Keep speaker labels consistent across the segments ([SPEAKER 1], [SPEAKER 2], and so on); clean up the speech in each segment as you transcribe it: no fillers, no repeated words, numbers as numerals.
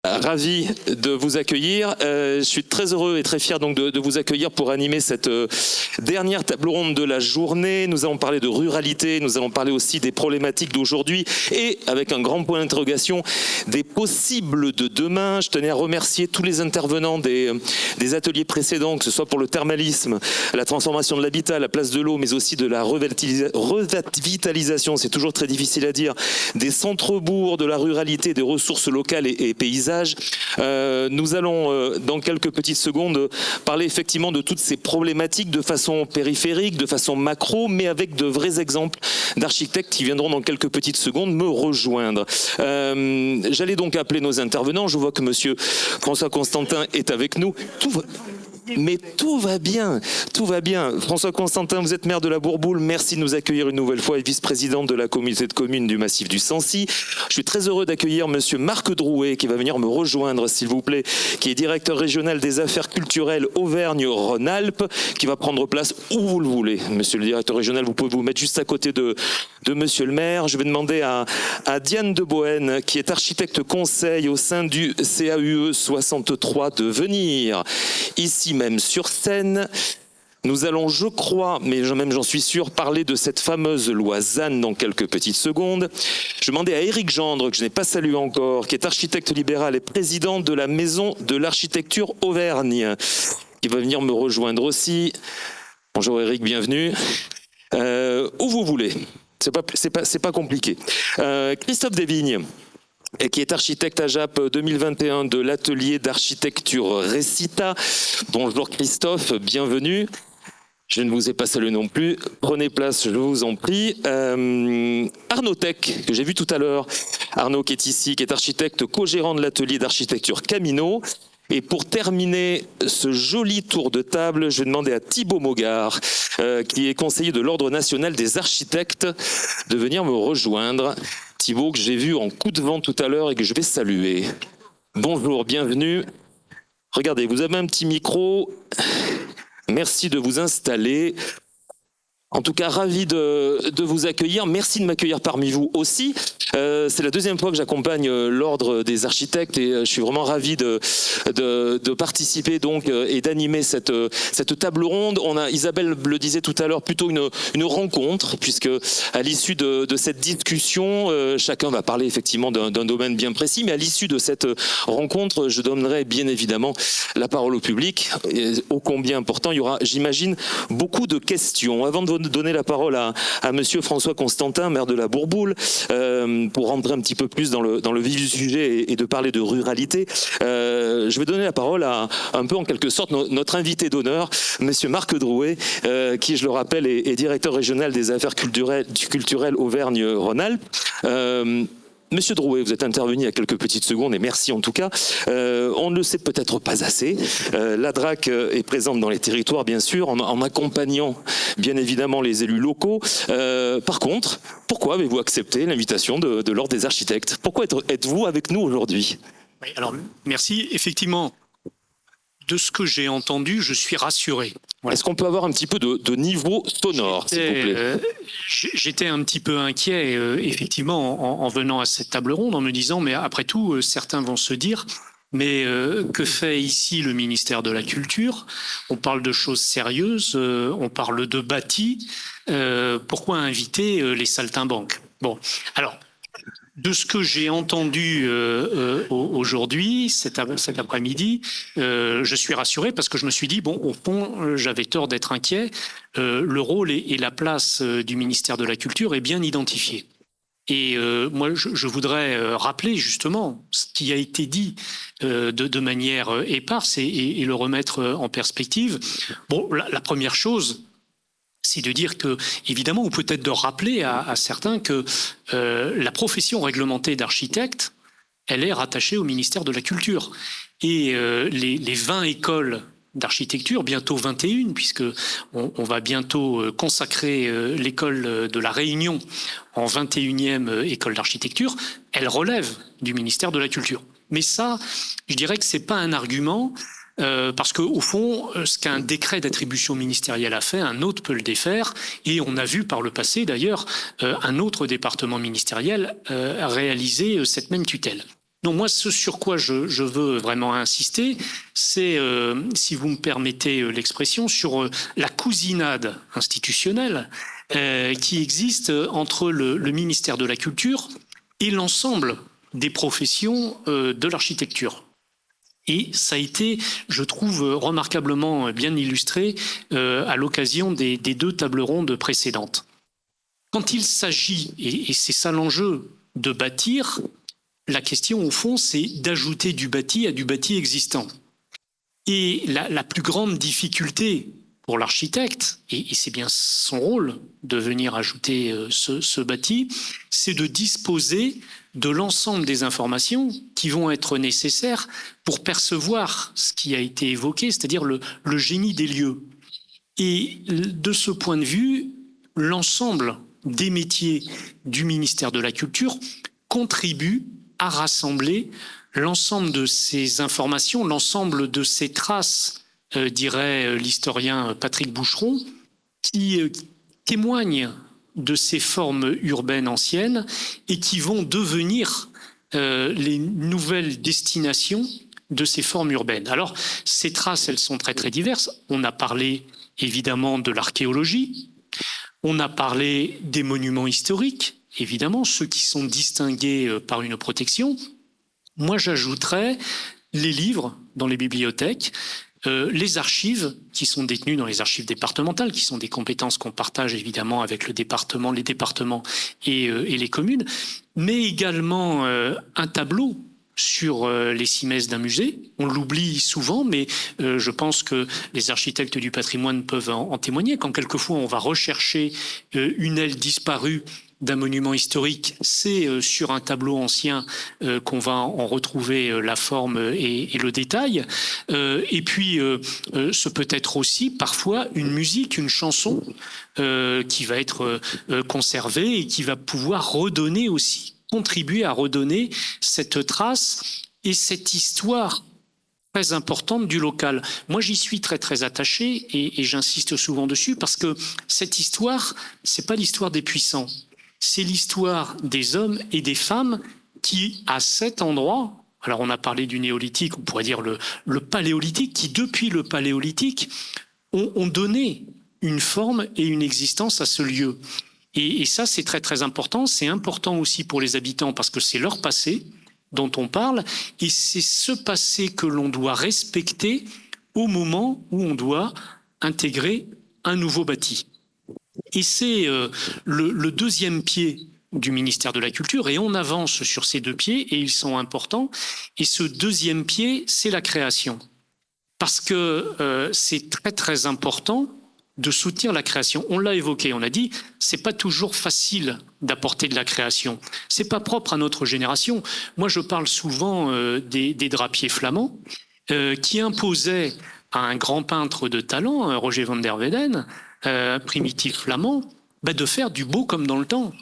[SPEAKER 1] Ravi de vous accueillir. Je suis très heureux et très fier donc de vous accueillir pour animer cette dernière table ronde de la journée. Nous allons parler de ruralité, nous allons parler aussi des problématiques d'aujourd'hui et avec un grand point d'interrogation des possibles de demain. Je tenais à remercier tous les intervenants des ateliers précédents, que ce soit pour le thermalisme, la transformation de l'habitat, la place de l'eau, mais aussi de la revitalisation, c'est toujours très difficile à dire, des centres-bourgs, de la ruralité, des ressources locales et paysages. Nous allons dans quelques petites secondes parler effectivement de toutes ces problématiques de façon périphérique, de façon macro, mais avec de vrais exemples d'architectes qui viendront dans quelques petites secondes me rejoindre. J'allais donc appeler nos intervenants. Je vois que monsieur François Constantin est avec nous. Mais tout va bien, tout va bien. François Constantin, vous êtes maire de la Bourboule, merci de nous accueillir une nouvelle fois et vice-président de la communauté de communes du massif du Sancy. Je suis très heureux d'accueillir monsieur Marc Drouet qui va venir me rejoindre s'il vous plaît, qui est directeur régional des affaires culturelles Auvergne-Rhône-Alpes, qui va prendre place où vous le voulez. Monsieur le directeur régional, vous pouvez vous mettre juste à côté de monsieur le maire. Je vais demander à Diane de Boën, qui est architecte conseil au sein du CAUE 63, de venir ici même sur scène. Nous allons, je crois, mais même j'en suis sûr, parler de cette fameuse loi ZAN dans quelques petites secondes. Je demandais à Éric Gendre, que je n'ai pas salué encore, qui est architecte libéral et président de la Maison de l'Architecture Auvergne, qui va venir me rejoindre aussi. Bonjour Éric, bienvenue. Où vous voulez, c'est pas compliqué. Christophe Desvignes, qui est architecte à JAP 2021 de l'atelier d'architecture Recita. Bonjour Christophe, bienvenue. Je ne vous ai pas salué non plus. Prenez place, je vous en prie. Arnaud Tech, que j'ai vu tout à l'heure. Arnaud qui est ici, qui est architecte co-gérant de l'atelier d'architecture Camino. Et pour terminer ce joli tour de table, je vais demander à Thibaut Mogard, qui est conseiller de l'Ordre national des architectes, de venir me rejoindre. Thibaut, que j'ai vu en coup de vent tout à l'heure et que je vais saluer. Bonjour, bienvenue. Regardez, vous avez un petit micro. Merci de vous installer. En tout cas, ravi de vous accueillir. Merci de m'accueillir parmi vous aussi. C'est la deuxième fois que j'accompagne l'Ordre des architectes et je suis vraiment ravi de participer donc et d'animer cette table ronde. On a, Isabelle le disait tout à l'heure, plutôt une rencontre, puisque à l'issue de cette discussion, chacun va parler effectivement d'un domaine bien précis, mais à l'issue de cette rencontre, je donnerai bien évidemment la parole au public. Et ô combien important, il y aura, j'imagine, beaucoup de questions. Avant de donner la parole à monsieur François Constantin, maire de la Bourboule, pour rentrer un petit peu plus dans le vif du sujet et de parler de ruralité, je vais donner la parole à un peu en quelque sorte notre invité d'honneur, monsieur Marc Drouet, qui, je le rappelle, est directeur régional des affaires culturelles Auvergne-Rhône-Alpes. Monsieur Drouet, vous êtes intervenu il y a quelques petites secondes et merci en tout cas. On ne le sait peut-être pas assez. La DRAC est présente dans les territoires, bien sûr, en accompagnant bien évidemment les élus locaux. Par contre, pourquoi avez-vous accepté l'invitation de l'Ordre des architectes? Pourquoi êtes-vous avec nous aujourd'hui?
[SPEAKER 2] Oui, alors, merci. Effectivement, de ce que j'ai entendu, je suis rassuré.
[SPEAKER 1] Voilà. Est-ce qu'on peut avoir un petit peu de niveau sonore, s'il vous plaît?
[SPEAKER 2] J'étais un petit peu inquiet, effectivement, en venant à cette table ronde, en me disant, mais après tout, certains vont se dire, mais que fait ici le ministère de la Culture? On parle de choses sérieuses, on parle de bâti, pourquoi inviter les saltimbanques? Bon, alors... De ce que j'ai entendu aujourd'hui, cet après-midi, je suis rassuré parce que je me suis dit, bon, au fond, j'avais tort d'être inquiet. Le rôle et la place du ministère de la Culture est bien identifié. Et moi, je voudrais rappeler justement ce qui a été dit de manière éparse et le remettre en perspective. Bon, la première chose, c'est de dire que, évidemment, ou peut-être de rappeler à certains que la profession réglementée d'architecte, elle est rattachée au ministère de la Culture. Et les 20 écoles d'architecture, bientôt 21, puisque on va bientôt consacrer l'école de la Réunion en 21e école d'architecture, elle relève du ministère de la Culture. Mais ça, je dirais que c'est pas un argument. Parce qu'au fond, ce qu'un décret d'attribution ministérielle a fait, un autre peut le défaire. Et on a vu par le passé, d'ailleurs, un autre département ministériel réaliser cette même tutelle. Non, moi, ce sur quoi je veux vraiment insister, c'est, si vous me permettez l'expression, sur la cousinade institutionnelle qui existe entre le ministère de la Culture et l'ensemble des professions de l'architecture. Et ça a été, je trouve, remarquablement bien illustré à l'occasion des 2 tables rondes précédentes. Quand il s'agit, et c'est ça l'enjeu, de bâtir, la question, au fond, c'est d'ajouter du bâti à du bâti existant. Et la plus grande difficulté pour l'architecte, et c'est bien son rôle de venir ajouter ce bâti, c'est de disposer de l'ensemble des informations qui vont être nécessaires pour percevoir ce qui a été évoqué, c'est-à-dire le génie des lieux. Et de ce point de vue, l'ensemble des métiers du ministère de la Culture contribue à rassembler l'ensemble de ces informations, l'ensemble de ces traces, dirait l'historien Patrick Boucheron, qui témoignent de ces formes urbaines anciennes et qui vont devenir les nouvelles destinations de ces formes urbaines. Alors, ces traces, elles sont très très diverses. On a parlé évidemment de l'archéologie, on a parlé des monuments historiques, évidemment, ceux qui sont distingués par une protection. Moi, j'ajouterais les livres dans les bibliothèques, les archives qui sont détenues dans les archives départementales, qui sont des compétences qu'on partage évidemment avec le département, les départements et les communes, mais également un tableau sur les cimaises d'un musée. On l'oublie souvent, mais je pense que les architectes du patrimoine peuvent en témoigner. Quand quelquefois on va rechercher une aile disparue d'un monument historique, c'est sur un tableau ancien qu'on va en retrouver la forme et le détail. Et puis, ce peut être aussi parfois une musique, une chanson qui va être conservée et qui va pouvoir redonner aussi, contribuer à redonner cette trace et cette histoire très importante du local. Moi, j'y suis très très attaché et j'insiste souvent dessus parce que cette histoire, c'est pas l'histoire des puissants. C'est l'histoire des hommes et des femmes qui, à cet endroit, alors on a parlé du néolithique, on pourrait dire le paléolithique, qui depuis le paléolithique ont donné une forme et une existence à ce lieu. Et ça, c'est très très important. C'est important aussi pour les habitants parce que c'est leur passé dont on parle et c'est ce passé que l'on doit respecter au moment où on doit intégrer un nouveau bâti. Et c'est le deuxième pied du ministère de la Culture et on avance sur ces 2 pieds et ils sont importants. Et ce deuxième pied, c'est la création. Parce que c'est très très important de soutenir la création. On l'a évoqué, on a dit, c'est pas toujours facile d'apporter de la création. C'est pas propre à notre génération. Moi, je parle souvent des drapiers flamands qui imposaient à un grand peintre de talent, Roger van der Weyden, primitif flamand, de faire du beau comme dans le temps.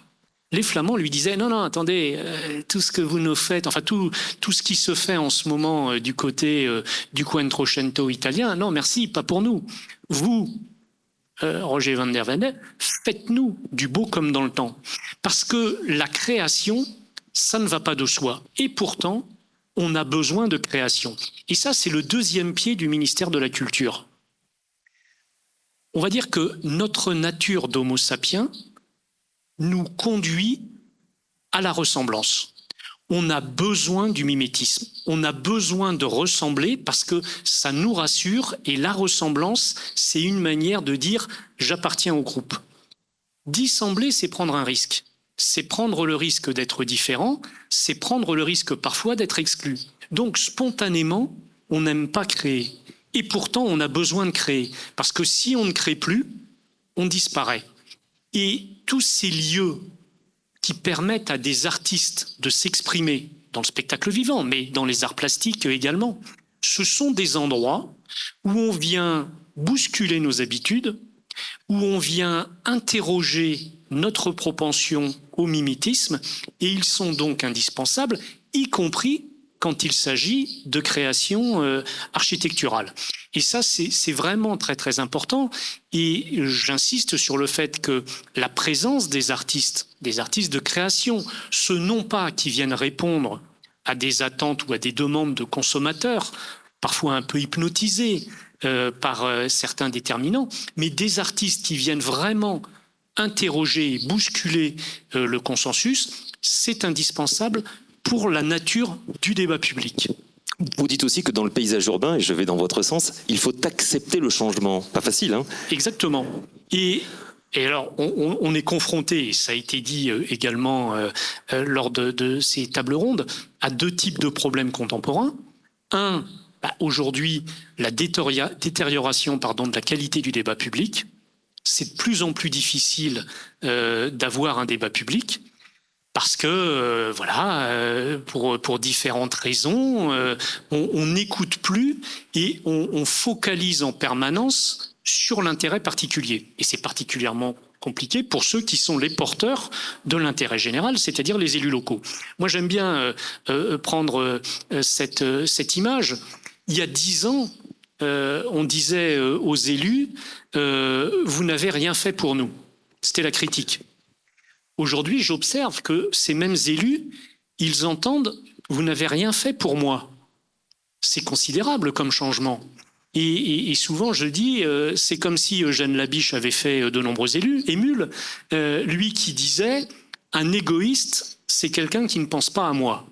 [SPEAKER 2] Les Flamands lui disaient non, attendez, tout ce que vous nous faites, enfin tout ce qui se fait en ce moment du côté du Quattrocento italien, non merci, pas pour nous. Vous, Roger van der Weyden, faites-nous du beau comme dans le temps. Parce que la création, ça ne va pas de soi. Et pourtant, on a besoin de création. Et ça, c'est le deuxième pied du ministère de la Culture. On va dire que notre nature d'Homo sapiens nous conduit à la ressemblance. On a besoin du mimétisme. On a besoin de ressembler parce que ça nous rassure et la ressemblance, c'est une manière de dire « j'appartiens au groupe ». Dissembler, c'est prendre un risque. C'est prendre le risque d'être différent, c'est prendre le risque parfois d'être exclu. Donc spontanément, on n'aime pas créer. Et pourtant, on a besoin de créer. Parce que si on ne crée plus, on disparaît. Et tous ces lieux qui permettent à des artistes de s'exprimer dans le spectacle vivant, mais dans les arts plastiques également, ce sont des endroits où on vient bousculer nos habitudes, où on vient interroger notre propension au mimétisme, et ils sont donc indispensables, y compris quand il s'agit de création architecturale. Et ça, c'est vraiment très très important. Et j'insiste sur le fait que la présence des artistes de création, ceux non pas qui viennent répondre à des attentes ou à des demandes de consommateurs, parfois un peu hypnotisés par certains déterminants, mais des artistes qui viennent vraiment interroger et bousculer le consensus, c'est indispensable pour la nature du débat public.
[SPEAKER 1] Vous dites aussi que dans le paysage urbain, et je vais dans votre sens, il faut accepter le changement. Pas facile, hein?
[SPEAKER 2] Exactement. Et alors, on est confronté, et ça a été dit également lors de ces tables rondes, à deux types de problèmes contemporains. Un, aujourd'hui, la détérioration de la qualité du débat public. C'est de plus en plus difficile d'avoir un débat public parce que, pour différentes raisons, on n'écoute plus et on focalise en permanence sur l'intérêt particulier. Et c'est particulièrement compliqué pour ceux qui sont les porteurs de l'intérêt général, c'est-à-dire les élus locaux. Moi, j'aime bien prendre cette image. Il y a 10 ans, on disait aux élus « vous n'avez rien fait pour nous ». C'était la critique. Aujourd'hui, j'observe que ces mêmes élus, ils entendent « vous n'avez rien fait pour moi ». C'est considérable comme changement. Et souvent, je dis, c'est comme si Eugène Labiche avait fait de nombreux élus, émules, lui qui disait « un égoïste, c'est quelqu'un qui ne pense pas à moi ».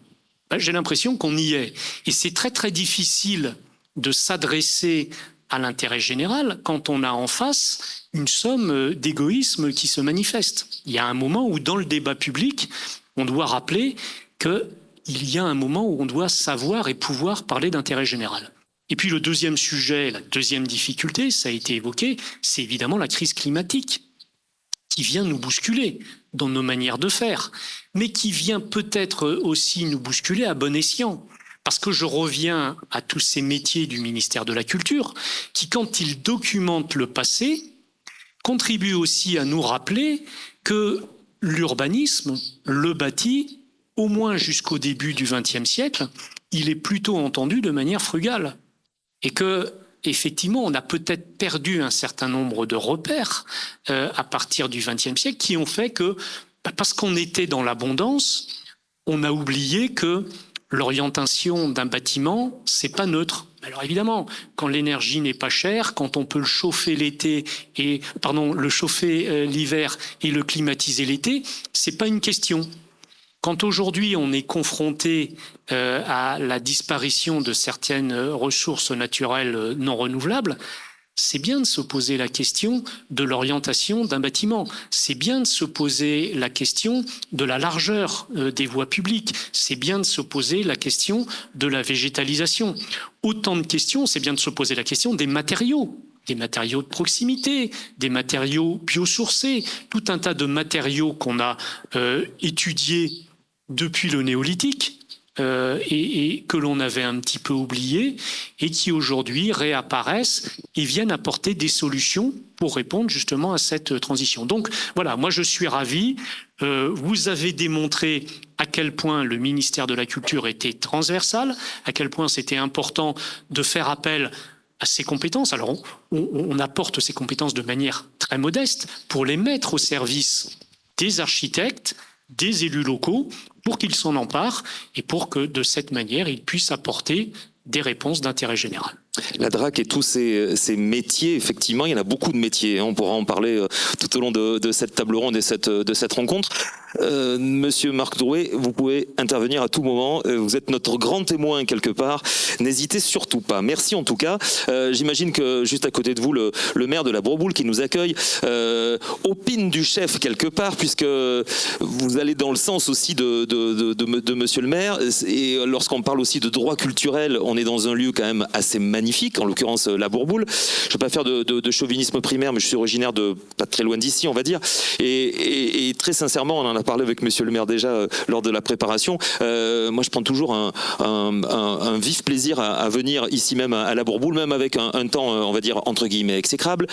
[SPEAKER 2] J'ai l'impression qu'on y est. Et c'est très très difficile de s'adresser à l'intérêt général quand on a en face une somme d'égoïsme qui se manifeste. Il y a un moment où dans le débat public, on doit rappeler qu'il y a un moment où on doit savoir et pouvoir parler d'intérêt général. Et puis le deuxième sujet, la deuxième difficulté, ça a été évoqué, c'est évidemment la crise climatique qui vient nous bousculer dans nos manières de faire, mais qui vient peut-être aussi nous bousculer à bon escient. Parce que je reviens à tous ces métiers du ministère de la Culture qui, quand ils documentent le passé, contribuent aussi à nous rappeler que l'urbanisme, le bâti, au moins jusqu'au début du XXe siècle, il est plutôt entendu de manière frugale. Et que, effectivement, on a peut-être perdu un certain nombre de repères à partir du XXe siècle qui ont fait que, parce qu'on était dans l'abondance, on a oublié que l'orientation d'un bâtiment, c'est pas neutre. Alors évidemment, quand l'énergie n'est pas chère, quand on peut le chauffer l'hiver et le climatiser l'été, c'est pas une question. Quand aujourd'hui on est confronté à la disparition de certaines ressources naturelles non renouvelables, c'est bien de se poser la question de l'orientation d'un bâtiment. C'est bien de se poser la question de la largeur des voies publiques. C'est bien de se poser la question de la végétalisation. Autant de questions, c'est bien de se poser la question des matériaux de proximité, des matériaux biosourcés, tout un tas de matériaux qu'on a étudiés depuis le néolithique. Et que l'on avait un petit peu oublié et qui aujourd'hui réapparaissent et viennent apporter des solutions pour répondre justement à cette transition. Donc voilà, moi je suis ravi. Vous avez démontré à quel point le ministère de la Culture était transversal, à quel point c'était important de faire appel à ses compétences. Alors on apporte ces compétences de manière très modeste pour les mettre au service des architectes, des élus locaux, pour qu'ils s'en emparent et pour que, de cette manière, ils puissent apporter des réponses d'intérêt général.
[SPEAKER 1] La DRAC et tous ces métiers, effectivement, il y en a beaucoup de métiers. On pourra en parler tout au long de cette table ronde et de cette rencontre. Monsieur Marc Drouet, vous pouvez intervenir à tout moment. Vous êtes notre grand témoin quelque part. N'hésitez surtout pas. Merci en tout cas. J'imagine que juste à côté de vous, le maire de la Bourboule qui nous accueille opine du chef quelque part, puisque vous allez dans le sens aussi de monsieur le maire. Et lorsqu'on parle aussi de droit culturel, on est dans un lieu quand même assez magnifique, en l'occurrence la Bourboule. Je ne vais pas faire de chauvinisme primaire, mais je suis originaire de pas très loin d'ici, on va dire. Et très sincèrement, on en a parlé avec monsieur le maire déjà lors de la préparation. Moi, je prends toujours un vif plaisir à venir ici même à la Bourboule, même avec un temps, on va dire, entre guillemets, exécrable.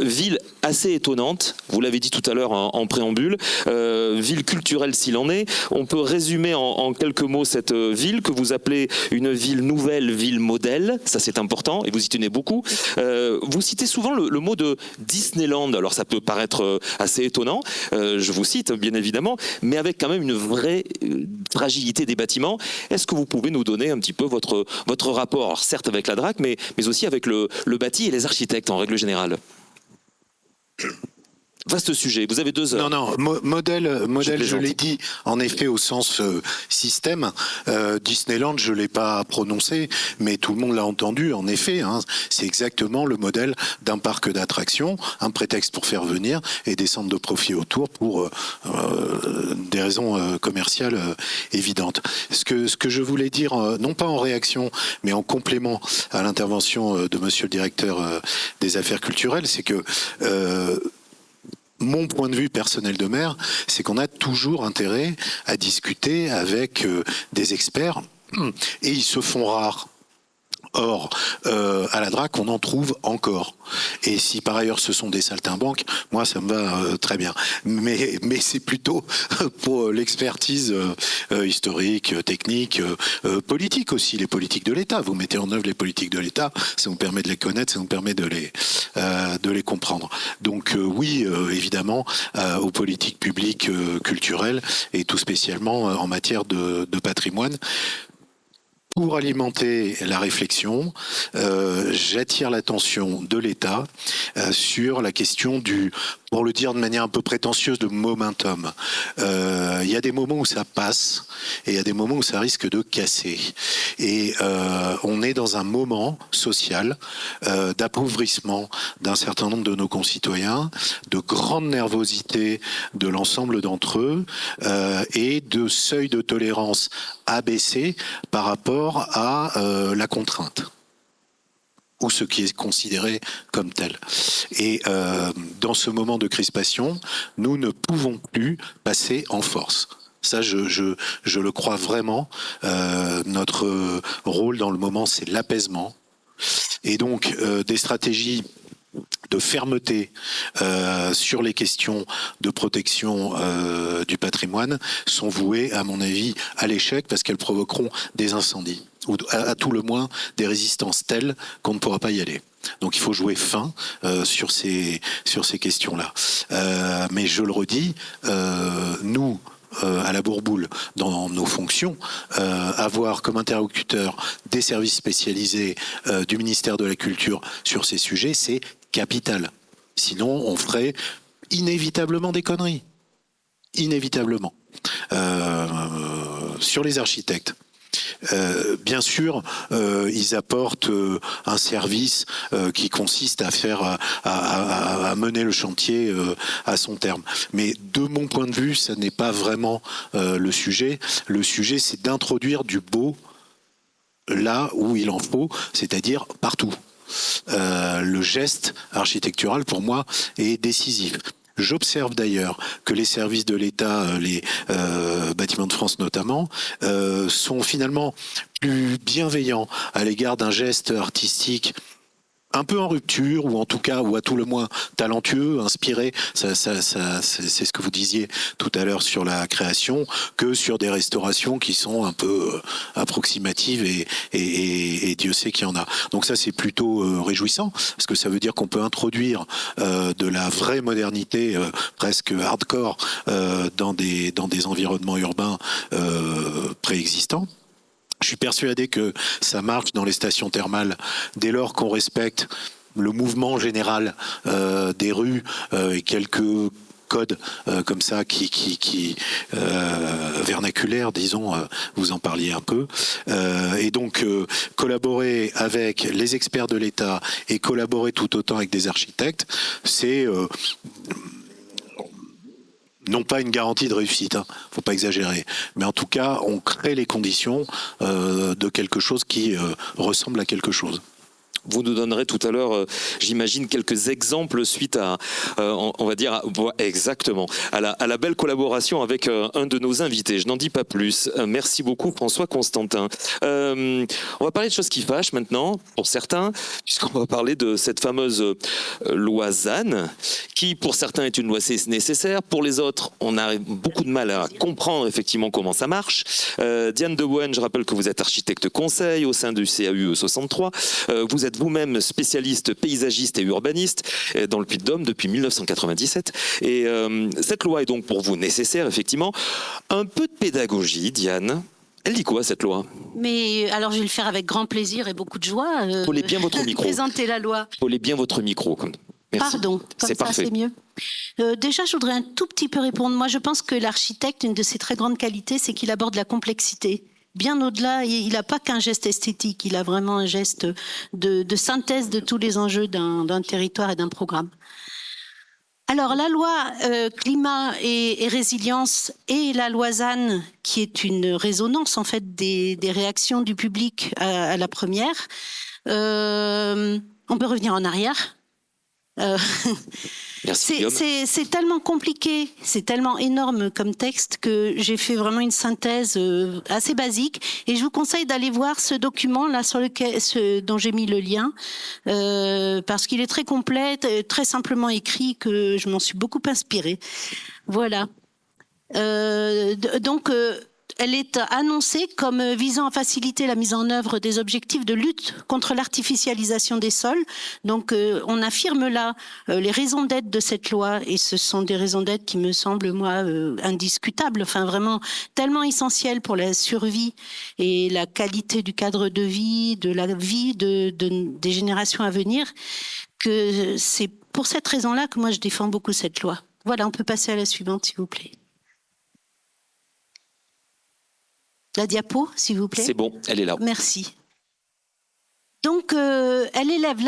[SPEAKER 1] Ville assez étonnante, vous l'avez dit tout à l'heure en préambule, ville culturelle s'il en est. On peut résumer en quelques mots cette ville que vous appelez une ville nouvelle, ville modèle. Ça, c'est important. important et vous y tenez beaucoup. Vous citez souvent le mot de Disneyland. Alors ça peut paraître assez étonnant, je vous cite bien évidemment, mais avec quand même une vraie fragilité des bâtiments. Est-ce que vous pouvez nous donner un petit peu votre rapport, alors, certes avec la DRAC, mais aussi avec le bâti et les architectes en règle générale? Vaste sujet, vous avez 2 heures.
[SPEAKER 3] Non, modèle, je l'ai dit, en effet, au sens système. Disneyland, je ne l'ai pas prononcé, mais tout le monde l'a entendu, en effet. Hein, c'est exactement le modèle d'un parc d'attractions, un prétexte pour faire venir et des centres de profit autour pour des raisons commerciales évidentes. Ce que je voulais dire, non pas en réaction, mais en complément à l'intervention de monsieur le directeur des affaires culturelles, c'est que mon point de vue personnel de maire, c'est qu'on a toujours intérêt à discuter avec des experts et ils se font rares. Or, à la DRAC, on en trouve encore. Et si par ailleurs ce sont des saltimbanques, moi ça me va très bien. Mais c'est plutôt pour l'expertise historique, technique, politique aussi, les politiques de l'État. Vous mettez en œuvre les politiques de l'État, ça vous permet de les connaître, ça vous permet de les comprendre. Donc oui, évidemment, aux politiques publiques culturelles et tout spécialement en matière de patrimoine. Pour alimenter la réflexion, j'attire l'attention de l'État sur la question du, pour le dire de manière un peu prétentieuse, de momentum. Il y a des moments où ça passe et il y a des moments où ça risque de casser. Et on est dans un moment social d'appauvrissement d'un certain nombre de nos concitoyens, de grande nervosité de l'ensemble d'entre eux et de seuil de tolérance abaissé par rapport à la contrainte ou ce qui est considéré comme tel. Et dans ce moment de crispation, nous ne pouvons plus passer en force. Ça, je le crois vraiment. Notre rôle dans le moment, c'est l'apaisement. Et donc, des stratégies de fermeté sur les questions de protection du patrimoine sont vouées, à mon avis, à l'échec parce qu'elles provoqueront des incendies ou à tout le moins des résistances telles qu'on ne pourra pas y aller. Donc il faut jouer fin sur ces questions-là. Mais je le redis, nous, à la Bourboule, dans nos fonctions, avoir comme interlocuteur des services spécialisés du ministère de la Culture sur ces sujets, c'est capital. Sinon, on ferait inévitablement des conneries. Inévitablement. Sur les architectes. Bien sûr, ils apportent un service qui consiste à mener le chantier à son terme. Mais de mon point de vue, ça n'est pas vraiment le sujet. Le sujet, c'est d'introduire du beau là où il en faut, c'est-à-dire partout. Le geste architectural, pour moi, est décisif. J'observe d'ailleurs que les services de l'État, les bâtiments de France notamment, sont finalement plus bienveillants à l'égard d'un geste artistique un peu en rupture, ou en tout cas, ou à tout le moins talentueux, inspiré, c'est ce que vous disiez tout à l'heure sur la création, que sur des restaurations qui sont un peu approximatives et Dieu sait qu'il y en a. Donc ça, c'est plutôt réjouissant, parce que ça veut dire qu'on peut introduire de la vraie modernité presque hardcore dans des environnements urbains préexistants. Je suis persuadé que ça marche dans les stations thermales dès lors qu'on respecte le mouvement général des rues et quelques codes comme ça qui vernaculaires, disons, vous en parliez un peu. Et donc collaborer avec les experts de l'État et collaborer tout autant avec des architectes, c'est non pas une garantie de réussite, hein, faut pas exagérer, mais en tout cas, on crée les conditions de quelque chose qui ressemble à quelque chose.
[SPEAKER 1] Vous nous donnerez tout à l'heure, j'imagine, quelques exemples suite à, on va dire, exactement, à la belle collaboration avec un de nos invités. Je n'en dis pas plus. Merci beaucoup, François Constantin. On va parler de choses qui fâchent maintenant, pour certains, puisqu'on va parler de cette fameuse loi ZAN, qui pour certains est une loi nécessaire, pour les autres, on a beaucoup de mal à comprendre effectivement comment ça marche. Diane Deboën, je rappelle que vous êtes architecte conseil au sein du CAUE 63. Vous êtes vous-même spécialiste paysagiste et urbaniste dans le Puy-de-Dôme depuis 1997. Et cette loi est donc pour vous nécessaire, effectivement. Un peu de pédagogie, Diane. Elle dit quoi, cette loi?
[SPEAKER 4] Mais alors, je vais le faire avec grand plaisir et beaucoup de joie.
[SPEAKER 1] Collez bien votre micro.
[SPEAKER 4] Présenter la loi.
[SPEAKER 1] Collez bien votre micro. Merci.
[SPEAKER 4] Pardon, comme ça c'est mieux. Déjà, je voudrais un tout petit peu répondre. Moi, je pense que l'architecte, une de ses très grandes qualités, c'est qu'il aborde la complexité. Bien au-delà, il n'a pas qu'un geste esthétique, il a vraiment un geste de synthèse de tous les enjeux d'un territoire et d'un programme. Alors, la loi climat et résilience et la loi ZAN, qui est une résonance en fait des réactions du public à la première, on peut revenir en arrière. C'est tellement compliqué, c'est tellement énorme comme texte que j'ai fait vraiment une synthèse assez basique et je vous conseille d'aller voir ce document là dont j'ai mis le lien parce qu'il est très complet, très simplement écrit, que je m'en suis beaucoup inspirée. Voilà. Elle est annoncée comme visant à faciliter la mise en œuvre des objectifs de lutte contre l'artificialisation des sols. Donc, on affirme là les raisons d'être de cette loi, et ce sont des raisons d'être qui me semblent, moi, indiscutables, enfin vraiment tellement essentielles pour la survie et la qualité du cadre de vie, de la vie des générations à venir, que c'est pour cette raison-là que moi je défends beaucoup cette loi. Voilà, on peut passer à la suivante, s'il vous plaît. La diapo, s'il vous plaît.
[SPEAKER 1] C'est bon, elle est là.
[SPEAKER 4] Merci. Donc, elle élève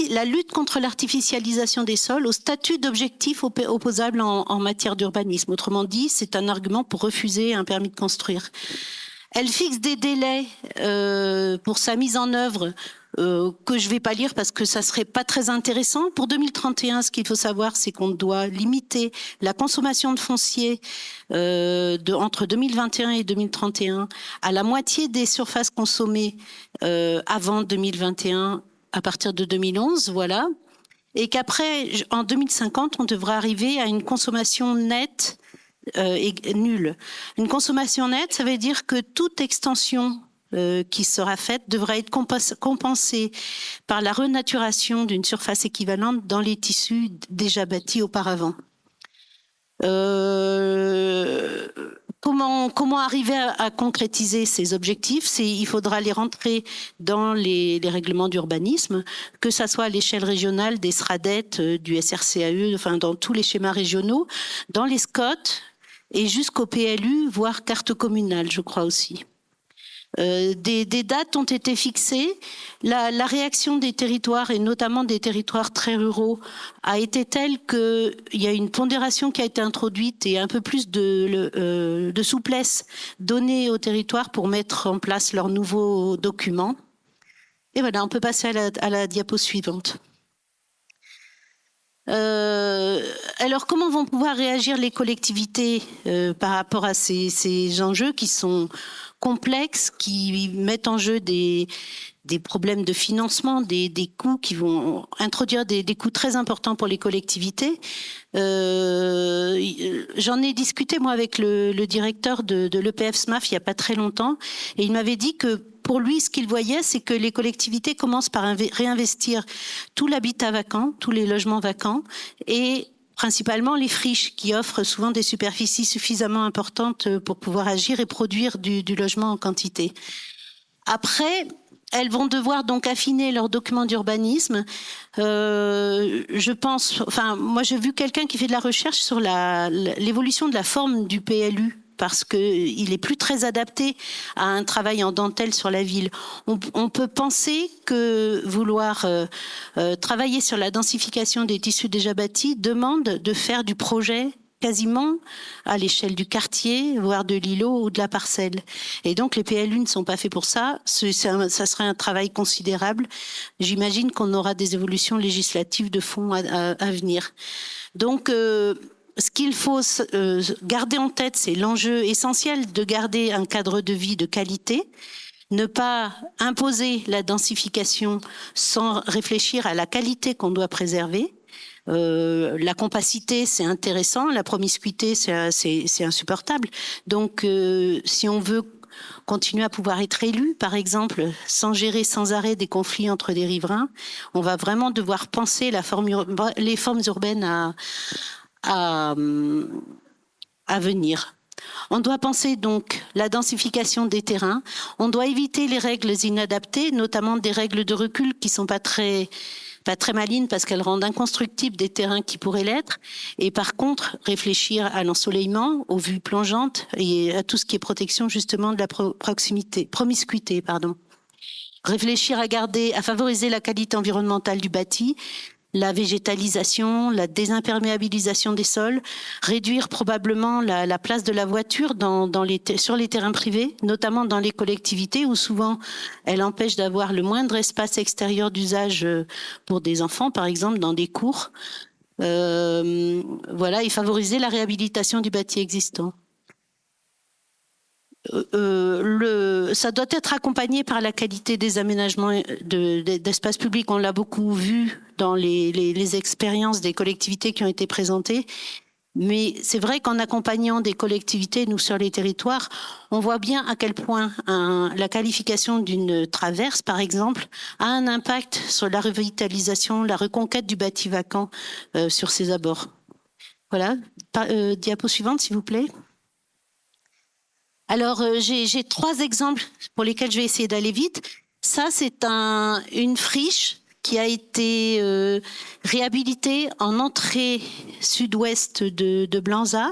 [SPEAKER 4] la lutte contre l'artificialisation des sols au statut d'objectif opposable en matière d'urbanisme. Autrement dit, c'est un argument pour refuser un permis de construire. Elle fixe des délais pour sa mise en œuvre que je ne vais pas lire parce que ça serait pas très intéressant. Pour 2031, ce qu'il faut savoir, c'est qu'on doit limiter la consommation de foncier entre 2021 et 2031 à la moitié des surfaces consommées avant 2021 à partir de 2011, voilà. Et qu'après, en 2050, on devra arriver à une consommation nette nulle. Une consommation nette, ça veut dire que toute extension qui sera faite devra être compensée par la renaturation d'une surface équivalente dans les tissus déjà bâtis auparavant. Comment arriver à concrétiser ces objectifs? Il faudra les rentrer dans les règlements d'urbanisme, que ça soit à l'échelle régionale, des SRADET, du SRCAE, enfin dans tous les schémas régionaux, dans les SCOT et jusqu'au PLU, voire carte communale, je crois aussi. Des dates ont été fixées. La réaction des territoires, et notamment des territoires très ruraux, a été telle qu'il y a une pondération qui a été introduite et un peu plus de souplesse donnée aux territoires pour mettre en place leurs nouveaux documents. Et voilà, on peut passer à la diapo suivante. Alors, comment vont pouvoir réagir les collectivités par rapport à ces enjeux qui sont complexes, qui mettent en jeu des problèmes de financement, des coûts qui vont introduire des coûts très importants pour les collectivités. J'en ai discuté, moi, avec le directeur de l'EPF SMAF il n'y a pas très longtemps, et il m'avait dit que pour lui, ce qu'il voyait, c'est que les collectivités commencent par réinvestir tout l'habitat vacant, tous les logements vacants, et principalement les friches qui offrent souvent des superficies suffisamment importantes pour pouvoir agir et produire du logement en quantité. Après, elles vont devoir donc affiner leurs documents d'urbanisme. Je pense, enfin, moi j'ai vu quelqu'un qui fait de la recherche sur l'évolution de la forme du PLU, parce qu'il est plus très adapté à un travail en dentelle sur la ville. On peut penser que vouloir travailler sur la densification des tissus déjà bâtis demande de faire du projet quasiment à l'échelle du quartier, voire de l'îlot ou de la parcelle. Et donc les PLU ne sont pas faits pour ça. Ça serait un travail considérable. J'imagine qu'on aura des évolutions législatives de fond à venir. Donc ce qu'il faut garder en tête, c'est l'enjeu essentiel de garder un cadre de vie de qualité, ne pas imposer la densification sans réfléchir à la qualité qu'on doit préserver. La compacité, c'est intéressant, la promiscuité, c'est insupportable. Donc, si on veut continuer à pouvoir être élu, par exemple, sans gérer sans arrêt des conflits entre des riverains, on va vraiment devoir penser les formes urbaines à venir. On doit penser donc la densification des terrains. On doit éviter les règles inadaptées, notamment des règles de recul qui sont pas très malines parce qu'elles rendent inconstructibles des terrains qui pourraient l'être. Et par contre, réfléchir à l'ensoleillement, aux vues plongeantes et à tout ce qui est protection justement de la promiscuité. Réfléchir à favoriser la qualité environnementale du bâti, la végétalisation, la désimperméabilisation des sols, réduire probablement la place de la voiture sur les terrains privés, notamment dans les collectivités où souvent elle empêche d'avoir le moindre espace extérieur d'usage pour des enfants, par exemple dans des cours. Et favoriser la réhabilitation du bâti existant. Ça doit être accompagné par la qualité des aménagements d'espaces publics. On l'a beaucoup vu dans les expériences des collectivités qui ont été présentées. Mais c'est vrai qu'en accompagnant des collectivités, nous, sur les territoires, on voit bien à quel point la qualification d'une traverse, par exemple, a un impact sur la revitalisation, la reconquête du bâti vacant sur ses abords. Voilà. Diapo suivante, s'il vous plaît. Alors, j'ai 3 exemples pour lesquels je vais essayer d'aller vite. Ça, c'est une friche qui a été réhabilitée en entrée sud-ouest de Blanza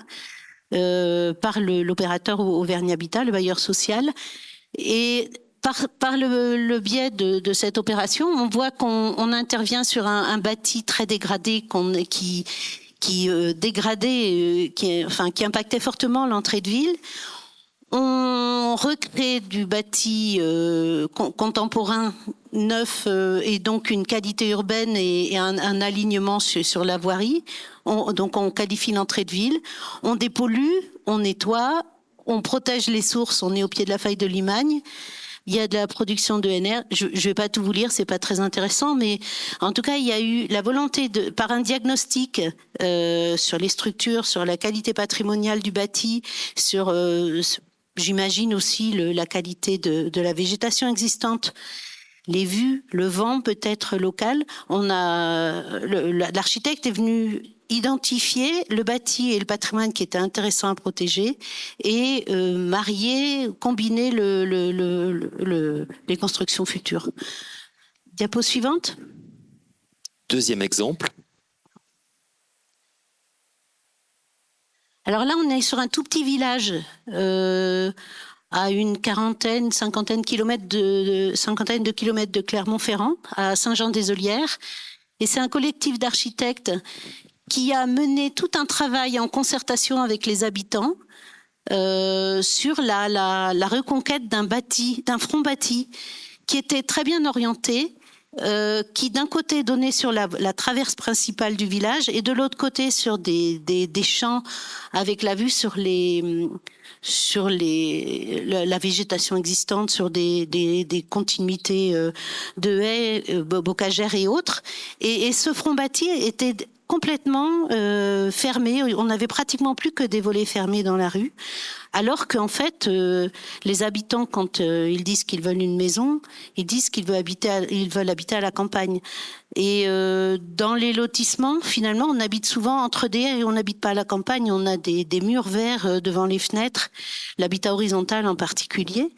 [SPEAKER 4] par l'opérateur Auvergne Habitat, le bailleur social. Et par le biais de cette opération, on voit qu'on intervient sur un bâti très dégradé qui impactait fortement l'entrée de ville. On recrée du bâti contemporain, neuf, et donc une qualité urbaine et un alignement sur la voirie. Donc on qualifie l'entrée de ville, on dépollue, on nettoie, on protège les sources, on est au pied de la faille de Limagne. Il y a de la production d'ENR. Je ne vais pas tout vous lire, c'est pas très intéressant, mais en tout cas, il y a eu la volonté par un diagnostic sur les structures, sur la qualité patrimoniale du bâti, sur j'imagine aussi la qualité de la végétation existante, les vues, le vent peut-être local. L'architecte est venu identifier le bâti et le patrimoine qui était intéressant à protéger et combiner les constructions futures. Diapo suivante.
[SPEAKER 1] Deuxième exemple.
[SPEAKER 4] Alors là, on est sur un tout petit village à une cinquantaine de kilomètres de Clermont-Ferrand, à Saint-Jean-des-Olières. Et c'est un collectif d'architectes qui a mené tout un travail en concertation avec les habitants sur la reconquête d'un front bâti qui était très bien orienté, qui d'un côté donnait sur la traverse principale du village et de l'autre côté sur des champs avec la vue sur la végétation existante, sur des continuités de haies, bocagères et autres. Et ce front bâti était complètement fermé. On n'avait pratiquement plus que des volets fermés dans la rue. Alors qu'en fait, les habitants, quand ils disent qu'ils veulent une maison, ils disent qu'ils veulent habiter à la campagne. Et dans les lotissements, finalement, on habite souvent entre des haies et on n'habite pas à la campagne. On a des murs verts devant les fenêtres, l'habitat horizontal en particulier.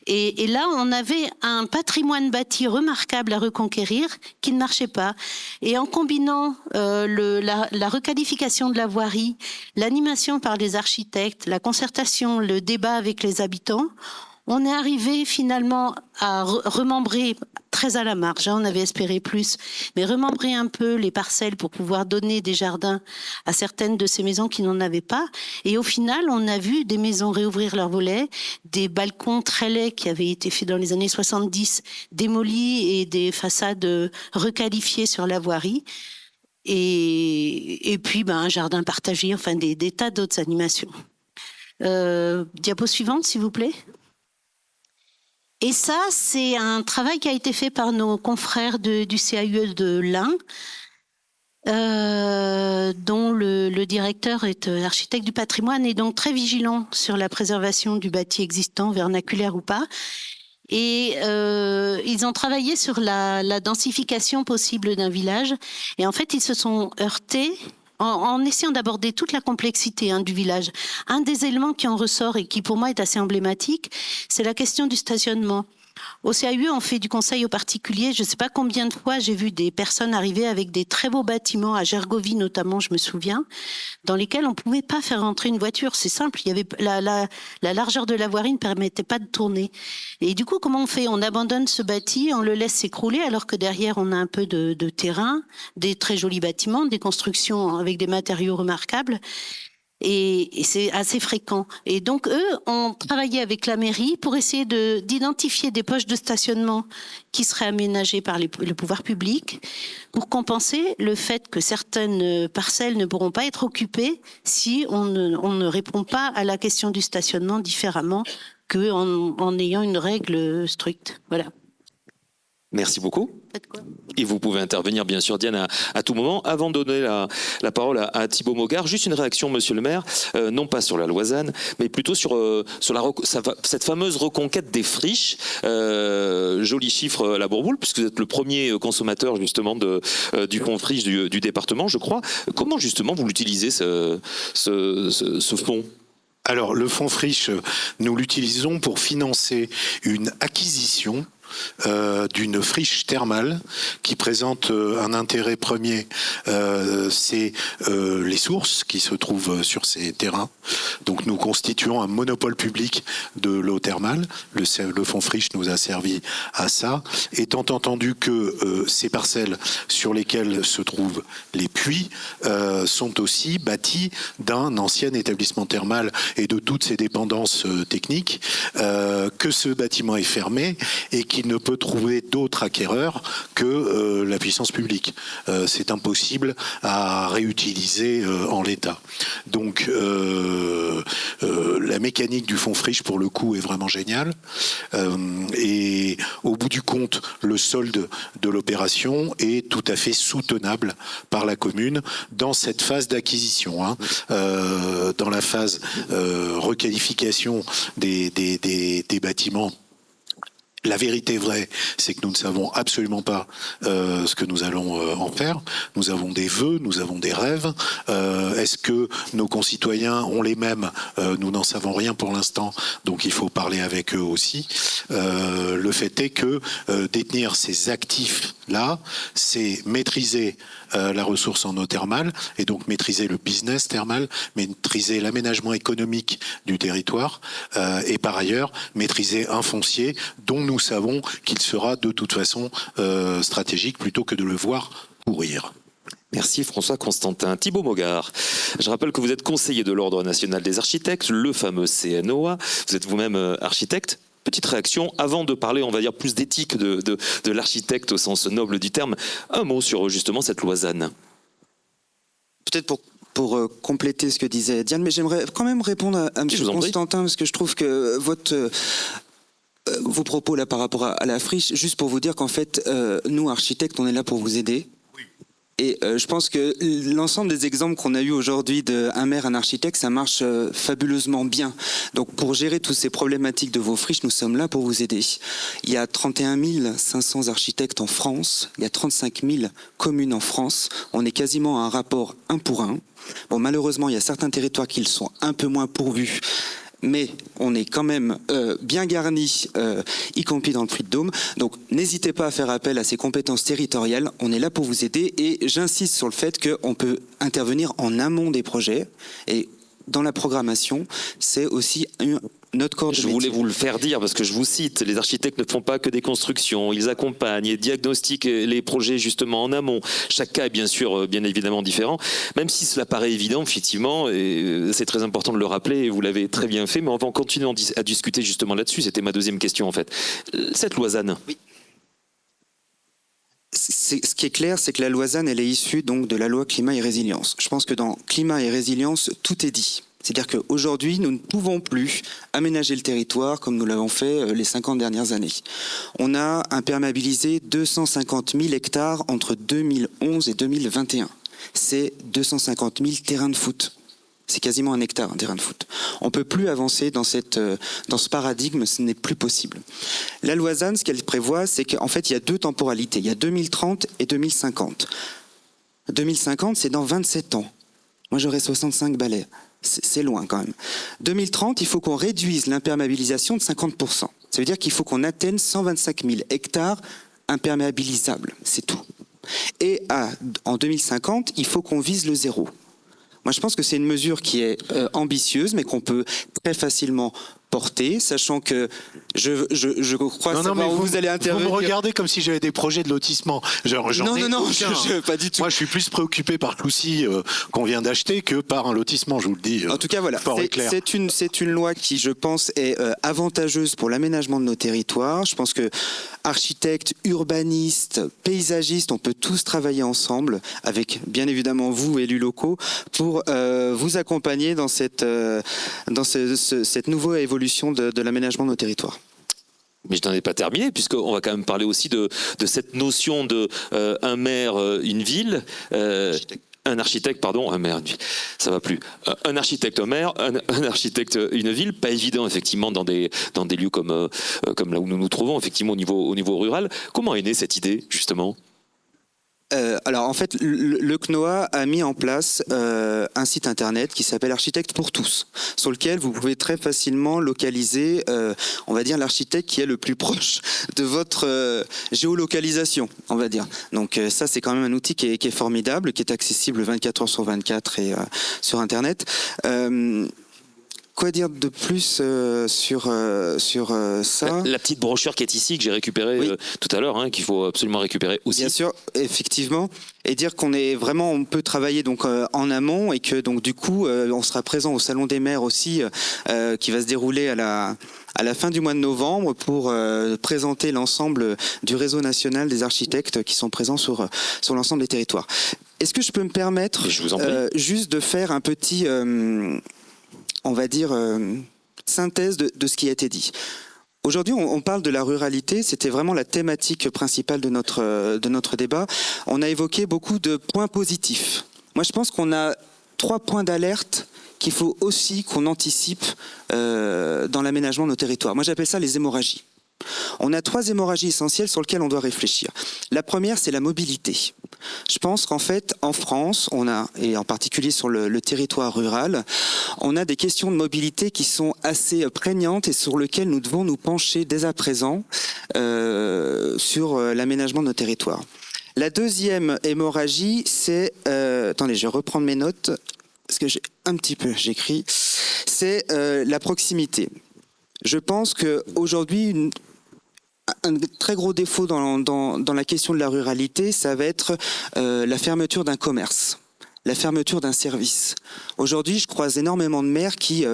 [SPEAKER 4] Et là, on avait un patrimoine bâti remarquable à reconquérir qui ne marchait pas. Et en combinant la requalification de la voirie, l'animation par les architectes, la concertation, le débat avec les habitants, on est arrivé finalement à remembrer très à la marge, hein, on avait espéré plus, mais remembrer un peu les parcelles pour pouvoir donner des jardins à certaines de ces maisons qui n'en avaient pas. Et au final, on a vu des maisons réouvrir leurs volets, des balcons très laids qui avaient été faits dans les années 70 démolis et des façades requalifiées sur la voirie. Et puis un jardin partagé, enfin des tas d'autres animations. Diapo suivante, s'il vous plaît. Et ça, c'est un travail qui a été fait par nos confrères du CAUE de l'Ain, dont le directeur est architecte du patrimoine et donc très vigilant sur la préservation du bâti existant, vernaculaire ou pas. Et ils ont travaillé sur la densification possible d'un village. Et en fait, ils se sont heurtés en essayant d'aborder toute la complexité du village. Un des éléments qui en ressort et qui pour moi est assez emblématique, c'est la question du stationnement. Au CAUE, on fait du conseil aux particuliers. Je ne sais pas combien de fois j'ai vu des personnes arriver avec des très beaux bâtiments, à Gergovie notamment, je me souviens, dans lesquels on ne pouvait pas faire rentrer une voiture. C'est simple, il y avait la largeur de la voirie ne permettait pas de tourner. Et du coup, comment on fait? On abandonne ce bâti, on le laisse s'écrouler, alors que derrière, on a un peu de terrain, des très jolis bâtiments, des constructions avec des matériaux remarquables. Et c'est assez fréquent. Et donc, eux ont travaillé avec la mairie pour essayer d'identifier des poches de stationnement qui seraient aménagées par le pouvoir public pour compenser le fait que certaines parcelles ne pourront pas être occupées si on ne répond pas à la question du stationnement différemment qu'en ayant une règle stricte. Voilà.
[SPEAKER 1] Merci beaucoup.
[SPEAKER 4] Faites quoi ?
[SPEAKER 1] Et vous pouvez intervenir, bien sûr, Diane, à tout moment. Avant de donner la parole à Thibaut Mogard, juste une réaction, monsieur le maire, non pas sur la Loisanne, mais plutôt sur cette fameuse reconquête des friches. Joli chiffre à la Bourboule, puisque vous êtes le premier consommateur, justement, du fonds friche du département, je crois. Comment, justement, vous l'utilisez, ce fonds ?
[SPEAKER 3] Alors, le fonds friche, nous l'utilisons pour financer une acquisition d'une friche thermale qui présente un intérêt premier, c'est les sources qui se trouvent sur ces terrains. Donc nous constituons un monopole public de l'eau thermale. Le fonds friche nous a servi à ça, étant entendu que ces parcelles sur lesquelles se trouvent les puits sont aussi bâties d'un ancien établissement thermal et de toutes ses dépendances techniques, que ce bâtiment est fermé et qu'il ne peut trouver d'autres acquéreurs que la puissance publique. C'est impossible à réutiliser en l'état. Donc la mécanique du fonds friche pour le coup est vraiment géniale. Et au bout du compte, le solde de l'opération est tout à fait soutenable par la commune dans cette phase d'acquisition. Dans la phase requalification des bâtiments, la vérité vraie, c'est que nous ne savons absolument pas ce que nous allons en faire. Nous avons des vœux, nous avons des rêves. Est-ce que nos concitoyens ont les mêmes? Nous n'en savons rien pour l'instant, donc il faut parler avec eux aussi. Le fait est que détenir ces actifs-là, c'est maîtriser la ressource en eau thermale et donc maîtriser le business thermal, maîtriser l'aménagement économique du territoire et par ailleurs maîtriser un foncier dont nous savons qu'il sera de toute façon stratégique plutôt que de le voir pourrir.
[SPEAKER 1] Merci François Constantin. Thibaut Mogard, je rappelle que vous êtes conseiller de l'Ordre national des architectes, le fameux CNOA. Vous êtes vous-même architecte. Petite réaction, avant de parler, on va dire, plus d'éthique de l'architecte au sens noble du terme, un mot sur justement cette Loisanne.
[SPEAKER 5] Peut-être pour compléter ce que disait Diane, mais j'aimerais quand même répondre à M. Constantin, parce que je trouve que vos propos là par rapport à la friche, juste pour vous dire qu'en fait, nous architectes, on est là pour vous aider. Et je pense que l'ensemble des exemples qu'on a eu aujourd'hui d'un maire, un architecte, ça marche fabuleusement bien. Donc pour gérer toutes ces problématiques de vos friches, nous sommes là pour vous aider. Il y a 31 500 architectes en France, il y a 35 000 communes en France, on est quasiment à un rapport 1 pour 1. Bon, malheureusement, il y a certains territoires qui sont un peu moins pourvus, mais on est quand même bien garni, y compris dans le Puy-de-Dôme. Donc n'hésitez pas à faire appel à ces compétences territoriales, on est là pour vous aider et j'insiste sur le fait qu'on peut intervenir en amont des projets et dans la programmation, c'est aussi notre corps de
[SPEAKER 1] Je
[SPEAKER 5] métier.
[SPEAKER 1] voulais vous le faire dire parce que je vous cite, les architectes ne font pas que des constructions, ils accompagnent et diagnostiquent les projets justement en amont. Chaque cas est bien sûr, bien évidemment différent, même si cela paraît évident, effectivement, et c'est très important de le rappeler et vous l'avez très bien fait, mais on va en continuer à discuter justement là-dessus, c'était ma deuxième question en fait. Cette loi ZAN.
[SPEAKER 5] Oui. Ce qui est clair, c'est que la loi ZAN, elle est issue donc de la loi climat et résilience. Je pense que dans climat et résilience, tout est dit. C'est-à-dire qu'aujourd'hui, nous ne pouvons plus aménager le territoire comme nous l'avons fait les 50 dernières années. On a imperméabilisé 250 000 hectares entre 2011 et 2021. C'est 250 000 terrains de foot. C'est quasiment un hectare, un terrain de foot. On ne peut plus avancer dans ce paradigme, ce n'est plus possible. La loi ZAN, ce qu'elle prévoit, c'est qu'en fait, il y a deux temporalités. Il y a 2030 et 2050. 2050, c'est dans 27 ans. Moi, j'aurai 65 balais. C'est loin quand même. 2030, il faut qu'on réduise l'imperméabilisation de 50%. Ça veut dire qu'il faut qu'on atteigne 125 000 hectares imperméabilisables. C'est tout. Et en 2050, il faut qu'on vise le zéro. Moi, je pense que c'est une mesure qui est ambitieuse, mais qu'on peut très facilement porter, sachant que je crois savoir où vous allez intervenir.
[SPEAKER 3] Vous me regardez comme si j'avais des projets de lotissement.
[SPEAKER 5] Non, pas du tout.
[SPEAKER 3] Moi, je suis plus préoccupé par Cloucy qu'on vient d'acheter que par un lotissement, je vous le dis.
[SPEAKER 5] En tout cas, voilà, c'est une loi qui, je pense, est avantageuse pour l'aménagement de nos territoires. Je pense que architectes, urbanistes, paysagistes, on peut tous travailler ensemble, avec bien évidemment vous, élus locaux, pour vous accompagner dans cette nouvelle évolution de l'aménagement de nos territoires.
[SPEAKER 1] Mais je n'en ai pas terminé, puisqu'on va quand même parler aussi de cette notion de un maire, une ville. Un architecte, pardon, un maire, ça va plus. Un architecte, un maire, un architecte, une ville, pas évident effectivement dans des lieux comme là où nous nous trouvons, effectivement au niveau rural. Comment est née cette idée justement ?
[SPEAKER 5] Alors en fait, le CNOA a mis en place un site internet qui s'appelle Architecte pour tous, sur lequel vous pouvez très facilement localiser, on va dire, l'architecte qui est le plus proche de votre géolocalisation, on va dire. Donc ça, c'est quand même un outil qui est formidable, qui est accessible 24 heures sur 24 et sur internet. Quoi dire de plus sur ça ?
[SPEAKER 1] La petite brochure qui est ici, que j'ai récupérée tout à l'heure, qu'il faut absolument récupérer aussi.
[SPEAKER 5] Bien sûr, effectivement. Et dire on peut travailler donc en amont et que donc du coup, on sera présent au Salon des maires aussi, qui va se dérouler à la fin du mois de novembre pour présenter l'ensemble du réseau national des architectes qui sont présents sur l'ensemble des territoires. Est-ce que je peux me permettre juste de faire un petit... on va dire, synthèse de ce qui a été dit. Aujourd'hui, on parle de la ruralité, c'était vraiment la thématique principale de notre débat. On a évoqué beaucoup de points positifs. Moi, je pense qu'on a 3 points d'alerte qu'il faut aussi qu'on anticipe dans l'aménagement de nos territoires. Moi, j'appelle ça les hémorragies. On a 3 hémorragies essentielles sur lesquelles on doit réfléchir. La première, c'est la mobilité. Je pense qu'en fait, en France, on a, et en particulier sur le territoire rural, on a des questions de mobilité qui sont assez prégnantes et sur lesquelles nous devons nous pencher dès à présent sur l'aménagement de nos territoires. La deuxième hémorragie, c'est... attendez, je vais reprendre mes notes, parce que j'écris. C'est la proximité. Je pense qu'aujourd'hui, un très gros défaut dans la question de la ruralité, ça va être la fermeture d'un commerce, la fermeture d'un service. Aujourd'hui, je croise énormément de maires qui,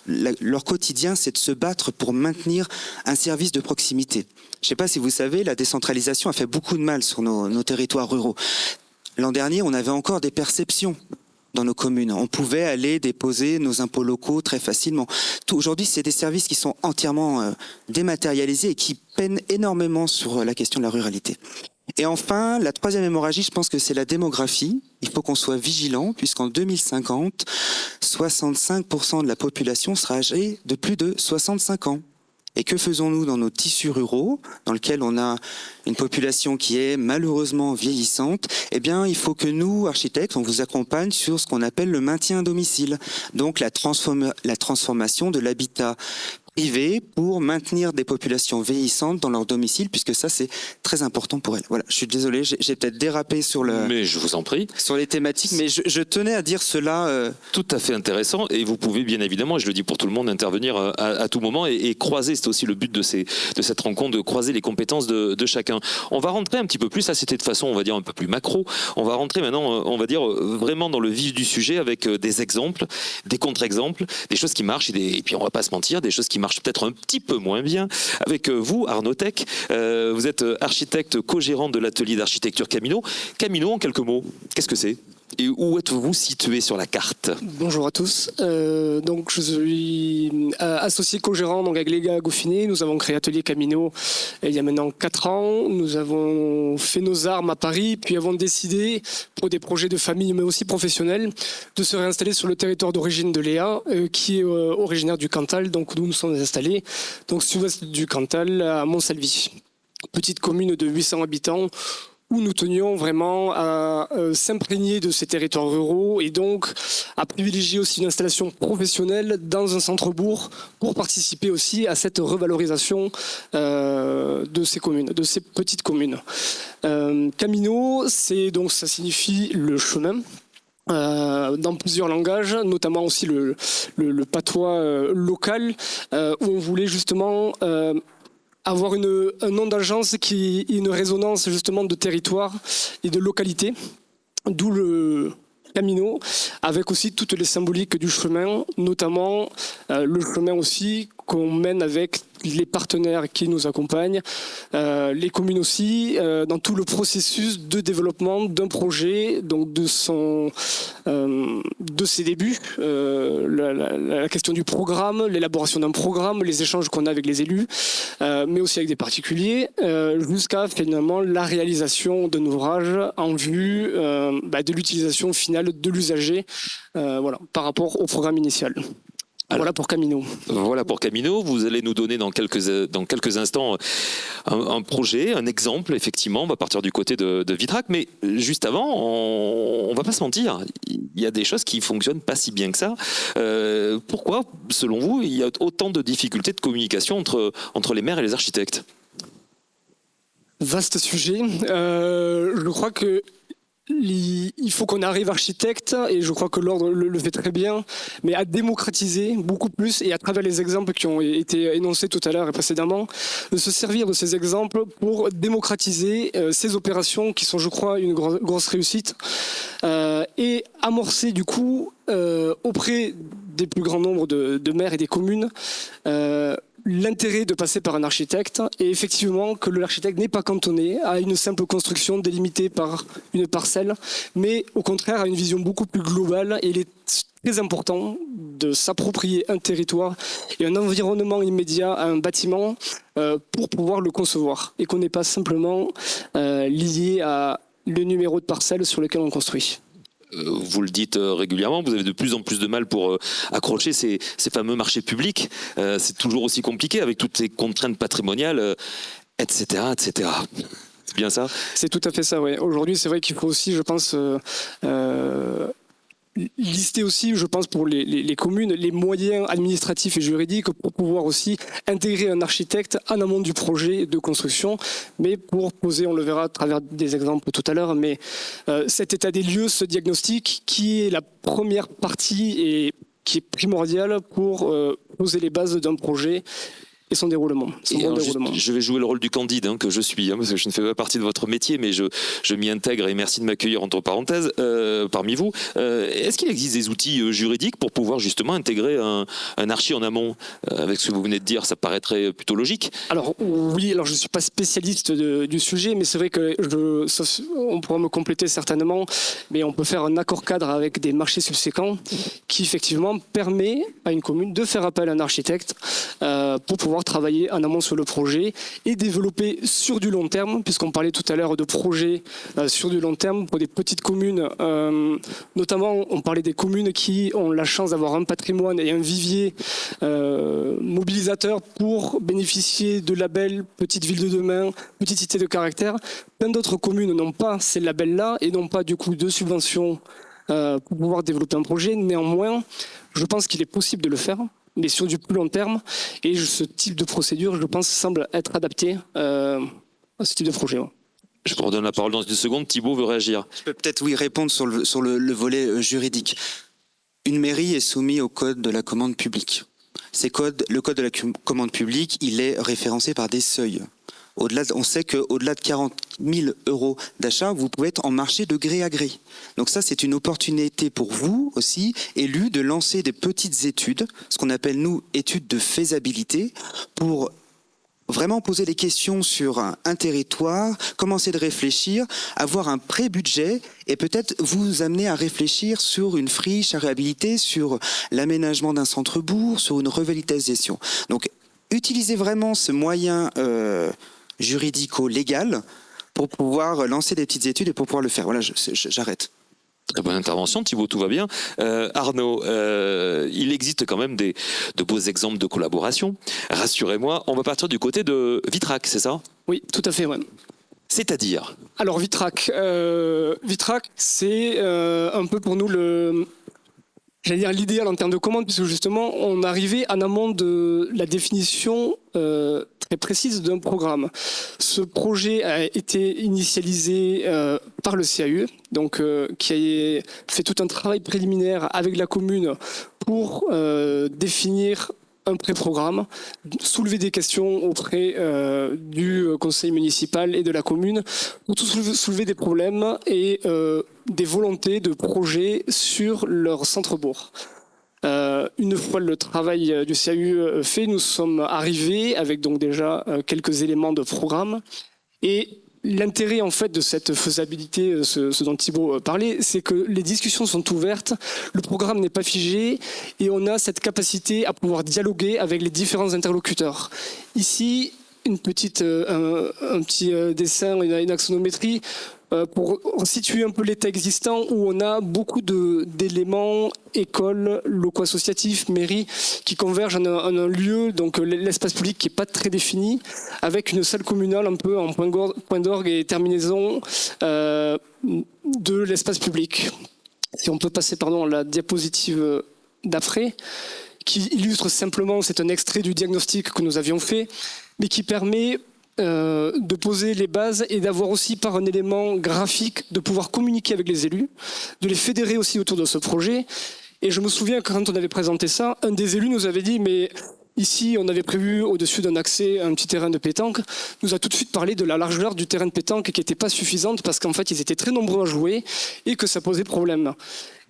[SPEAKER 5] leur quotidien, c'est de se battre pour maintenir un service de proximité. Je ne sais pas si vous savez, la décentralisation a fait beaucoup de mal sur nos territoires ruraux. L'an dernier, on avait encore des perceptions dans nos communes. On pouvait aller déposer nos impôts locaux très facilement. Aujourd'hui, c'est des services qui sont entièrement dématérialisés et qui peinent énormément sur la question de la ruralité. Et enfin, la troisième hémorragie, je pense que c'est la démographie. Il faut qu'on soit vigilant, puisqu'en 2050, 65% de la population sera âgée de plus de 65 ans. Et que faisons-nous dans nos tissus ruraux, dans lesquels on a une population qui est malheureusement vieillissante? Eh bien, il faut que nous, architectes, on vous accompagne sur ce qu'on appelle le maintien à domicile. Donc, la transformation de l'habitat privées pour maintenir des populations vieillissantes dans leur domicile, puisque ça, c'est très important pour elles. Voilà, je suis désolé, j'ai peut-être dérapé sur
[SPEAKER 1] Mais je vous en prie.
[SPEAKER 5] sur les thématiques, mais je tenais à dire cela.
[SPEAKER 1] Tout à fait intéressant, et vous pouvez bien évidemment, et je le dis pour tout le monde, intervenir à tout moment et croiser, c'est aussi le but de cette rencontre, de croiser les compétences de chacun. On va rentrer un petit peu plus, ça c'était de façon, on va dire, un peu plus macro, on va rentrer maintenant, on va dire, vraiment dans le vif du sujet avec des exemples, des contre-exemples, des choses qui marchent, et puis on va pas se mentir, des choses qui marchent peut-être un petit peu moins bien. Avec vous, Arnaud Tech, vous êtes architecte co-gérant de l'atelier d'architecture Camino. Camino, en quelques mots, qu'est-ce que c'est ? Et où êtes-vous situé sur la carte ?
[SPEAKER 6] Bonjour à tous. Donc je suis associé co-gérant donc avec les gars à Gaufinet. Nous avons créé Atelier Camino il y a maintenant 4 ans. Nous avons fait nos armes à Paris, puis avons décidé, pour des projets de famille mais aussi professionnels, de se réinstaller sur le territoire d'origine de Léa, qui est originaire du Cantal, donc où nous sommes installés, donc sud-ouest du Cantal, à Montsalvi. Petite commune de 800 habitants, où nous tenions vraiment à s'imprégner de ces territoires ruraux et donc à privilégier aussi une installation professionnelle dans un centre-bourg pour participer aussi à cette revalorisation de ces communes, de ces petites communes. Camino, donc ça signifie le chemin. Dans plusieurs langages, notamment aussi le patois local, où on voulait justement avoir un nom d'agence qui ait une résonance justement de territoire et de localité, d'où le Camino, avec aussi toutes les symboliques du chemin, notamment le chemin aussi qu'on mène avec les partenaires qui nous accompagnent, les communes aussi, dans tout le processus de développement d'un projet, donc de ses débuts, la question du programme, l'élaboration d'un programme, les échanges qu'on a avec les élus, mais aussi avec des particuliers, jusqu'à finalement la réalisation d'un ouvrage en vue de l'utilisation finale de l'usager, voilà, par rapport au programme initial.
[SPEAKER 1] Alors,
[SPEAKER 6] voilà pour Camino.
[SPEAKER 1] Voilà pour Camino. Vous allez nous donner dans quelques instants un projet, un exemple, effectivement. On va partir du côté de Vitrac. Mais juste avant, on va pas se mentir. Il y a des choses qui fonctionnent pas si bien que ça. Pourquoi, selon vous, il y a autant de difficultés de communication entre les maires et les architectes ?
[SPEAKER 6] Vaste sujet. Je crois que il faut qu'on arrive architecte, et je crois que l'ordre le fait très bien, mais à démocratiser beaucoup plus, et à travers les exemples qui ont été énoncés tout à l'heure et précédemment, de se servir de ces exemples pour démocratiser ces opérations qui sont, je crois, une grosse réussite, et amorcer du coup auprès des plus grands nombres de maires et des communes l'intérêt de passer par un architecte, et effectivement que l'architecte n'est pas cantonné à une simple construction délimitée par une parcelle, mais au contraire à une vision beaucoup plus globale. Et il est très important de s'approprier un territoire et un environnement immédiat à un bâtiment pour pouvoir le concevoir, et qu'on n'est pas simplement lié à le numéro de parcelle sur lequel on construit.
[SPEAKER 1] Vous le dites régulièrement, vous avez de plus en plus de mal pour accrocher ces fameux marchés publics. C'est toujours aussi compliqué avec toutes ces contraintes patrimoniales, etc., etc. C'est bien ça ?
[SPEAKER 6] C'est tout à fait ça, oui. Aujourd'hui, c'est vrai qu'il faut aussi, je pense, lister aussi, je pense, pour les communes, les moyens administratifs et juridiques pour pouvoir aussi intégrer un architecte en amont du projet de construction, mais pour poser, on le verra à travers des exemples tout à l'heure, mais cet état des lieux, ce diagnostic qui est la première partie et qui est primordiale pour poser les bases d'un projet et son déroulement.
[SPEAKER 1] Je vais jouer le rôle du candide que je suis, parce que je ne fais pas partie de votre métier, mais je m'y intègre, et merci de m'accueillir entre parenthèses parmi vous. Est-ce qu'il existe des outils juridiques pour pouvoir justement intégrer un archi en amont ? Avec ce que vous venez de dire, ça paraîtrait plutôt logique.
[SPEAKER 6] Alors oui, alors je ne suis pas spécialiste du sujet, mais c'est vrai que on pourra me compléter certainement, mais on peut faire un accord cadre avec des marchés subséquents qui effectivement permet à une commune de faire appel à un architecte pour pouvoir travailler en amont sur le projet et développer sur du long terme, puisqu'on parlait tout à l'heure de projets sur du long terme pour des petites communes, notamment on parlait des communes qui ont la chance d'avoir un patrimoine et un vivier mobilisateur pour bénéficier de labels Petite Ville de demain, Petite Cité de caractère. Plein d'autres communes n'ont pas ces labels-là et n'ont pas du coup de subventions pour pouvoir développer un projet. Néanmoins, je pense qu'il est possible de le faire. mais sur du plus long terme. Et ce type de procédure, je pense, semble être adapté à ce type de projet. Ouais.
[SPEAKER 1] Je vous redonne la parole dans une seconde. Thibaut veut réagir.
[SPEAKER 5] Je peux peut-être répondre sur le volet juridique. Une mairie est soumise au code de la commande publique. Le code de la commande publique, il est référencé par des seuils. On sait qu'au-delà de 40 000 € d'achat, vous pouvez être en marché de gré à gré. Donc ça, c'est une opportunité pour vous aussi, élus, de lancer des petites études, ce qu'on appelle, nous, études de faisabilité, pour vraiment poser des questions sur un territoire, commencer de réfléchir, avoir un pré-budget et peut-être vous amener à réfléchir sur une friche à réhabiliter, sur l'aménagement d'un centre-bourg, sur une revitalisation. Donc, utilisez vraiment ce moyen juridico-légal pour pouvoir lancer des petites études et pour pouvoir le faire. Voilà, j'arrête.
[SPEAKER 1] Très bonne intervention, Thibaut, tout va bien. Arnaud, il existe quand même de beaux exemples de collaboration. Rassurez-moi, on va partir du côté de Vitrac, c'est ça?
[SPEAKER 6] Oui, tout à fait, ouais.
[SPEAKER 1] C'est-à-dire?
[SPEAKER 6] Alors Vitrac, c'est un peu pour nous l'idéal en termes de commande, puisque justement on arrivait en amont de la définition très précise d'un programme. Ce projet a été initialisé par le CAUE, donc qui a fait tout un travail préliminaire avec la commune pour définir un pré-programme, soulever des questions auprès du conseil municipal et de la commune, pour tout soulever des problèmes et des volontés de projets sur leur centre-bourg. Une fois le travail du CAUE fait, nous sommes arrivés avec donc déjà quelques éléments de programme. Et l'intérêt en fait de cette faisabilité, ce dont Thibaut parlait, c'est que les discussions sont ouvertes, le programme n'est pas figé et on a cette capacité à pouvoir dialoguer avec les différents interlocuteurs. Ici, un petit dessin, une axonométrie pour situer un peu l'état existant où on a beaucoup d'éléments, écoles, locaux associatifs, mairies, qui convergent en un lieu, donc l'espace public qui n'est pas très défini, avec une salle communale un peu en point d'orgue et terminaison de l'espace public. Si on peut passer la diapositive d'après, qui illustre simplement, c'est un extrait du diagnostic que nous avions fait, mais qui permet de poser les bases et d'avoir aussi par un élément graphique de pouvoir communiquer avec les élus, de les fédérer aussi autour de ce projet. Et je me souviens que quand on avait présenté ça, un des élus nous avait dit mais ici on avait prévu au-dessus d'un accès un petit terrain de pétanque, nous a tout de suite parlé de la largeur du terrain de pétanque qui n'était pas suffisante parce qu'en fait ils étaient très nombreux à jouer et que ça posait problème.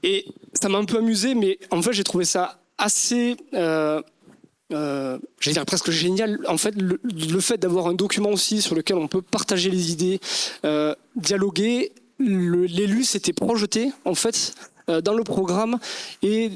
[SPEAKER 6] Et ça m'a un peu amusé, mais en fait j'ai trouvé ça assez j'allais dire presque génial, en fait, le fait d'avoir un document aussi sur lequel on peut partager les idées, dialoguer. L'élu s'était projeté en fait dans le programme et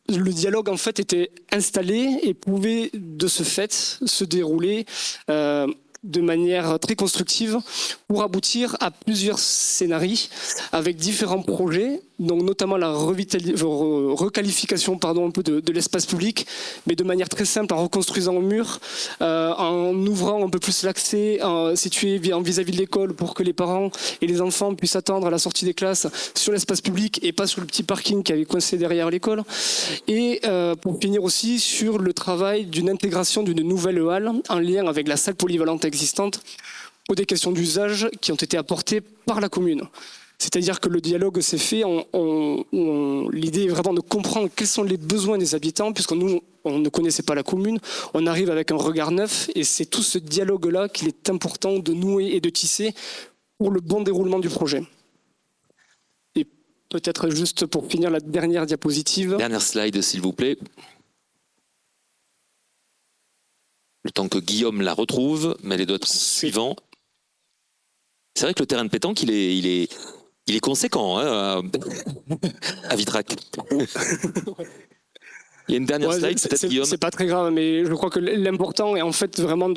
[SPEAKER 6] le dialogue en fait était installé et pouvait de ce fait se dérouler de manière très constructive pour aboutir à plusieurs scénarios avec différents projets, donc notamment la requalification un peu de l'espace public, mais de manière très simple en reconstruisant au mur, en ouvrant un peu plus l'accès situé vis-à-vis de l'école pour que les parents et les enfants puissent attendre à la sortie des classes sur l'espace public et pas sur le petit parking qui avait coincé derrière l'école. Et pour finir aussi sur le travail d'une intégration d'une nouvelle halle en lien avec la salle polyvalente existante ou des questions d'usage qui ont été apportées par la commune. C'est-à-dire que le dialogue s'est fait, l'idée est vraiment de comprendre quels sont les besoins des habitants, puisque nous, on ne connaissait pas la commune, on arrive avec un regard neuf, et c'est tout ce dialogue-là qu'il est important de nouer et de tisser pour le bon déroulement du projet. Et peut-être juste pour finir la dernière diapositive.
[SPEAKER 1] Dernière slide, s'il vous plaît. Le temps que Guillaume la retrouve, mais les d'autres suivants. C'est vrai que le terrain de pétanque, il est conséquent hein, à Vitrac. Il y a une dernière slide, peut-être Guillaume.
[SPEAKER 6] C'est pas très grave, mais je crois que l'important est en fait vraiment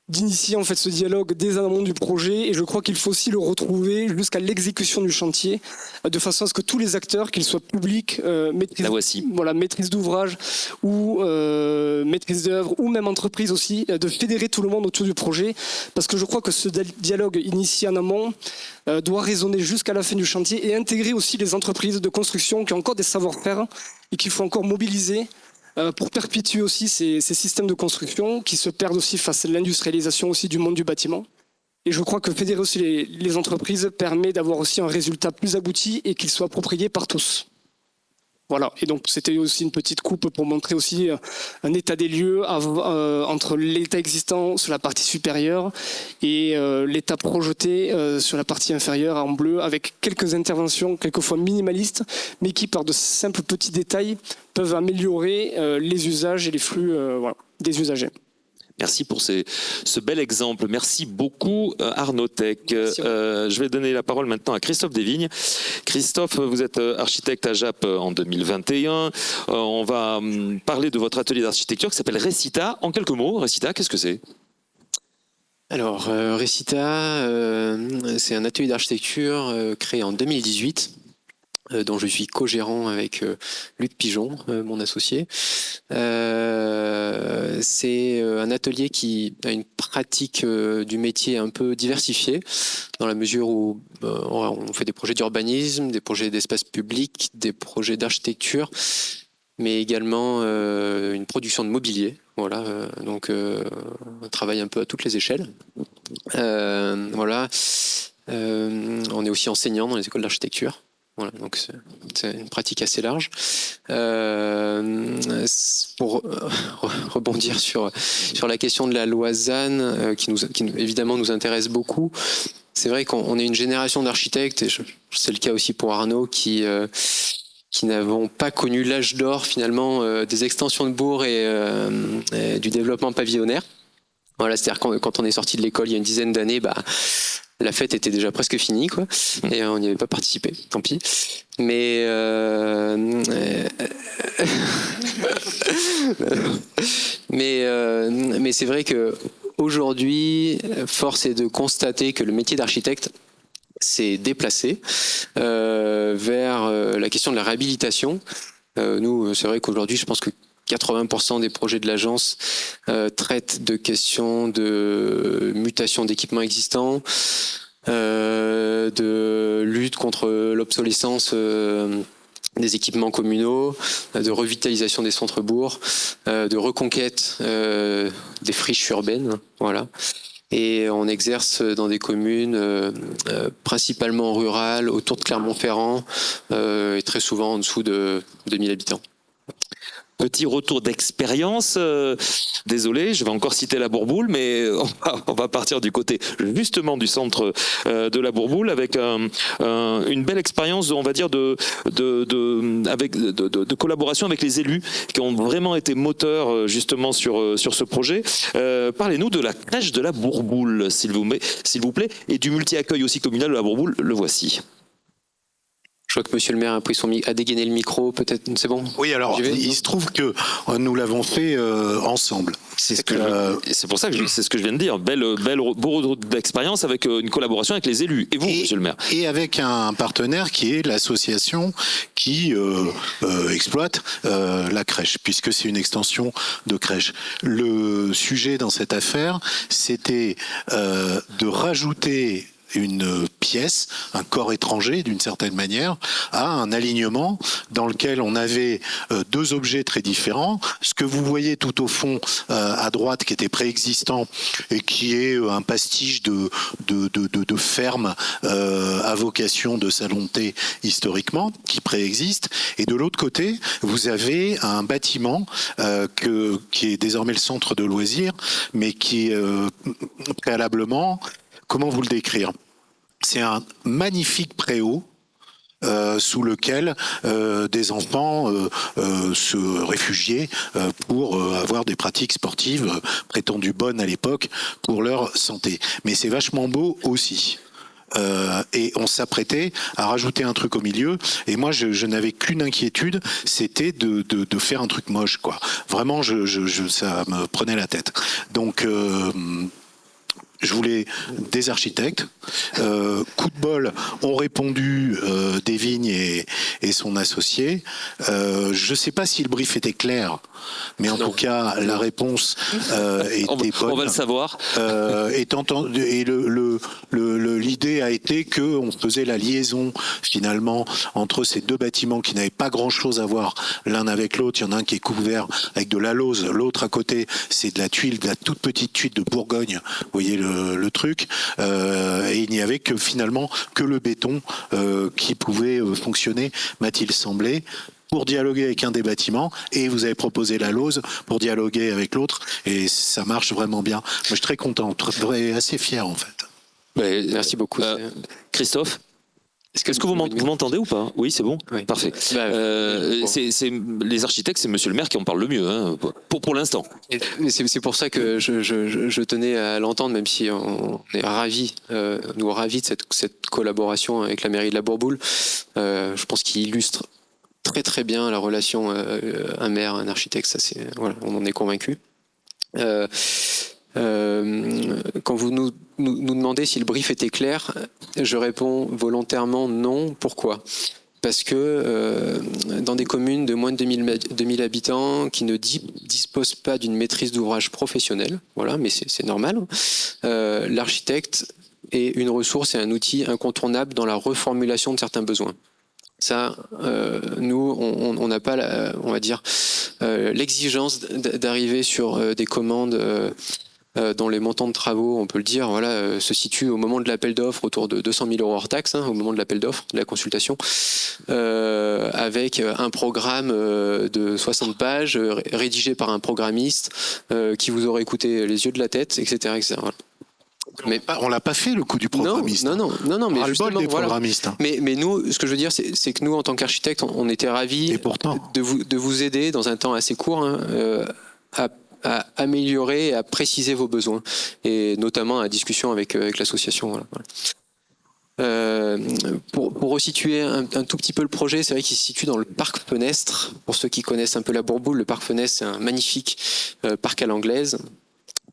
[SPEAKER 6] d'initier en fait ce dialogue dès en amont du projet, et je crois qu'il faut aussi le retrouver jusqu'à l'exécution du chantier, de façon à ce que tous les acteurs, qu'ils soient publics, maîtrise d'ouvrage ou maîtrise d'œuvre ou même entreprise aussi, de fédérer tout le monde autour du projet, parce que je crois que ce dialogue initié en amont doit résonner jusqu'à la fin du chantier et intégrer aussi les entreprises de construction qui ont encore des savoir-faire et qu'il faut encore mobiliser pour perpétuer aussi ces systèmes de construction qui se perdent aussi face à l'industrialisation aussi du monde du bâtiment. Et je crois que fédérer aussi les entreprises permet d'avoir aussi un résultat plus abouti et qu'il soit approprié par tous. Voilà, et donc c'était aussi une petite coupe pour montrer aussi un état des lieux entre l'état existant sur la partie supérieure et l'état projeté sur la partie inférieure en bleu, avec quelques interventions quelquefois minimalistes, mais qui par de simples petits détails peuvent améliorer les usages et les flux des usagers.
[SPEAKER 1] Merci pour ce bel exemple. Merci beaucoup Arnaud Tech. Je vais donner la parole maintenant à Christophe Desvignes. Christophe, vous êtes architecte à JAP en 2021. On va parler de votre atelier d'architecture qui s'appelle Recita. En quelques mots, Recita, qu'est-ce que c'est ?
[SPEAKER 7] Alors, Recita, c'est un atelier d'architecture créé en 2018. Dont je suis co-gérant avec Luc Pigeon, mon associé. C'est un atelier qui a une pratique du métier un peu diversifiée, dans la mesure où on fait des projets d'urbanisme, des projets d'espace public, des projets d'architecture, mais également une production de mobilier. Voilà, donc on travaille un peu à toutes les échelles. Voilà. On est aussi enseignant dans les écoles d'architecture. Voilà, donc c'est une pratique assez large. Pour rebondir sur la question de la loi ZAN, qui évidemment nous intéresse beaucoup, c'est vrai qu'on est une génération d'architectes, et c'est le cas aussi pour Arnaud, qui n'avons pas connu l'âge d'or finalement des extensions de bourgs et du développement pavillonnaire. Voilà, c'est-à-dire quand on est sorti de l'école il y a une dizaine d'années, la fête était déjà presque finie, quoi, et on n'y avait pas participé, tant pis. Mais c'est vrai que aujourd'hui, force est de constater que le métier d'architecte s'est déplacé vers la question de la réhabilitation. Nous, c'est vrai qu'aujourd'hui, je pense que 80% des projets de l'agence traitent de questions de mutation d'équipements existants, de lutte contre l'obsolescence des équipements communaux, de revitalisation des centres-bourgs, de reconquête des friches urbaines. Voilà. Et on exerce dans des communes principalement rurales, autour de Clermont-Ferrand, et très souvent en dessous de 2000 habitants.
[SPEAKER 1] Petit retour d'expérience. Désolé, je vais encore citer la Bourboule, mais on va partir du côté justement du centre de la Bourboule avec une belle expérience, on va dire, de collaboration avec les élus qui ont vraiment été moteurs justement sur ce projet. Parlez-nous de la crèche de la Bourboule, s'il vous plaît, et du multi-accueil aussi communal de la Bourboule. Le voici.
[SPEAKER 7] Je vois que monsieur le maire a dégainé le micro, peut-être, c'est bon ?
[SPEAKER 3] Oui, alors, il se trouve que nous l'avons fait ensemble.
[SPEAKER 1] C'est pour ça que c'est ce que je viens de dire. Beau retour d'expérience avec une collaboration avec les élus. Et vous, monsieur le maire ?
[SPEAKER 3] Et avec un partenaire qui est l'association qui exploite la crèche, puisque c'est une extension de crèche. Le sujet dans cette affaire, c'était de rajouter une pièce, un corps étranger d'une certaine manière, à un alignement dans lequel on avait deux objets très différents. Ce que vous voyez tout au fond à droite qui était préexistant et qui est un pastiche de ferme à vocation de salon de thé historiquement, qui préexiste. Et de l'autre côté, vous avez un bâtiment qui est désormais le centre de loisirs, mais qui préalablement... Comment vous le décrire ? C'est un magnifique préau sous lequel des enfants se réfugiaient pour avoir des pratiques sportives prétendues bonnes à l'époque pour leur santé. Mais c'est vachement beau aussi. Et on s'apprêtait à rajouter un truc au milieu, et moi je n'avais qu'une inquiétude, c'était de faire un truc moche, quoi. Vraiment, ça me prenait la tête. Donc je voulais des architectes. Coup de bol, ont répondu Desvignes et son associé. Je ne sais pas si le brief était clair, mais en tout cas, la réponse était bonne.
[SPEAKER 1] On va le savoir.
[SPEAKER 3] Et l'idée a été qu'on faisait la liaison finalement entre ces deux bâtiments qui n'avaient pas grand-chose à voir l'un avec l'autre. Il y en a un qui est couvert avec de la lauze, l'autre à côté, c'est de la tuile, de la toute petite tuile de Bourgogne. Vous voyez le truc. Et il n'y avait que finalement que le béton qui pouvait fonctionner, m'a-t-il semblé, pour dialoguer avec un des bâtiments, et vous avez proposé la lauze pour dialoguer avec l'autre, et ça marche vraiment bien. Moi, je suis très content, assez fier en fait.
[SPEAKER 7] Merci beaucoup.
[SPEAKER 1] Christophe, est-ce que vous m'entendez ou pas? Oui, c'est bon.
[SPEAKER 7] Oui.
[SPEAKER 1] Parfait. Les architectes, c'est Monsieur le maire qui en parle le mieux, hein, pour l'instant.
[SPEAKER 7] C'est pour ça que je tenais à l'entendre, même si on est ravis, nous ravis de cette collaboration avec la mairie de la Bourboule. Je pense qu'il illustre très très bien la relation un maire, un architecte. Ça, voilà, on en est convaincu. Quand vous nous demandez si le brief était clair, je réponds volontairement non. Pourquoi ? Parce que dans des communes de moins de 2000 habitants qui ne disposent pas d'une maîtrise d'ouvrage professionnelle, voilà, mais c'est normal, l'architecte est une ressource et un outil incontournable dans la reformulation de certains besoins. Ça, nous, on n'a pas, on va dire, l'exigence d'arriver sur des commandes dont les montants de travaux, on peut le dire, voilà, se situent au moment de l'appel d'offres autour de 200 000 € hors taxe, hein, au moment de l'appel d'offres, de la consultation, avec un programme de 60 pages rédigé par un programmiste qui vous aurait coûté les yeux de la tête, etc., etc. Voilà.
[SPEAKER 3] Mais on l'a pas fait le coup du programmiste.
[SPEAKER 7] Non, mais justement,
[SPEAKER 3] des programmistes.
[SPEAKER 7] Voilà. Mais nous, ce que je veux dire, c'est que nous, en tant qu'architectes, on était ravis de vous aider dans un temps assez court à améliorer et à préciser vos besoins, et notamment à la discussion avec l'association. Voilà. Pour resituer un tout petit peu le projet, c'est vrai qu'il se situe dans le parc Fenestre. Pour ceux qui connaissent un peu la Bourboule, le parc Fenestre, c'est un magnifique parc à l'anglaise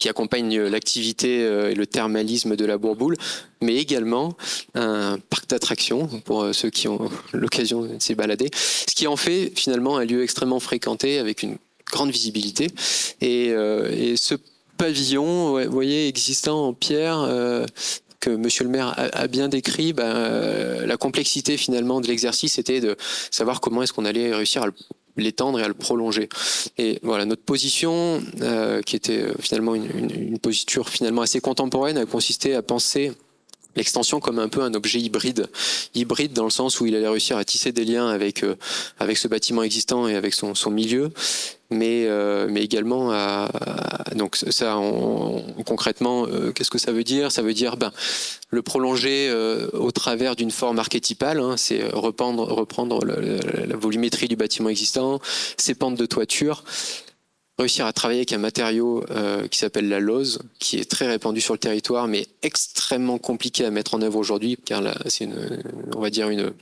[SPEAKER 7] qui accompagne l'activité et le thermalisme de la Bourboule, mais également un parc d'attractions pour ceux qui ont l'occasion de s'y balader, ce qui en fait finalement un lieu extrêmement fréquenté avec une grande visibilité. Et ce pavillon, vous voyez, existant en pierre, que Monsieur le maire a bien décrit, la complexité finalement de l'exercice était de savoir comment est-ce qu'on allait réussir à l'étendre et à le prolonger. Et voilà, notre position, qui était finalement une posture finalement assez contemporaine, a consisté à penser l'extension comme un peu un objet hybride dans le sens où il allait réussir à tisser des liens avec ce bâtiment existant et avec son milieu, mais également donc ça, concrètement, qu'est-ce que ça veut dire ? Ça veut dire le prolonger au travers d'une forme archétypale, hein, c'est reprendre la volumétrie du bâtiment existant, ses pentes de toiture, réussir à travailler avec un matériau qui s'appelle la lauze, qui est très répandu sur le territoire, mais extrêmement compliqué à mettre en œuvre aujourd'hui, car là, c'est on va dire un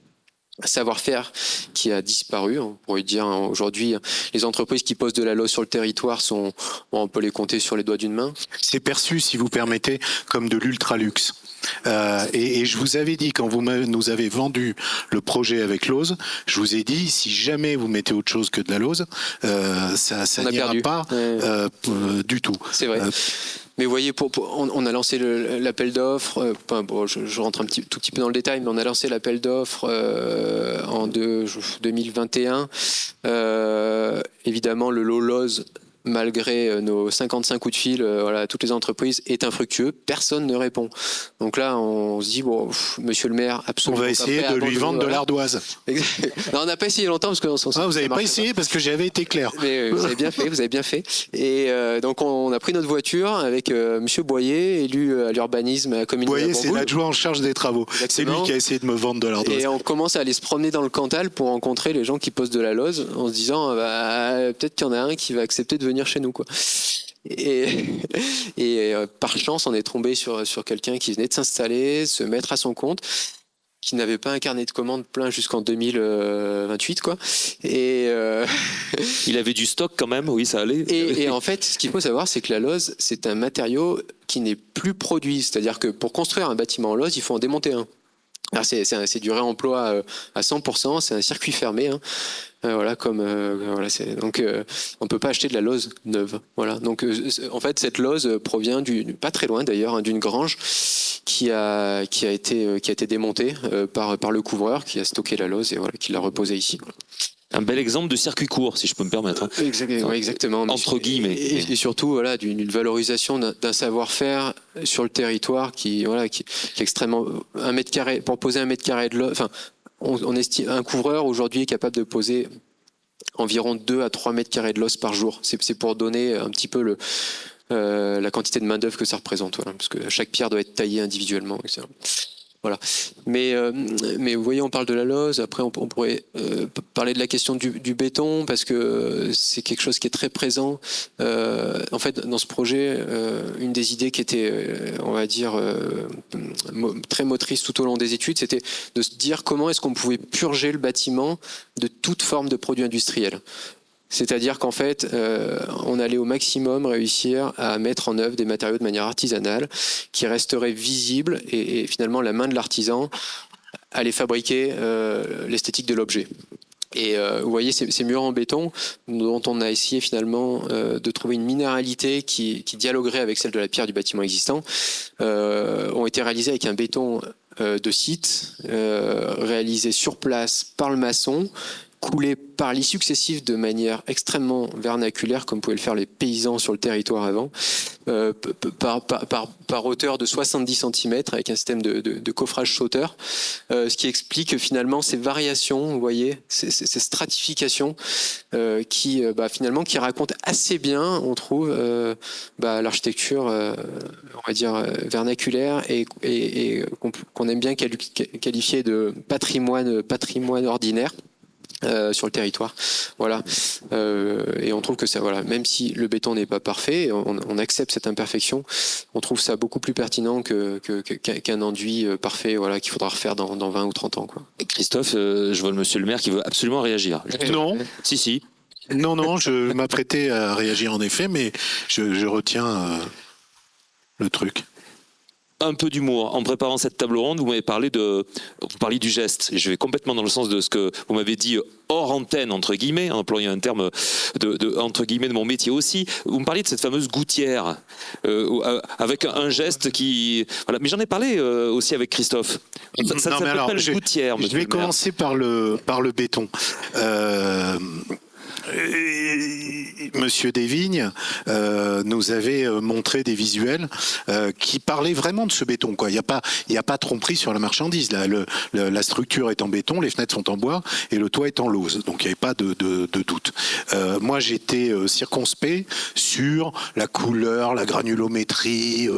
[SPEAKER 7] savoir-faire qui a disparu. On pourrait dire aujourd'hui, les entreprises qui posent de la lauze sur le territoire on peut les compter sur les doigts d'une main.
[SPEAKER 3] C'est perçu, si vous permettez, comme de l'ultra-luxe. Et je vous avais dit, quand vous nous avez vendu le projet avec lauze, je vous ai dit, si jamais vous mettez autre chose que de la lauze, ça n'ira pas du tout.
[SPEAKER 7] C'est vrai. Mais vous voyez, on a lancé l'appel d'offres, je rentre tout petit peu dans le détail, mais on a lancé l'appel d'offres en 2021. Évidemment, le lot lauze, malgré nos 55 coups de fil à toutes les entreprises, est infructueux. Personne ne répond. Donc là, on se dit, monsieur le maire, absolument.
[SPEAKER 3] On va essayer de lui vendre de l'ardoise.
[SPEAKER 7] Non, on n'a pas essayé longtemps parce que
[SPEAKER 3] vous n'avez pas essayé parce que j'avais été clair.
[SPEAKER 7] Mais vous avez bien fait. Et donc on a pris notre voiture avec monsieur Boyer, élu à l'urbanisme à la commune de la Bourboule.
[SPEAKER 3] Boyer, c'est l'adjoint en charge des travaux. C'est lui qui a essayé de me vendre de l'ardoise.
[SPEAKER 7] Et on commence à aller se promener dans le Cantal pour rencontrer les gens qui posent de la lauze, en se disant peut-être qu'il y en a un qui va accepter de venir chez nous, quoi. Et par chance, on est tombé sur quelqu'un qui venait de s'installer, se mettre à son compte. qui n'avait pas un carnet de commandes plein jusqu'en 2028, quoi. Et
[SPEAKER 1] il avait du stock quand même, oui, ça allait.
[SPEAKER 7] Et en fait, ce qu'il faut savoir, c'est que la lose, c'est un matériau qui n'est plus produit. C'est-à-dire que pour construire un bâtiment en lose, il faut en démonter un. Alors c'est du réemploi à 100%, c'est un circuit fermé. Hein. Voilà, donc on peut pas acheter de la lose neuve. Voilà. Donc en fait, cette lose provient pas très loin d'ailleurs, hein, d'une grange qui a été démontée par le couvreur qui a stocké la lose et voilà, qui l'a reposée ici.
[SPEAKER 1] Un bel exemple de circuit court, si je peux me permettre. Hein.
[SPEAKER 7] Exactement.
[SPEAKER 1] Entre guillemets.
[SPEAKER 7] Et surtout, voilà, d'une valorisation d'un savoir-faire sur le territoire qui est extrêmement. Pour poser 1 mètre carré de lose, enfin, on estime un couvreur aujourd'hui est capable de poser environ 2 à 3 mètres carrés de l'os par jour. C'est pour donner un petit peu la quantité de main-d'œuvre que ça représente. Voilà, parce que chaque pierre doit être taillée individuellement, etc. Voilà. Mais vous voyez, on parle de la lose. Après, on pourrait parler de la question du béton parce que c'est quelque chose qui est très présent. En fait, dans ce projet, une des idées qui était, on va dire, très motrice tout au long des études, c'était de se dire comment est-ce qu'on pouvait purger le bâtiment de toute forme de produit industriel. C'est-à-dire qu'en fait, on allait au maximum réussir à mettre en œuvre des matériaux de manière artisanale qui resteraient visibles et finalement la main de l'artisan allait fabriquer l'esthétique de l'objet. Et vous voyez ces murs en béton dont on a essayé finalement de trouver une minéralité qui dialoguerait avec celle de la pierre du bâtiment existant, ont été réalisés avec un béton de site réalisé sur place par le maçon, coulé par lits successifs de manière extrêmement vernaculaire, comme pouvaient le faire les paysans sur le territoire avant, par hauteur de 70 cm avec un système de coffrage sauteur, ce qui explique finalement ces variations, vous voyez, ces stratifications qui racontent assez bien, on trouve, l'architecture, on va dire, vernaculaire et qu'on aime bien qualifier de patrimoine ordinaire. Sur le territoire, voilà, et on trouve que ça, voilà, même si le béton n'est pas parfait, on accepte cette imperfection, on trouve ça beaucoup plus pertinent qu'un enduit parfait, voilà, qu'il faudra refaire dans 20 ou 30 ans, quoi.
[SPEAKER 1] Christophe, je vois le monsieur le maire qui veut absolument réagir.
[SPEAKER 3] Non.
[SPEAKER 1] Si.
[SPEAKER 3] Non, je m'apprêtais à réagir en effet, mais je retiens le truc.
[SPEAKER 1] Un peu d'humour. En préparant cette table ronde, vous parliez du geste. Et je vais complètement dans le sens de ce que vous m'avez dit hors antenne, entre guillemets, en employant un terme entre guillemets de mon métier aussi. Vous me parliez de cette fameuse gouttière, avec un geste qui... Voilà. Mais j'en ai parlé aussi avec Christophe. Ça s'appelle gouttière.
[SPEAKER 3] Je vais commencer par le béton. Monsieur Desvignes nous avait montré des visuels qui parlaient vraiment de ce béton, quoi. Il y a pas tromperie sur la marchandise. Là, la structure est en béton, les fenêtres sont en bois et le toit est en lauze. Donc il n'y avait pas de doute. Moi, j'étais circonspect sur la couleur, la granulométrie,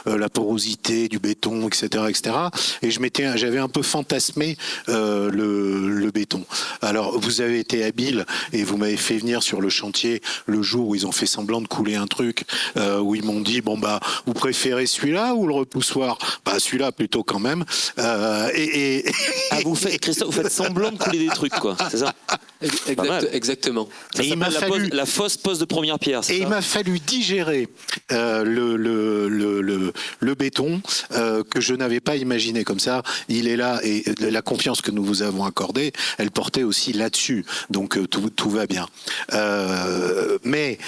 [SPEAKER 3] la porosité du béton, etc., etc. Et j'avais un peu fantasmé le béton. Alors, vous avez été habile et vous m'avez fait venir sur le chantier le jour où ils ont fait semblant de couler un truc, où ils m'ont dit vous préférez celui-là ou le repoussoir? Celui-là plutôt quand même.
[SPEAKER 1] Christophe, vous faites semblant de couler des trucs, quoi. C'est ça?
[SPEAKER 7] Exactement.
[SPEAKER 1] Ça s'appelle la fausse pose de première pierre.
[SPEAKER 3] Et il m'a fallu digérer le béton que je n'avais pas imaginé comme ça. Il est là et la confiance que nous vous avons accordée, elle portait aussi là-dessus. Donc tout va bien. Mais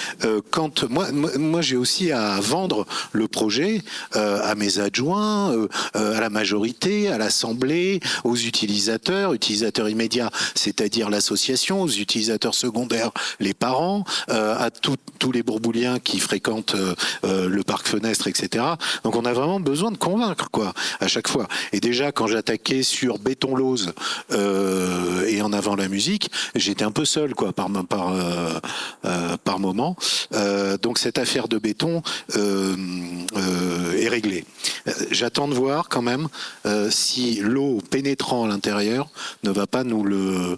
[SPEAKER 3] quand moi j'ai aussi à vendre le projet à mes adjoints, à la majorité, à l'Assemblée, aux utilisateurs immédiats, c'est-à-dire l'association, aux utilisateurs secondaires, les parents, à tous les bourbouliens qui fréquentent le parc Fenestre, etc. Donc on a vraiment besoin de convaincre, quoi, à chaque fois. Et déjà quand j'attaquais sur béton lauze et en avant la musique, j'étais un peu seul, quoi, par moment. Donc cette affaire de béton est réglée. J'attends de voir quand même si l'eau pénétrant à l'intérieur ne va pas nous le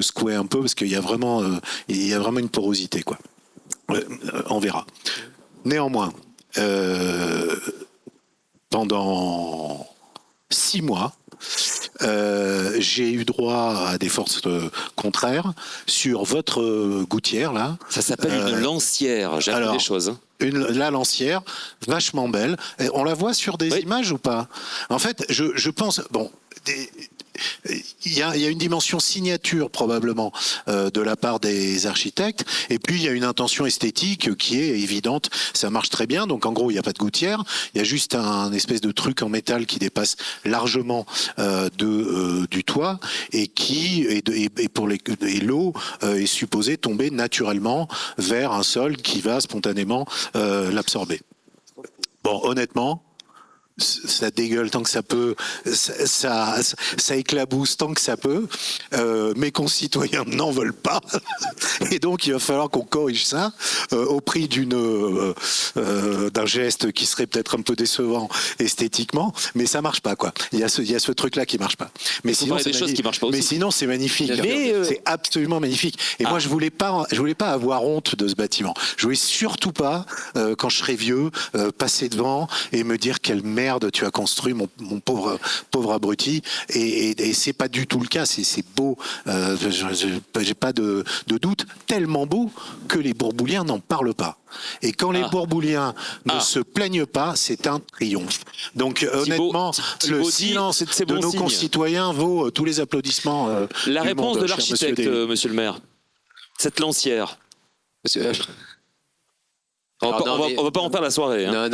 [SPEAKER 3] secouer un peu, parce qu'il y a vraiment une porosité, quoi. On verra. Néanmoins, pendant 6 mois, j'ai eu droit à des forces contraires sur votre gouttière là.
[SPEAKER 1] Ça s'appelle une lancière, j'ai appris
[SPEAKER 3] alors,
[SPEAKER 1] des choses. Hein.
[SPEAKER 3] La lancière, vachement belle. Et on la voit sur des images ou pas? En fait, je pense, bon, il y a une dimension signature probablement de la part des architectes, et puis il y a une intention esthétique qui est évidente. Ça marche très bien. Donc en gros, il n'y a pas de gouttière, il y a juste un espèce de truc en métal qui dépasse largement du toit et l'eau est supposée tomber naturellement vers un sol qui va spontanément l'absorber. Bon, honnêtement, ça dégueule tant que ça peut, ça éclabousse tant que ça peut. Mes concitoyens n'en veulent pas, et donc il va falloir qu'on corrige ça au prix d'un geste qui serait peut-être un peu décevant esthétiquement, mais ça marche pas quoi. Il y a ce truc-là qui marche pas. Mais sinon,
[SPEAKER 1] des choses qui marchent pas aussi.
[SPEAKER 3] Mais sinon, c'est magnifique.
[SPEAKER 1] Mais
[SPEAKER 3] c'est absolument magnifique. Et moi, je voulais pas avoir honte de ce bâtiment. Je voulais surtout pas, quand je serai vieux, passer devant et me dire quelle merde tu as construit, mon pauvre abruti. Et c'est pas du tout le cas. C'est beau. J'ai pas de doute. Tellement beau que les Bourbouliens n'en parlent pas. Et quand les Bourbouliens ne se plaignent pas, c'est un triomphe. Donc honnêtement, le silence de nos concitoyens vaut tous les applaudissements.
[SPEAKER 1] La réponse de l'architecte, monsieur le maire. Cette lancière. On va pas en faire la soirée. Hein.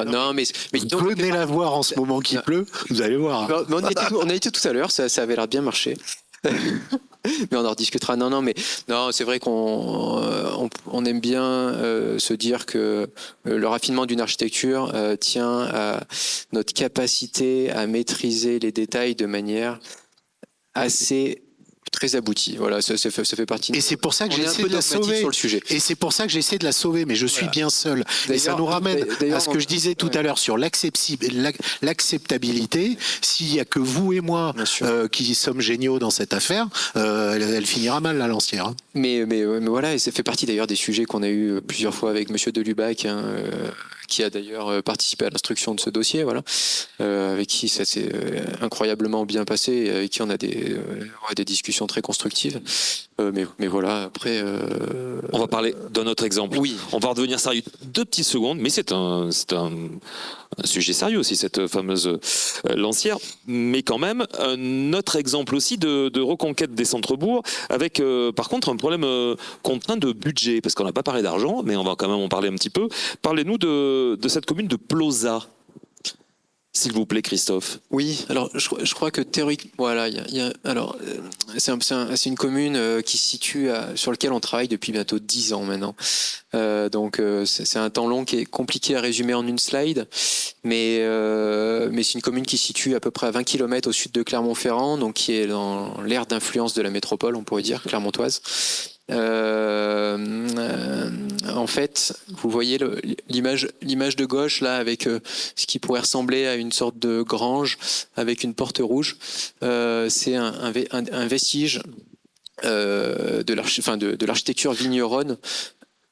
[SPEAKER 7] Non, mais donc,
[SPEAKER 3] venez la voir en ce moment qu'il pleut, vous allez voir.
[SPEAKER 7] On a été tout à l'heure, ça avait l'air de bien marcher. Mais on en rediscutera. Non, c'est vrai qu'on aime bien se dire que le raffinement d'une architecture tient à notre capacité à maîtriser les détails de manière assez très abouti. Voilà, ça fait partie.
[SPEAKER 3] Et c'est pour ça que j'essaie de la sauver.
[SPEAKER 7] Sur le sujet.
[SPEAKER 3] Et c'est pour ça que j'essaie de la sauver, mais je suis bien seul. Et ça nous ramène à ce que je disais tout à l'heure sur l'acceptabilité. S'il y a que vous et moi qui sommes géniaux dans cette affaire, elle finira mal la lancière. Hein.
[SPEAKER 7] Mais voilà, et ça fait partie d'ailleurs des sujets qu'on a eu plusieurs fois avec Monsieur Delubac, qui a d'ailleurs participé à l'instruction de ce dossier, voilà, avec qui ça s'est incroyablement bien passé, et avec qui on a des discussions très constructives. Mais voilà, après...
[SPEAKER 1] On va parler d'un autre exemple.
[SPEAKER 7] Oui.
[SPEAKER 1] On va redevenir sérieux 2 petites secondes, mais c'est un sujet sérieux aussi, cette fameuse lancière. Mais quand même, un autre exemple aussi de reconquête des centres-bourgs, avec par contre un problème contraint de budget, parce qu'on n'a pas parlé d'argent, mais on va quand même en parler un petit peu. Parlez-nous de cette commune de Plauzat. S'il vous plaît, Christophe.
[SPEAKER 7] Oui, alors je crois que théoriquement, voilà, c'est une commune qui se situe sur laquelle on travaille depuis bientôt 10 ans maintenant. Donc c'est un temps long qui est compliqué à résumer en une slide, mais c'est une commune qui se situe à peu près à 20 km au sud de Clermont-Ferrand, donc qui est dans l'aire d'influence de la métropole, on pourrait dire, clermontoise. En fait, vous voyez l'image de gauche là, avec ce qui pourrait ressembler à une sorte de grange avec une porte rouge. C'est un vestige de l'architecture vigneronne.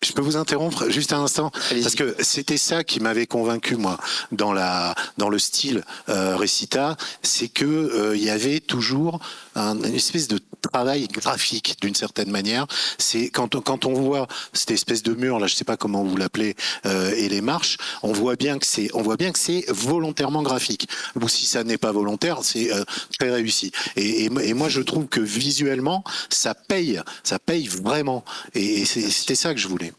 [SPEAKER 3] Je peux vous interrompre juste un instant? Parce que c'était ça qui m'avait convaincu, moi, dans le style Récita, c'est que il y avait toujours une espèce de travail graphique d'une certaine manière. C'est quand on voit cette espèce de mur là, je sais pas comment vous l'appelez, et les marches, on voit bien que c'est volontairement graphique. Ou si ça n'est pas volontaire, c'est très réussi. Et moi je trouve que visuellement ça paye vraiment. Et c'était ça que je voulais.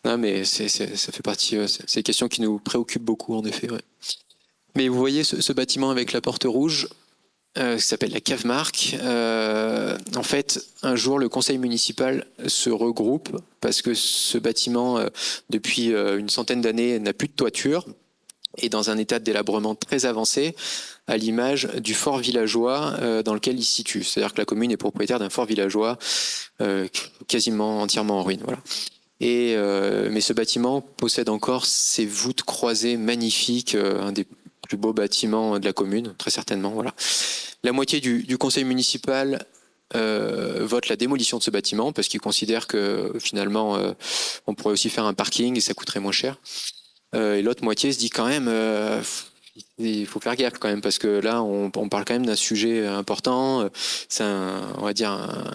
[SPEAKER 7] Non, mais ça fait partie. C'est des questions qui nous préoccupent beaucoup, en effet. Ouais. Mais vous voyez ce bâtiment avec la porte rouge, qui s'appelle la Cave Marc. En fait, un jour, le conseil municipal se regroupe parce que ce bâtiment, depuis une centaine d'années, n'a plus de toiture et dans un état de délabrement très avancé, à l'image du fort villageois dans lequel il se situe. C'est-à-dire que la commune est propriétaire d'un fort villageois quasiment entièrement en ruine. Voilà. Mais ce bâtiment possède encore ses voûtes croisées magnifiques, un des plus beaux bâtiments de la commune, très certainement. Voilà. La moitié du conseil municipal vote la démolition de ce bâtiment parce qu'ils considèrent que finalement on pourrait aussi faire un parking et ça coûterait moins cher. Et l'autre moitié se dit quand même, il faut faire gaffe quand même, parce que là, on parle quand même d'un sujet important. C'est on va dire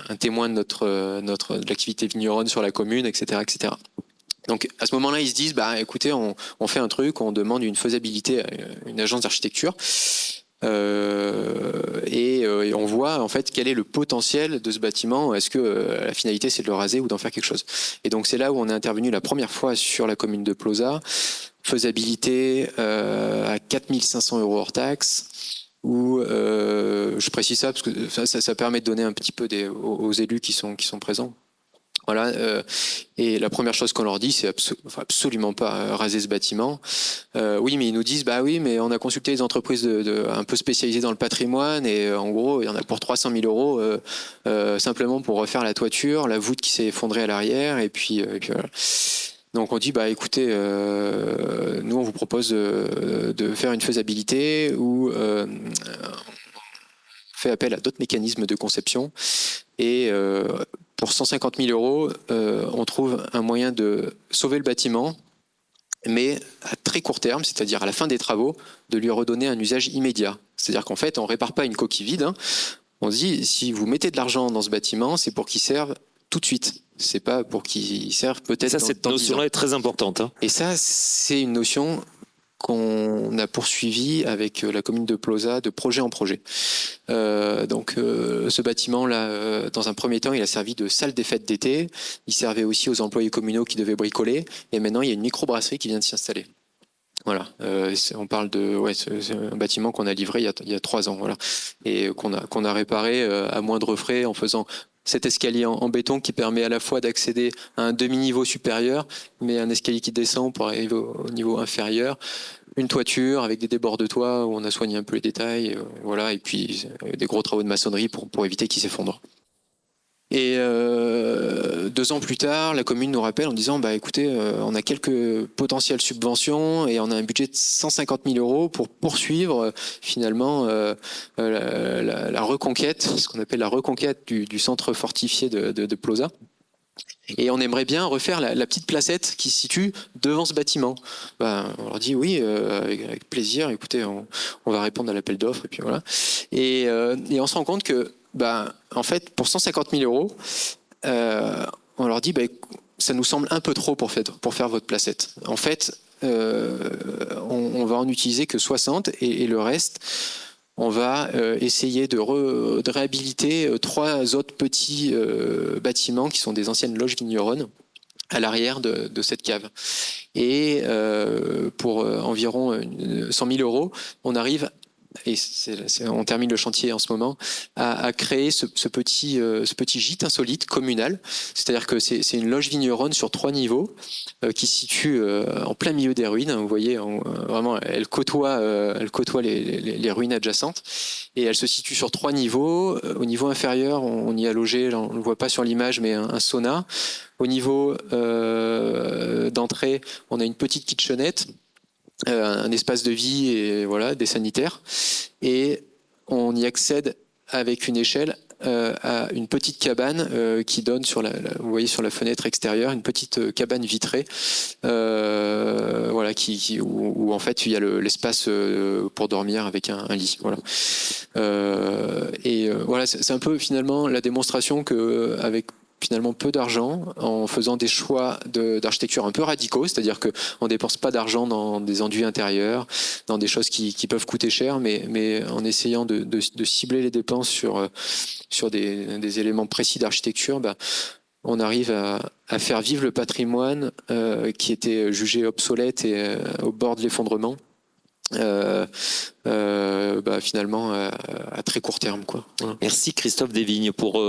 [SPEAKER 7] un témoin de de l'activité vigneronne sur la commune, etc., etc. Donc à ce moment-là, ils se disent, bah écoutez, on fait un truc, on demande une faisabilité à une agence d'architecture. Et on voit en fait quel est le potentiel de ce bâtiment. Est-ce que la finalité c'est de le raser ou d'en faire quelque chose? Et donc c'est là où on est intervenu la première fois sur la commune de Plauzat. Faisabilité à 4 500 € hors taxe. Où je précise ça parce que ça permet de donner un petit peu aux élus qui sont présents. Voilà, et la première chose qu'on leur dit, c'est absolument pas raser ce bâtiment. Oui, mais ils nous disent, bah oui, mais on a consulté les entreprises un peu spécialisées dans le patrimoine, et en gros, il y en a pour 300 000 € simplement pour refaire la toiture, la voûte qui s'est effondrée à l'arrière, et puis voilà. Donc on dit, bah écoutez, nous on vous propose de faire une faisabilité où on fait appel à d'autres mécanismes de conception, et pour 150 000 €, on trouve un moyen de sauver le bâtiment, mais à très court terme, c'est-à-dire à la fin des travaux, de lui redonner un usage immédiat. C'est-à-dire qu'en fait, on ne répare pas une coquille vide. On se dit, si vous mettez de l'argent dans ce bâtiment, c'est pour qu'il serve tout de suite. C'est pas pour qu'il serve peut-être
[SPEAKER 1] Ça, cette notion-là est très importante.
[SPEAKER 7] Et ça, c'est une notion qu'on a poursuivi avec la commune de Plauzat de projet en projet. Donc ce bâtiment-là, dans un premier temps, il a servi de salle des fêtes d'été. Il servait aussi aux employés communaux qui devaient bricoler. Et maintenant, il y a une microbrasserie qui vient de s'y installer. Voilà, on parle de c'est un bâtiment qu'on a livré il y a 3 ans, voilà, et qu'on a réparé à moindre frais en faisant cet escalier en béton qui permet à la fois d'accéder à un demi-niveau supérieur, mais un escalier qui descend pour arriver au niveau inférieur, une toiture avec des débords de toit où on a soigné un peu les détails, voilà, et puis des gros travaux de maçonnerie pour éviter qu'il s'effondre. Et 2 ans plus tard, la commune nous rappelle en disant, bah écoutez, on a quelques potentielles subventions et on a un budget de 150 000 € pour poursuivre finalement la reconquête, ce qu'on appelle la reconquête du centre fortifié de Plauzat. Et on aimerait bien refaire la petite placette qui se situe devant ce bâtiment. Ben, on leur dit oui, avec plaisir, écoutez, on va répondre à l'appel d'offres, et puis voilà. Et on se rend compte que, en fait, pour 150 000 €, on leur dit, ça nous semble un peu trop pour faire votre placette. En fait, on va en utiliser que 60, et le reste, on va essayer de réhabiliter 3 autres petits bâtiments qui sont des anciennes loges vigneronnes à l'arrière de cette cave. Et pour environ 100 000 €, on arrive, et on termine le chantier en ce moment, à créer ce petit gîte insolite communal. C'est-à-dire que c'est une loge vigneronne sur 3 niveaux qui se situe en plein milieu des ruines. Vous voyez, vraiment, elle côtoie les ruines adjacentes, et elle se situe sur 3 niveaux. Au niveau inférieur, on y a logé, on ne le voit pas sur l'image, mais un sauna. Au niveau d'entrée, on a une petite kitchenette, un espace de vie, et voilà, des sanitaires, et on y accède avec une échelle à une petite cabane qui donne sur vous voyez sur la fenêtre extérieure, une petite cabane vitrée, voilà, où en fait il y a l'espace pour dormir avec un lit, voilà. Voilà, c'est un peu finalement la démonstration que avec finalement peu d'argent, en faisant des choix d'architecture un peu radicaux, c'est-à-dire qu'on ne dépense pas d'argent dans des enduits intérieurs, dans des choses qui peuvent coûter cher, mais en essayant de cibler les dépenses sur des éléments précis d'architecture, on arrive à faire vivre le patrimoine qui était jugé obsolète et au bord de l'effondrement. Finalement à très court terme, quoi. Voilà.
[SPEAKER 1] Merci Christophe Desvignes pour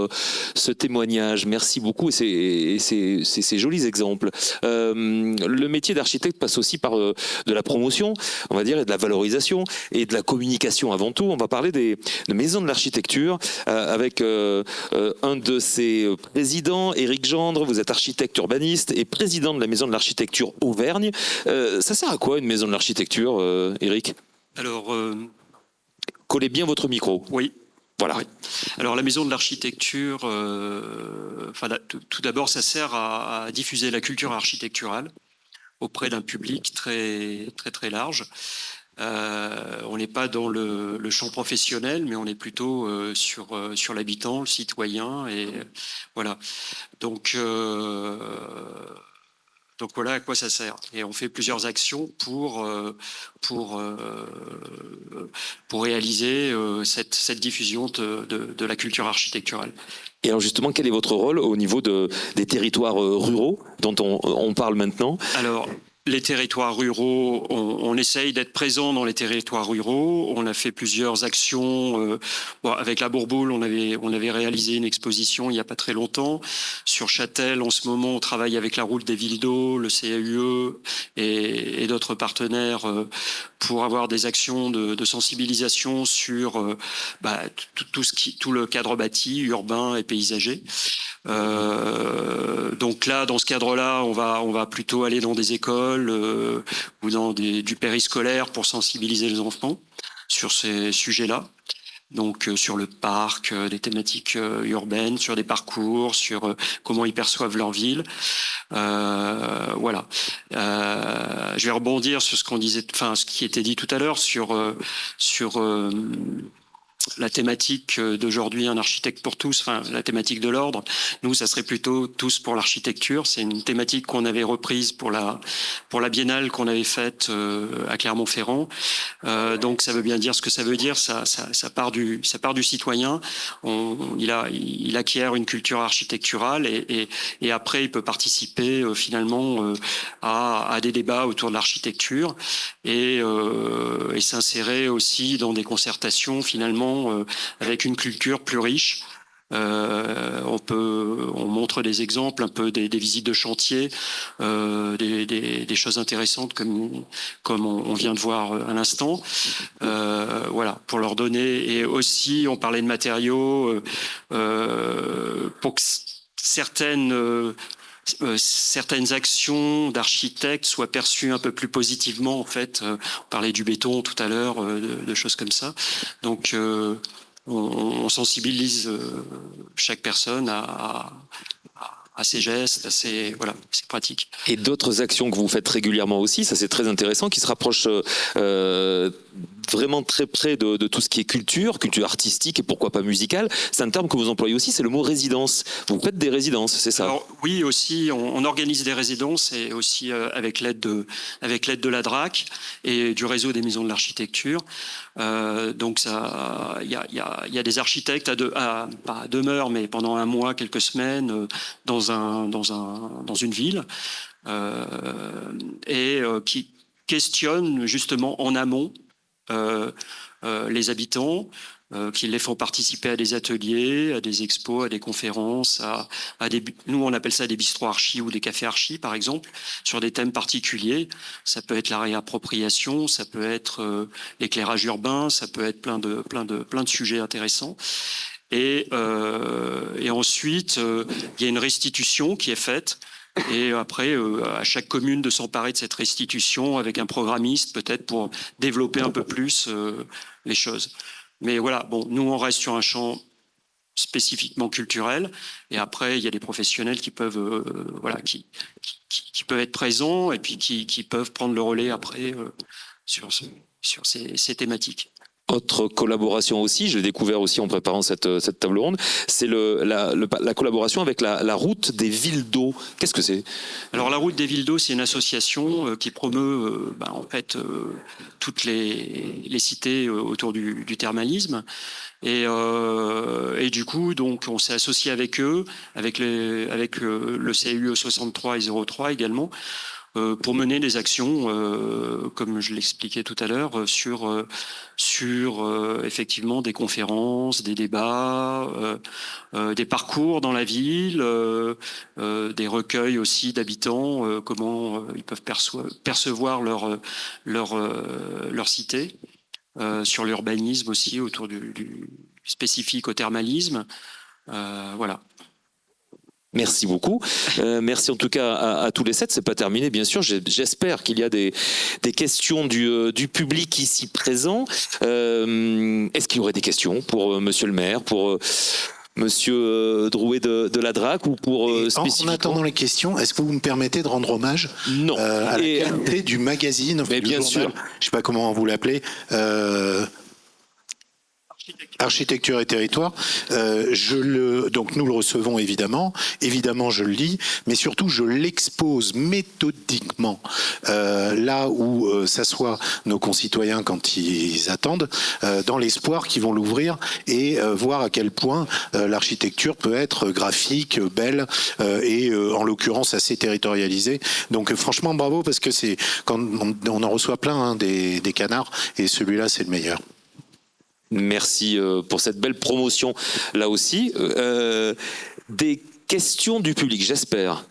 [SPEAKER 1] ce témoignage, merci beaucoup, et ces jolis exemples. Le métier d'architecte passe aussi par de la promotion, on va dire, et de la valorisation et de la communication avant tout. On va parler de maisons de l'architecture avec un de ses présidents, Éric Gendre. Vous êtes architecte urbaniste et président de la maison de l'architecture Auvergne. Ça sert à quoi une maison de l'architecture, Éric ?
[SPEAKER 8] Alors,
[SPEAKER 1] collez bien votre micro.
[SPEAKER 8] Oui.
[SPEAKER 1] Voilà.
[SPEAKER 8] Oui. Alors la maison de l'architecture, tout d'abord, ça sert à diffuser la culture architecturale auprès d'un public très très très large. On n'est pas dans le champ professionnel, mais on est plutôt sur l'habitant, le citoyen, et voilà. Donc voilà à quoi ça sert. Et on fait plusieurs actions pour réaliser cette diffusion de la culture architecturale.
[SPEAKER 1] Et alors justement, quel est votre rôle au niveau des territoires ruraux dont on parle maintenant?
[SPEAKER 8] Alors, les territoires ruraux, on essaye d'être présent dans les territoires ruraux. On a fait plusieurs actions. Avec la Bourboule, on avait réalisé une exposition il n'y a pas très longtemps. Sur Châtel, en ce moment, on travaille avec la Route des Villes d'Eau, le CAUE et d'autres partenaires pour avoir des actions de sensibilisation sur tout le cadre bâti, urbain et paysager. Donc là, dans ce cadre-là, on va plutôt aller dans des écoles ou dans du périscolaire pour sensibiliser les enfants sur ces sujets-là. Donc sur le parc, des thématiques urbaines, sur des parcours, sur comment ils perçoivent leur ville. Voilà. Je vais rebondir sur ce qui était dit tout à l'heure sur la thématique d'aujourd'hui, un architecte pour tous, enfin la thématique de l'ordre. Nous, ça serait plutôt tous pour l'architecture. C'est une thématique qu'on avait reprise pour la biennale qu'on avait faite à Clermont-Ferrand. Donc ça veut bien dire ce que ça veut dire. Ça part du citoyen. Il acquiert une culture architecturale et après il peut participer finalement à des débats autour de l'architecture et s'insérer aussi dans des concertations finalement avec une culture plus riche. On montre des exemples, un peu des visites de chantier, des choses intéressantes comme on vient de voir à l'instant. Voilà, pour leur donner. Et aussi, on parlait de matériaux pour que certaines actions d'architectes soient perçues un peu plus positivement. En fait, on parlait du béton tout à l'heure, de choses comme ça. Donc, on sensibilise chaque personne à ses gestes, à ses pratiques.
[SPEAKER 1] Et d'autres actions que vous faites régulièrement aussi, ça c'est très intéressant, qui se rapprochent vraiment très près de tout ce qui est culture artistique et pourquoi pas musicale. C'est un terme que vous employez aussi, c'est le mot résidence. Vous faites des résidences, c'est ça?
[SPEAKER 8] Alors, oui, aussi, on organise des résidences et aussi avec l'aide de la DRAC et du réseau des maisons de l'architecture. Donc il y a des architectes pas à demeure, mais pendant un mois, quelques semaines, dans une ville, qui questionnent justement en amont les habitants, qui les font participer à des ateliers, à des expos, à des conférences, nous on appelle ça des bistrots archi ou des cafés archi par exemple, sur des thèmes particuliers. Ça peut être la réappropriation, ça peut être l'éclairage urbain, ça peut être plein de sujets intéressants. Et ensuite, il y a une restitution qui est faite. Et après, à chaque commune de s'emparer de cette restitution avec un programmiste, peut-être pour développer un peu plus les choses. Mais voilà, bon, nous, on reste sur un champ spécifiquement culturel. Et après, il y a des professionnels qui peuvent, qui peuvent être présents et puis qui peuvent prendre le relais après sur ces thématiques.
[SPEAKER 1] Autre collaboration aussi, je l'ai découvert aussi en préparant cette table ronde, c'est la collaboration avec la Route des Villes d'Eau. Qu'est-ce que c'est?
[SPEAKER 8] Alors la Route des Villes d'Eau, c'est une association qui promeut en fait toutes les cités autour du thermalisme. Et du coup, donc, on s'est associé avec eux, avec le CAUE 63 et 03 également, pour mener des actions, comme je l'expliquais tout à l'heure, sur effectivement des conférences, des débats, des parcours dans la ville, des recueils aussi d'habitants, comment ils peuvent percevoir leur cité, sur l'urbanisme aussi, autour du spécifique au thermalisme. Voilà.
[SPEAKER 1] Merci beaucoup. Merci en tout cas à tous les 7. C'est pas terminé, bien sûr. J'espère qu'il y a des questions du public ici présent. Est-ce qu'il y aurait des questions pour Monsieur le maire, pour Monsieur Drouet de la DRAC, ou pour spécifiquement...
[SPEAKER 3] En attendant les questions, est-ce que vous me permettez de rendre hommage
[SPEAKER 1] Non.
[SPEAKER 3] À la qualité du magazine,
[SPEAKER 1] mais
[SPEAKER 3] du
[SPEAKER 1] bien
[SPEAKER 3] journal,
[SPEAKER 1] sûr.
[SPEAKER 3] je ne sais pas comment vous l'appelez, Architecture et territoire. Donc nous le recevons évidemment je le lis, mais surtout je l'expose méthodiquement là où s'assoient nos concitoyens quand ils attendent, dans l'espoir qu'ils vont l'ouvrir et voir à quel point l'architecture peut être graphique, belle et en l'occurrence assez territorialisée. Donc franchement bravo, parce que c'est quand on en reçoit plein hein, des canards, et celui-là c'est le meilleur.
[SPEAKER 1] Merci pour cette belle promotion là aussi. Des questions du public, j'espère,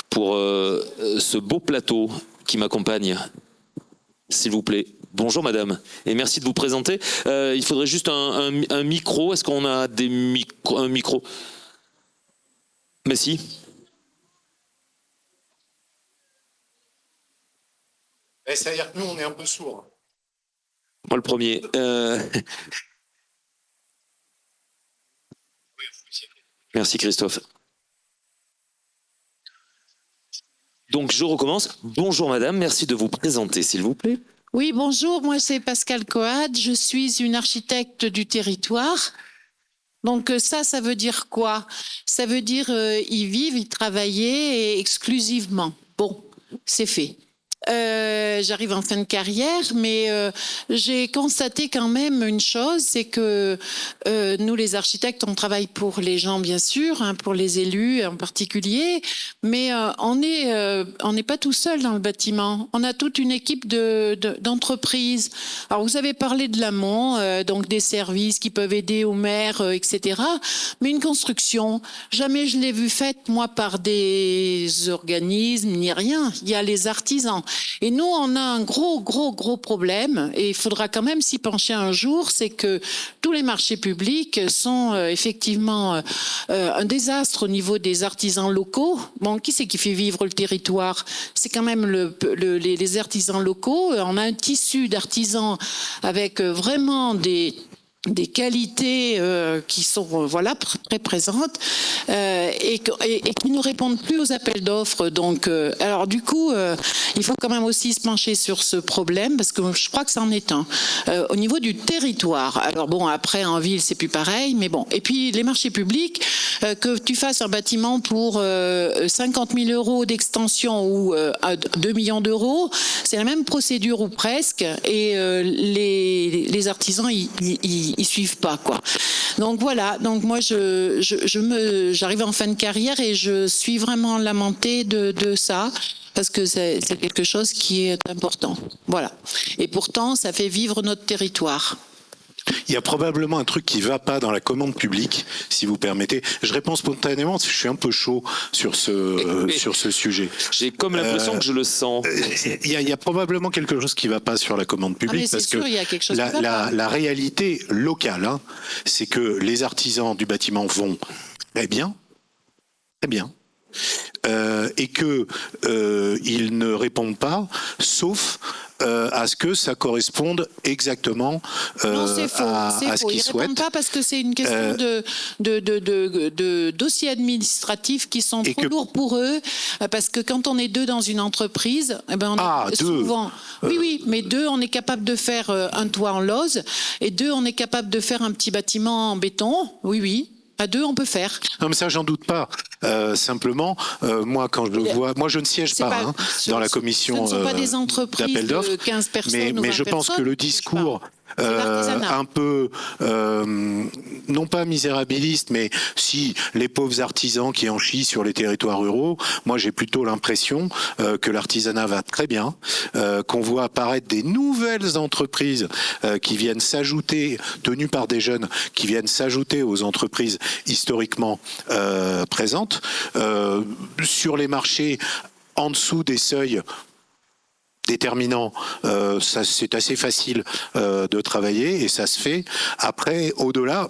[SPEAKER 1] pour ce beau plateau qui m'accompagne. S'il vous plaît. Bonjour madame, et merci de vous présenter. Il faudrait juste un micro. Est-ce qu'on a un micro? Mais si.
[SPEAKER 3] C'est-à-dire que nous on est un peu sourds.
[SPEAKER 1] Moi le premier. Merci Christophe. Donc je recommence. Bonjour madame, merci de vous présenter s'il vous plaît.
[SPEAKER 9] Oui, bonjour, moi c'est Pascal Coad, je suis une architecte du territoire. Donc ça veut dire quoi? Ça veut dire y vivre, y travailler exclusivement. Bon, c'est fait. J'arrive en fin de carrière, mais j'ai constaté quand même une chose, c'est que nous les architectes, on travaille pour les gens bien sûr, hein, pour les élus en particulier, mais on n'est pas tout seul dans le bâtiment. On a toute une équipe d'entreprises. Alors vous avez parlé de l'amont, donc des services qui peuvent aider aux maires, etc. Mais une construction, jamais je l'ai vue faite moi par des organismes ni rien. Il y a les artisans. Et nous, on a un gros problème, et il faudra quand même s'y pencher un jour, c'est que tous les marchés publics sont effectivement un désastre au niveau des artisans locaux. Bon, qui c'est qui fait vivre le territoire? C'est quand même les artisans locaux. On a un tissu d'artisans avec vraiment des qualités qui sont voilà très présentes et qui ne répondent plus aux appels d'offres. Donc, alors du coup, il faut quand même aussi se pencher sur ce problème, parce que je crois que c'en est un. Au niveau du territoire, alors bon, après en ville c'est plus pareil, mais bon. Et puis les marchés publics, que tu fasses un bâtiment pour 50 000 euros d'extension ou 2 millions d'euros, c'est la même procédure ou presque, et les artisans ils suivent pas, quoi. Donc voilà, donc moi j'arrive en fin de carrière et je suis vraiment lamentée de ça, parce que c'est quelque chose qui est important. Voilà. Et pourtant, ça fait vivre notre territoire.
[SPEAKER 3] Il y a probablement un truc qui ne va pas dans la commande publique, si vous permettez. Je réponds spontanément, parce que je suis un peu chaud sur ce sujet.
[SPEAKER 1] J'ai comme l'impression que je le sens.
[SPEAKER 3] Il y a probablement quelque chose qui ne va pas sur la commande publique, parce que la réalité locale, hein, c'est que les artisans du bâtiment vont très bien, et qu'ils ne répondent pas, sauf à ce que ça corresponde exactement à ce qu'ils souhaitent. Ils ne répondent
[SPEAKER 9] pas parce que c'est une question de dossiers administratifs qui sont trop lourds pour eux, parce que quand on est deux dans une entreprise, eh ben on est souvent... Oui, mais deux, on est capable de faire un toit en lauze, et deux, on est capable de faire un petit bâtiment en béton, oui. À deux, on peut faire.
[SPEAKER 3] Non, mais ça, j'en doute pas. Simplement, moi, quand je le vois, moi, je ne siège pas dans la commission d'appel d'offres.
[SPEAKER 9] De 15 personnes
[SPEAKER 3] mais je pense que le discours un peu, non pas misérabiliste, mais si les pauvres artisans qui en chient sur les territoires ruraux, moi j'ai plutôt l'impression que l'artisanat va très bien, qu'on voit apparaître des nouvelles entreprises qui viennent s'ajouter, tenues par des jeunes, qui viennent s'ajouter aux entreprises historiquement présentes. Sur les marchés en dessous des seuils déterminant, ça c'est assez facile de travailler, et ça se fait. Après, au-delà,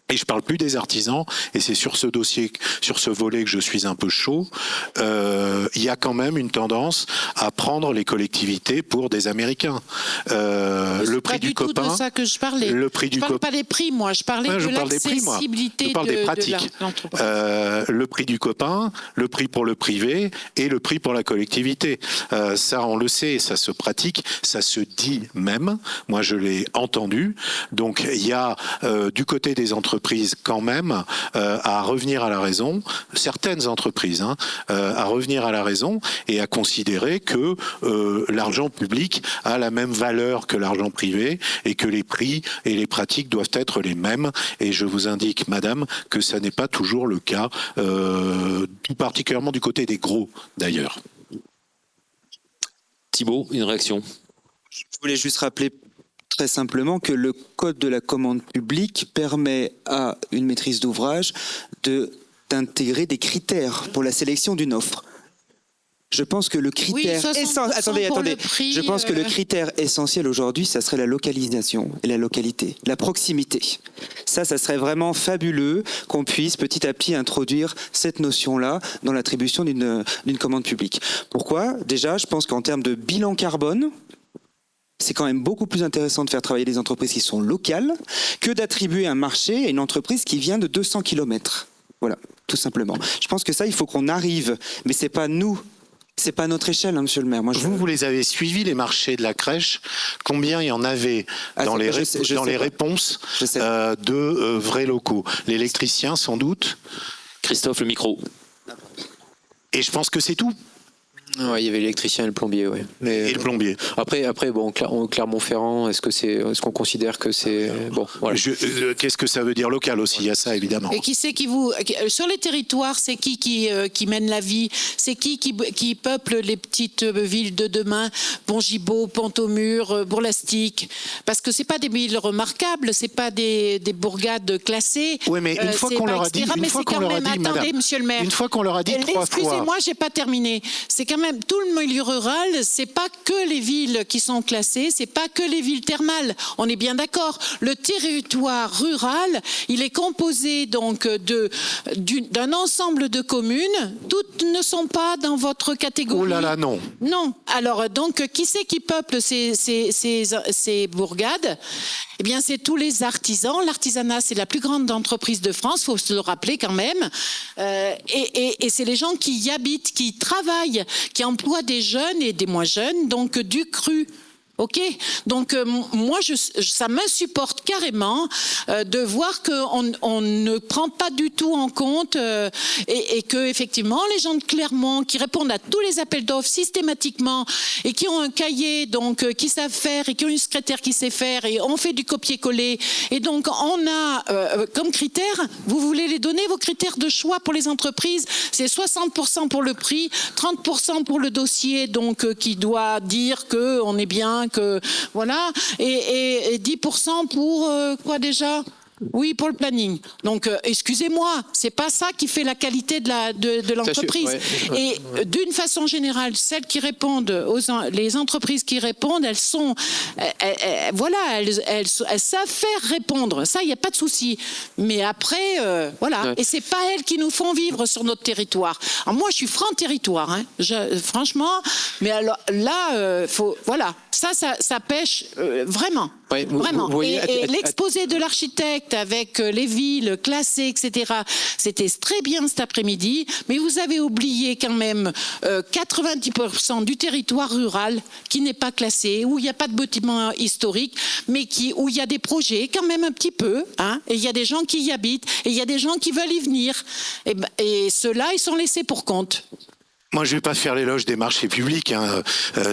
[SPEAKER 3] Et je parle plus des artisans, et c'est sur ce dossier, sur ce volet que je suis un peu chaud. Il y a quand même une tendance à prendre les collectivités pour des Américains. Le prix du copain.
[SPEAKER 9] C'est pas du tout de ça que je parlais.
[SPEAKER 3] Le prix du
[SPEAKER 9] je parle pas des prix, moi. Je parlais de l'accessibilité
[SPEAKER 3] je parle des pratiques. Le prix du copain, le prix pour le privé et le prix pour la collectivité. Ça, on le sait, ça se pratique, ça se dit même. Moi, je l'ai entendu. Donc, il y a du côté des entreprises quand même à revenir à la raison, certaines entreprises, à revenir à la raison et à considérer que l'argent public a la même valeur que l'argent privé et que les prix et les pratiques doivent être les mêmes. Et je vous indique, madame, que ça n'est pas toujours le cas, tout particulièrement du côté des gros d'ailleurs.
[SPEAKER 1] Thibault, une réaction?
[SPEAKER 5] Je voulais juste rappeler très simplement que le code de la commande publique permet à une maîtrise d'ouvrage d'intégrer des critères pour la sélection d'une offre. Je pense que le critère Je pense que le critère essentiel aujourd'hui, ça serait la localisation et la localité, la proximité. Ça serait vraiment fabuleux qu'on puisse petit à petit introduire cette notion-là dans l'attribution d'une commande publique. Pourquoi? Déjà, je pense qu'en termes de bilan carbone, c'est quand même beaucoup plus intéressant de faire travailler des entreprises qui sont locales que d'attribuer un marché à une entreprise qui vient de 200 km. Voilà, tout simplement. Je pense que ça, il faut qu'on arrive, mais c'est pas nous. C'est pas notre échelle, monsieur le maire. Moi,
[SPEAKER 3] vous les avez suivis, les marchés de la crèche? Combien il y en avait dans les réponses de vrais locaux? L'électricien, sans doute.
[SPEAKER 1] Christophe, le micro.
[SPEAKER 3] Et je pense que c'est tout.
[SPEAKER 7] Ouais, il y avait l'électricien et le plombier, oui.
[SPEAKER 3] Et le plombier.
[SPEAKER 7] Après, bon, Clermont-Ferrand, est-ce qu'on considère que c'est bon, voilà.
[SPEAKER 3] Qu'est-ce que ça veut dire local aussi? Il y a ça évidemment.
[SPEAKER 9] Et qui c'est sur les territoires, c'est qui mène la vie? C'est qui peuple les petites villes de demain? Pont-Gibaud, Pont-au-Mur, Bourg-Lastic. Parce que c'est pas des villes remarquables, c'est pas des bourgades classées.
[SPEAKER 3] Oui, mais une fois qu'on leur a dit,
[SPEAKER 9] attendez, monsieur le maire.
[SPEAKER 3] Une fois qu'on leur a dit 3 fois.
[SPEAKER 9] Excusez-moi, j'ai pas terminé. C'est quand même tout le milieu rural, c'est pas que les villes qui sont classées, c'est pas que les villes thermales. On est bien d'accord. Le territoire rural, il est composé donc d'un ensemble de communes. Toutes ne sont pas dans votre catégorie.
[SPEAKER 3] Oh là là, non.
[SPEAKER 9] Non. Alors donc, qui c'est qui peuple ces bourgades? Eh bien, c'est tous les artisans. L'artisanat, c'est la plus grande entreprise de France, faut se le rappeler quand même. Et c'est les gens qui y habitent, qui y travaillent, qui emploient des jeunes et des moins jeunes, donc du cru. Ok, donc moi ça m'insupporte carrément de voir qu'on ne prend pas du tout en compte et que effectivement les gens de Clermont qui répondent à tous les appels d'offres systématiquement et qui ont un cahier donc qui savent faire et qui ont une secrétaire qui sait faire et on fait du copier-coller et donc on a comme critère, vous voulez les donner vos critères de choix pour les entreprises, c'est 60% pour le prix, 30% pour le dossier donc qui doit dire que on est bien, que voilà, et 10% pour quoi déjà? Oui, pour le planning. Donc, excusez-moi, c'est pas ça qui fait la qualité de l'entreprise. Et d'une façon générale, celles qui répondent, les entreprises qui répondent, elles sont, elles savent faire répondre. Ça, il n'y a pas de souci. Mais après, voilà. Et c'est pas elles qui nous font vivre sur notre territoire. Alors moi, je suis franc territoire, hein. Franchement. Mais alors là, voilà. Ça pêche vraiment.
[SPEAKER 7] Ouais,
[SPEAKER 9] vraiment. Et l'exposé de l'architecte avec les villes classées, etc., c'était très bien cet après-midi, mais vous avez oublié quand même 90% du territoire rural qui n'est pas classé, où il n'y a pas de bâtiment historique, mais où il y a des projets quand même un petit peu, hein, et il y a des gens qui y habitent, et il y a des gens qui veulent y venir. Et ceux-là, ils sont laissés pour compte.
[SPEAKER 3] Moi, je ne vais pas faire l'éloge des marchés publics. Hein.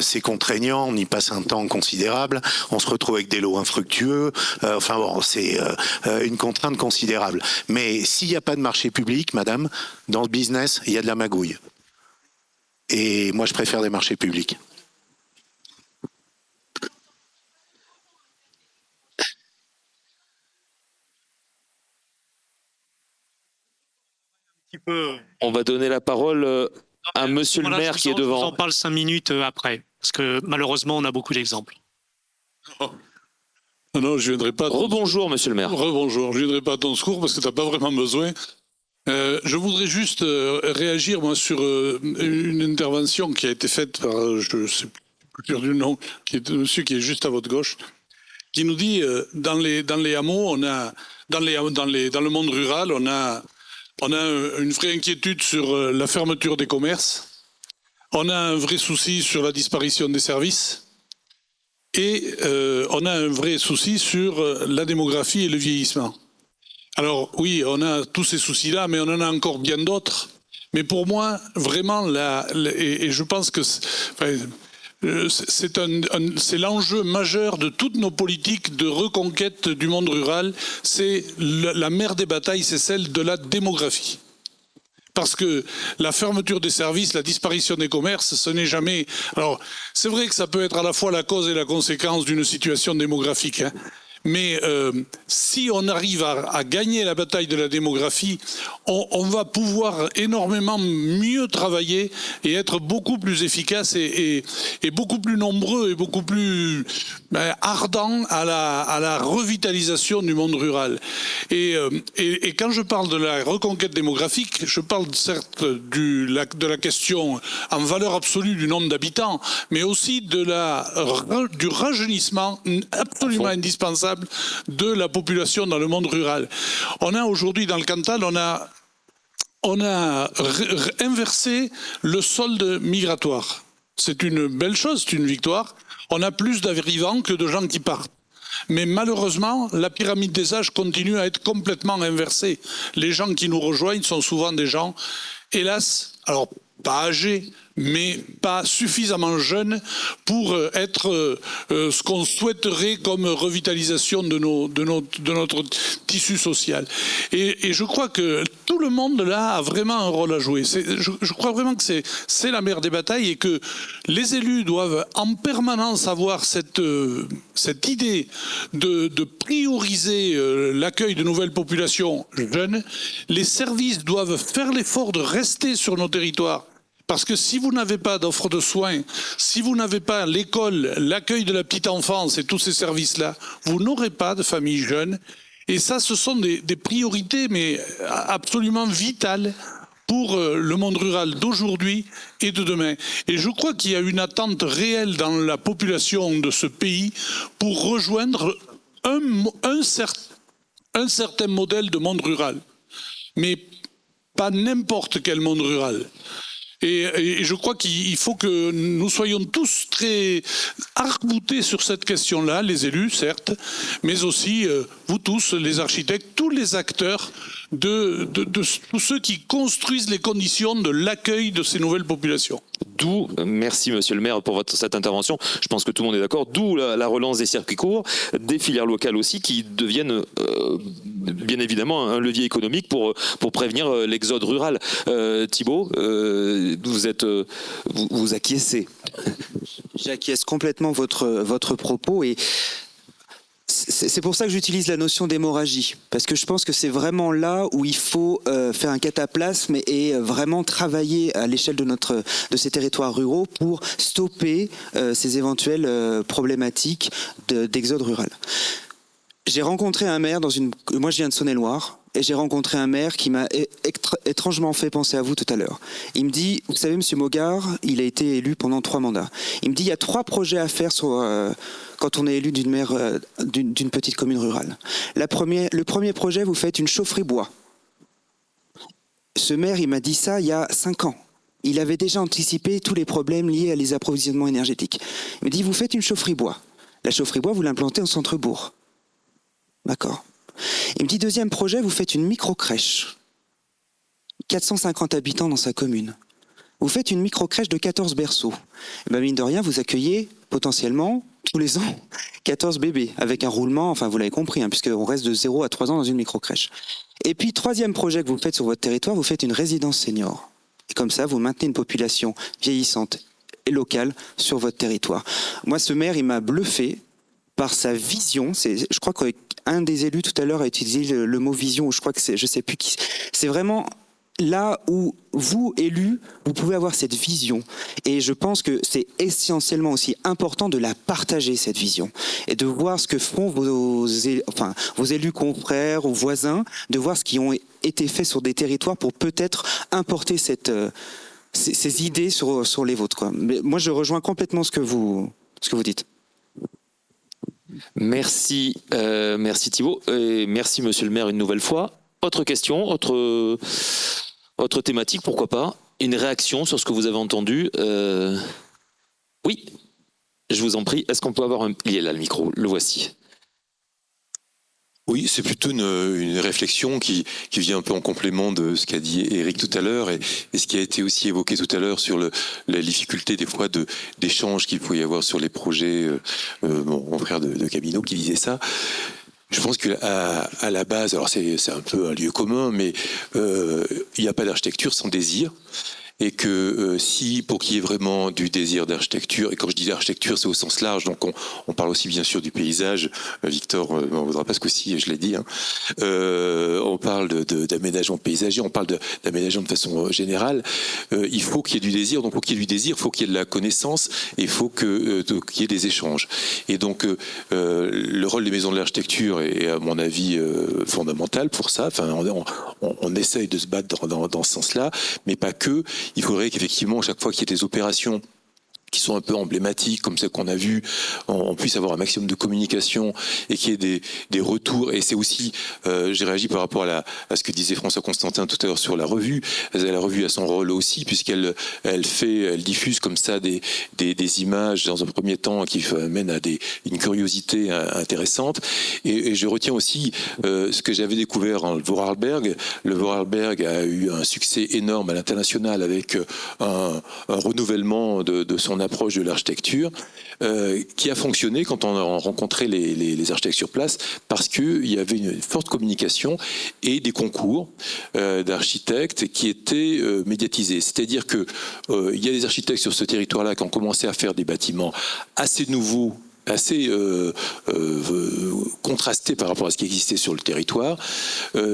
[SPEAKER 3] C'est contraignant, on y passe un temps considérable, on se retrouve avec des lots infructueux. Enfin bon, c'est une contrainte considérable. Mais s'il n'y a pas de marché public, madame, dans le business, il y a de la magouille. Et moi, je préfère des marchés publics.
[SPEAKER 1] On va donner la parole à monsieur le maire qui est devant.
[SPEAKER 2] Je vous en parle 5 minutes après, parce que malheureusement, on a beaucoup d'exemples.
[SPEAKER 10] Non, je ne viendrai pas.
[SPEAKER 1] Rebonjour, monsieur le maire.
[SPEAKER 10] Rebonjour. Je ne viendrai pas à ton secours parce que tu n'as pas vraiment besoin. Je voudrais juste réagir moi sur une intervention qui a été faite par, je ne sais plus du nom, qui est un monsieur qui est juste à votre gauche, qui nous dit dans les hameaux, on a dans le monde rural, on a une vraie inquiétude sur la fermeture des commerces, on a un vrai souci sur la disparition des services et on a un vrai souci sur la démographie et le vieillissement. Alors oui, on a tous ces soucis-là, mais on en a encore bien d'autres. Mais pour moi, vraiment, et je pense que c'est l'enjeu majeur de toutes nos politiques de reconquête du monde rural. C'est la mère des batailles, c'est celle de la démographie. Parce que la fermeture des services, la disparition des commerces, ce n'est jamais... Alors, c'est vrai que ça peut être à la fois la cause et la conséquence d'une situation démographique, hein. Mais si on arrive à gagner la bataille de la démographie, on va pouvoir énormément mieux travailler et être beaucoup plus efficace et beaucoup plus nombreux et beaucoup plus ardents à la revitalisation du monde rural. Et quand je parle de la reconquête démographique, je parle certes de la question en valeur absolue du nombre d'habitants, mais aussi du rajeunissement absolument indispensable de la population dans le monde rural. On a aujourd'hui dans le Cantal, on a inversé le solde migratoire. C'est une belle chose, c'est une victoire. On a plus d'arrivants que de gens qui partent. Mais malheureusement, la pyramide des âges continue à être complètement inversée. Les gens qui nous rejoignent sont souvent des gens, hélas, alors pas âgés, mais pas suffisamment jeunes pour être ce qu'on souhaiterait comme revitalisation de notre tissu social. Et je crois que tout le monde là a vraiment un rôle à jouer. Je crois vraiment que c'est la mère des batailles et que les élus doivent en permanence avoir cette idée de prioriser l'accueil de nouvelles populations jeunes. Les services doivent faire l'effort de rester sur nos territoires. Parce que si vous n'avez pas d'offre de soins, si vous n'avez pas l'école, l'accueil de la petite enfance et tous ces services-là, vous n'aurez pas de famille jeune. Et ça, ce sont des priorités, mais absolument vitales pour le monde rural d'aujourd'hui et de demain. Et je crois qu'il y a une attente réelle dans la population de ce pays pour rejoindre un certain modèle de monde rural. Mais pas n'importe quel monde rural. Et je crois qu'il faut que nous soyons tous très arc-boutés sur cette question-là, les élus, certes, mais aussi vous tous, les architectes, tous les acteurs, tous ceux qui construisent les conditions de l'accueil de ces nouvelles populations.
[SPEAKER 1] D'où, merci monsieur le maire pour cette intervention, je pense que tout le monde est d'accord, d'où la relance des circuits courts, des filières locales aussi qui deviennent bien évidemment un levier économique pour prévenir l'exode rural. Thibault, vous acquiescez.
[SPEAKER 5] J'acquiesce complètement votre propos et c'est pour ça que j'utilise la notion d'hémorragie, parce que je pense que c'est vraiment là où il faut faire un cataplasme et vraiment travailler à l'échelle de ces territoires ruraux pour stopper ces éventuelles problématiques d'exode rural. J'ai rencontré un maire moi je viens de Saône-et-Loire, et j'ai rencontré un maire qui m'a étrangement fait penser à vous tout à l'heure. Il me dit, vous savez, monsieur Mogard, il a été élu pendant 3 mandats. Il me dit, il y a 3 projets à faire quand on est élu d'une petite commune rurale. Le premier projet, vous faites une chaufferie bois. Ce maire, il m'a dit ça il y a 5 ans. Il avait déjà anticipé tous les problèmes liés à les approvisionnements énergétiques. Il me dit, vous faites une chaufferie bois. La chaufferie bois, vous l'implantez en centre-bourg. D'accord. Il me dit, deuxième projet, vous faites une micro-crèche. 450 habitants dans sa commune. Vous faites une micro-crèche de 14 berceaux. Et ben mine de rien, vous accueillez potentiellement, tous les ans, 14 bébés, avec un roulement, enfin vous l'avez compris, hein, puisqu'on reste de 0 à 3 ans dans une micro-crèche. Et puis, troisième projet que vous faites sur votre territoire, vous faites une résidence senior. Et comme ça, vous maintenez une population vieillissante et locale sur votre territoire. Moi, ce maire, il m'a bluffé par sa vision. Je crois qu'un des élus tout à l'heure a utilisé le mot vision, ou je crois que je sais plus qui. C'est vraiment là où vous, élus, vous pouvez avoir cette vision. Et je pense que c'est essentiellement aussi important de la partager, cette vision. Et de voir ce que font vos élus confrères ou voisins, de voir ce qui ont été fait sur des territoires pour peut-être importer ces idées sur les vôtres, quoi. Mais moi, je rejoins complètement ce que vous dites.
[SPEAKER 1] Merci, merci Thibault, et merci Monsieur le maire une nouvelle fois. Autre question, autre thématique, pourquoi pas? Une réaction sur ce que vous avez entendu? Oui, je vous en prie. Est-ce qu'on peut avoir il est là le micro, le voici.
[SPEAKER 11] Oui, c'est plutôt une réflexion qui vient un peu en complément de ce qu'a dit Éric tout à l'heure et ce qui a été aussi évoqué tout à l'heure sur la difficulté des fois d'échanges qu'il peut y avoir sur les projets. Mon confrère de Camino qui disait ça. Je pense qu'à la base, alors c'est un peu un lieu commun, mais il n'y a pas d'architecture sans désir. Et que pour qu'il y ait vraiment du désir d'architecture, et quand je dis architecture, c'est au sens large, donc on parle aussi bien sûr du paysage, Victor n'en voudra pas ce coup-ci, je l'ai dit, hein. On parle d'aménagement paysager, on parle d'aménagement de façon générale, il faut qu'il y ait du désir, donc pour qu'il y ait du désir, il faut qu'il y ait de la connaissance, et il faut qu'il y ait des échanges. Et donc le rôle des maisons de l'architecture est à mon avis fondamental pour ça, enfin, on essaye de se battre dans ce sens-là, mais pas que. Il faudrait qu'effectivement, chaque fois qu'il y ait des opérations qui sont un peu emblématiques, comme celles qu'on a vues, on puisse avoir un maximum de communication et qu'il y ait des retours. Et c'est aussi, j'ai réagi par rapport à ce que disait François Constantin tout à l'heure sur la revue. La revue a son rôle aussi, puisqu'elle diffuse comme ça des images dans un premier temps qui amènent à une curiosité intéressante. Et je retiens aussi ce que j'avais découvert en Vorarlberg. Le Vorarlberg a eu un succès énorme à l'international avec un renouvellement de son approche de l'architecture qui a fonctionné quand on a rencontré les architectes sur place parce qu'il y avait une forte communication et des concours d'architectes qui étaient médiatisés. C'est-à-dire que il y a des architectes sur ce territoire-là qui ont commencé à faire des bâtiments assez nouveaux, assez contrasté par rapport à ce qui existait sur le territoire.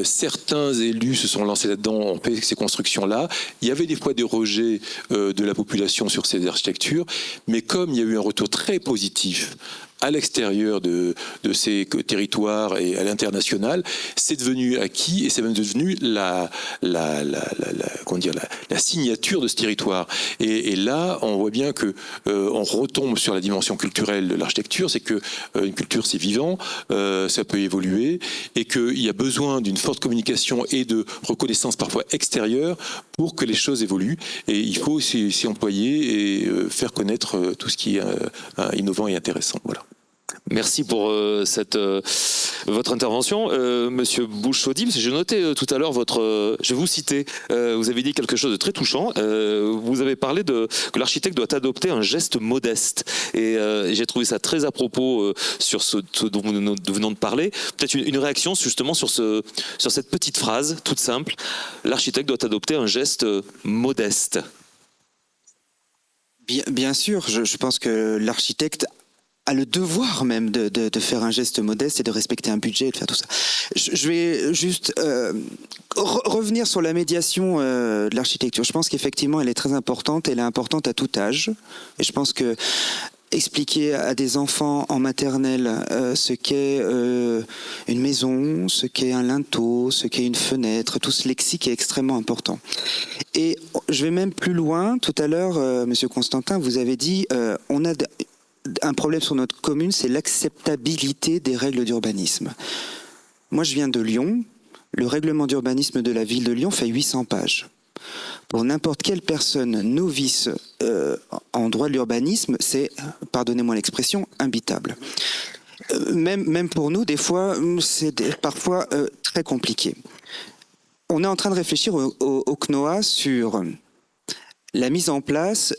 [SPEAKER 11] Certains élus se sont lancés là-dedans, ont fait ces constructions-là. Il y avait des fois des rejets de la population sur ces architectures, mais comme il y a eu un retour très positif à l'extérieur de ces territoires et à l'international, c'est devenu acquis et c'est même devenu la signature de ce territoire. Et là, on voit bien que on retombe sur la dimension culturelle de l'architecture, c'est que une culture c'est vivant, ça peut évoluer et qu'il y a besoin d'une forte communication et de reconnaissance parfois extérieure pour que les choses évoluent. Et il faut s'y employer et faire connaître tout ce qui est innovant et intéressant. Voilà.
[SPEAKER 1] Merci pour votre intervention, Monsieur Bouchaudy, parce que j'ai noté tout à l'heure je vais vous citer, vous avez dit quelque chose de très touchant, vous avez parlé que l'architecte doit adopter un geste modeste, et j'ai trouvé ça très à propos sur ce dont nous venons de parler. Peut-être une réaction justement sur cette petite phrase toute simple, l'architecte doit adopter un geste modeste.
[SPEAKER 5] Bien sûr, je pense que l'architecte a le devoir même de faire un geste modeste et de respecter un budget et de faire tout ça. Je vais juste revenir sur la médiation de l'architecture. Je pense qu'effectivement, elle est très importante. Elle est importante à tout âge. Et je pense que expliquer à des enfants en maternelle ce qu'est une maison, ce qu'est un linteau, ce qu'est une fenêtre, tout ce lexique est extrêmement important. Et je vais même plus loin. Tout à l'heure, Monsieur Constantin, vous avez dit on a un problème sur notre commune, c'est l'acceptabilité des règles d'urbanisme. Moi, je viens de Lyon. Le règlement d'urbanisme de la ville de Lyon fait 800 pages. Pour n'importe quelle personne novice en droit de l'urbanisme, c'est, pardonnez-moi l'expression, imbitable. Même pour nous, des fois, c'est parfois très compliqué. On est en train de réfléchir au CNOA sur la mise en place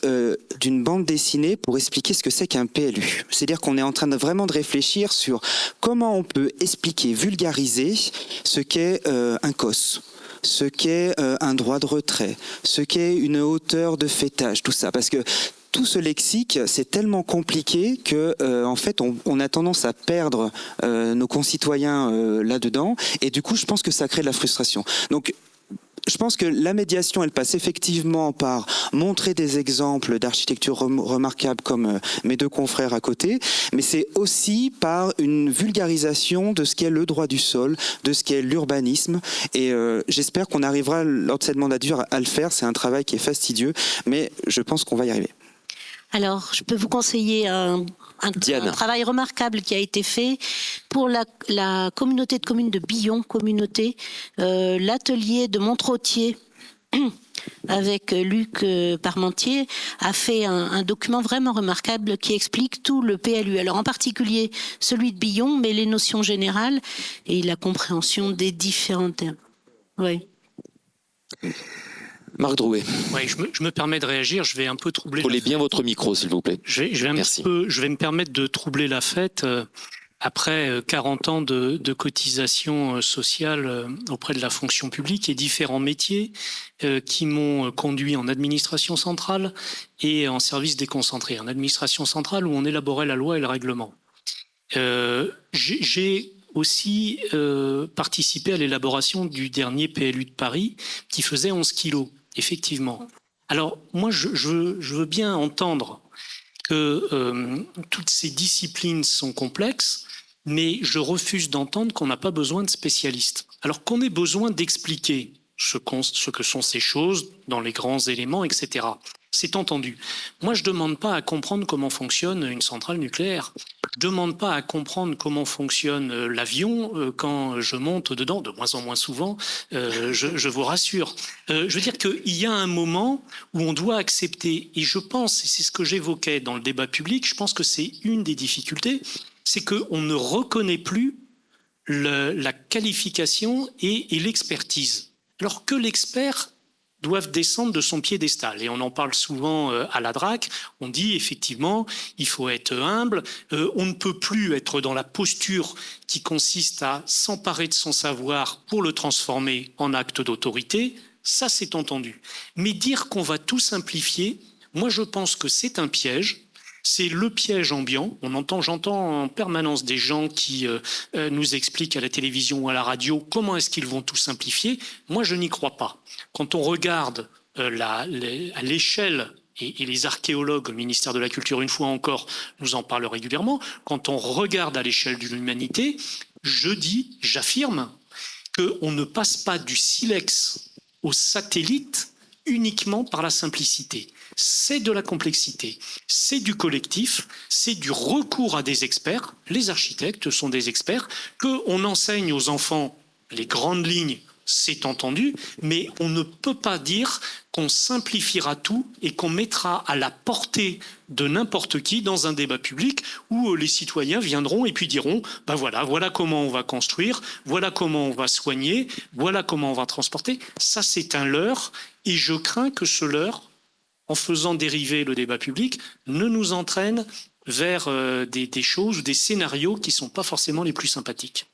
[SPEAKER 5] d'une bande dessinée pour expliquer ce que c'est qu'un PLU. C'est-à-dire qu'on est en train vraiment de réfléchir sur comment on peut expliquer, vulgariser ce qu'est un COS, ce qu'est un droit de retrait, ce qu'est une hauteur de faîtage, tout ça. Parce que tout ce lexique, c'est tellement compliqué que, en fait, on a tendance à perdre nos concitoyens là-dedans. Et du coup, je pense que ça crée de la frustration. Donc, je pense que la médiation, elle passe effectivement par montrer des exemples d'architecture remarquables comme mes deux confrères à côté, mais c'est aussi par une vulgarisation de ce qu'est le droit du sol, de ce qu'est l'urbanisme, et j'espère qu'on arrivera lors de cette mandature à le faire. C'est un travail qui est fastidieux, mais je pense qu'on va y arriver.
[SPEAKER 4] Alors, je peux vous conseiller un travail remarquable qui a été fait pour la communauté de communes de Billon, l'atelier de Montrottier avec Luc Parmentier a fait un document vraiment remarquable qui explique tout le PLU. Alors en particulier celui de Billon, mais les notions générales et la compréhension des différents termes. Oui.
[SPEAKER 1] Marc Drouet.
[SPEAKER 2] Oui, je me permets de réagir, je vais un peu troubler...
[SPEAKER 1] Prenez bien votre micro, s'il vous plaît.
[SPEAKER 2] Je vais me permettre de troubler la fête après 40 ans de cotisation sociale auprès de la fonction publique et différents métiers qui m'ont conduit en administration centrale et en service déconcentré. En administration centrale où on élaborait la loi et le règlement. J'ai aussi participé à l'élaboration du dernier PLU de Paris qui faisait 11 kilos. Effectivement. Alors, moi, je veux bien entendre que toutes ces disciplines sont complexes, mais je refuse d'entendre qu'on n'a pas besoin de spécialistes. Alors qu'on ait besoin d'expliquer ce que sont ces choses dans les grands éléments, etc. C'est entendu. Moi, je ne demande pas à comprendre comment fonctionne une centrale nucléaire. Je ne demande pas à comprendre comment fonctionne l'avion quand je monte dedans, de moins en moins souvent, je vous rassure. Je veux dire qu'il y a un moment où on doit accepter, et je pense, et c'est ce que j'évoquais dans le débat public, je pense que c'est une des difficultés, c'est qu'on ne reconnaît plus la qualification et l'expertise. Alors que l'expert doivent descendre de son piédestal. Et on en parle souvent à la DRAC. On dit effectivement, il faut être humble. On ne peut plus être dans la posture qui consiste à s'emparer de son savoir pour le transformer en acte d'autorité. Ça, c'est entendu. Mais dire qu'on va tout simplifier, moi, je pense que c'est un piège. C'est le piège ambiant. J'entends en permanence des gens qui nous expliquent à la télévision ou à la radio comment est-ce qu'ils vont tout simplifier. Moi, je n'y crois pas. Quand on regarde à l'échelle, et les archéologues au ministère de la Culture, une fois encore, nous en parlent régulièrement, quand on regarde à l'échelle de l'humanité, j'affirme qu'on ne passe pas du silex au satellite uniquement par la simplicité. C'est de la complexité, c'est du collectif, c'est du recours à des experts. Les architectes sont des experts, qu'on enseigne aux enfants les grandes lignes, c'est entendu, mais on ne peut pas dire qu'on simplifiera tout et qu'on mettra à la portée de n'importe qui dans un débat public où les citoyens viendront et puis diront ben voilà comment on va construire, voilà comment on va soigner, voilà comment on va transporter. Ça, c'est un leurre et je crains que ce leurre, en faisant dériver le débat public, ne nous entraîne vers des choses ou des scénarios qui ne sont pas forcément les plus sympathiques.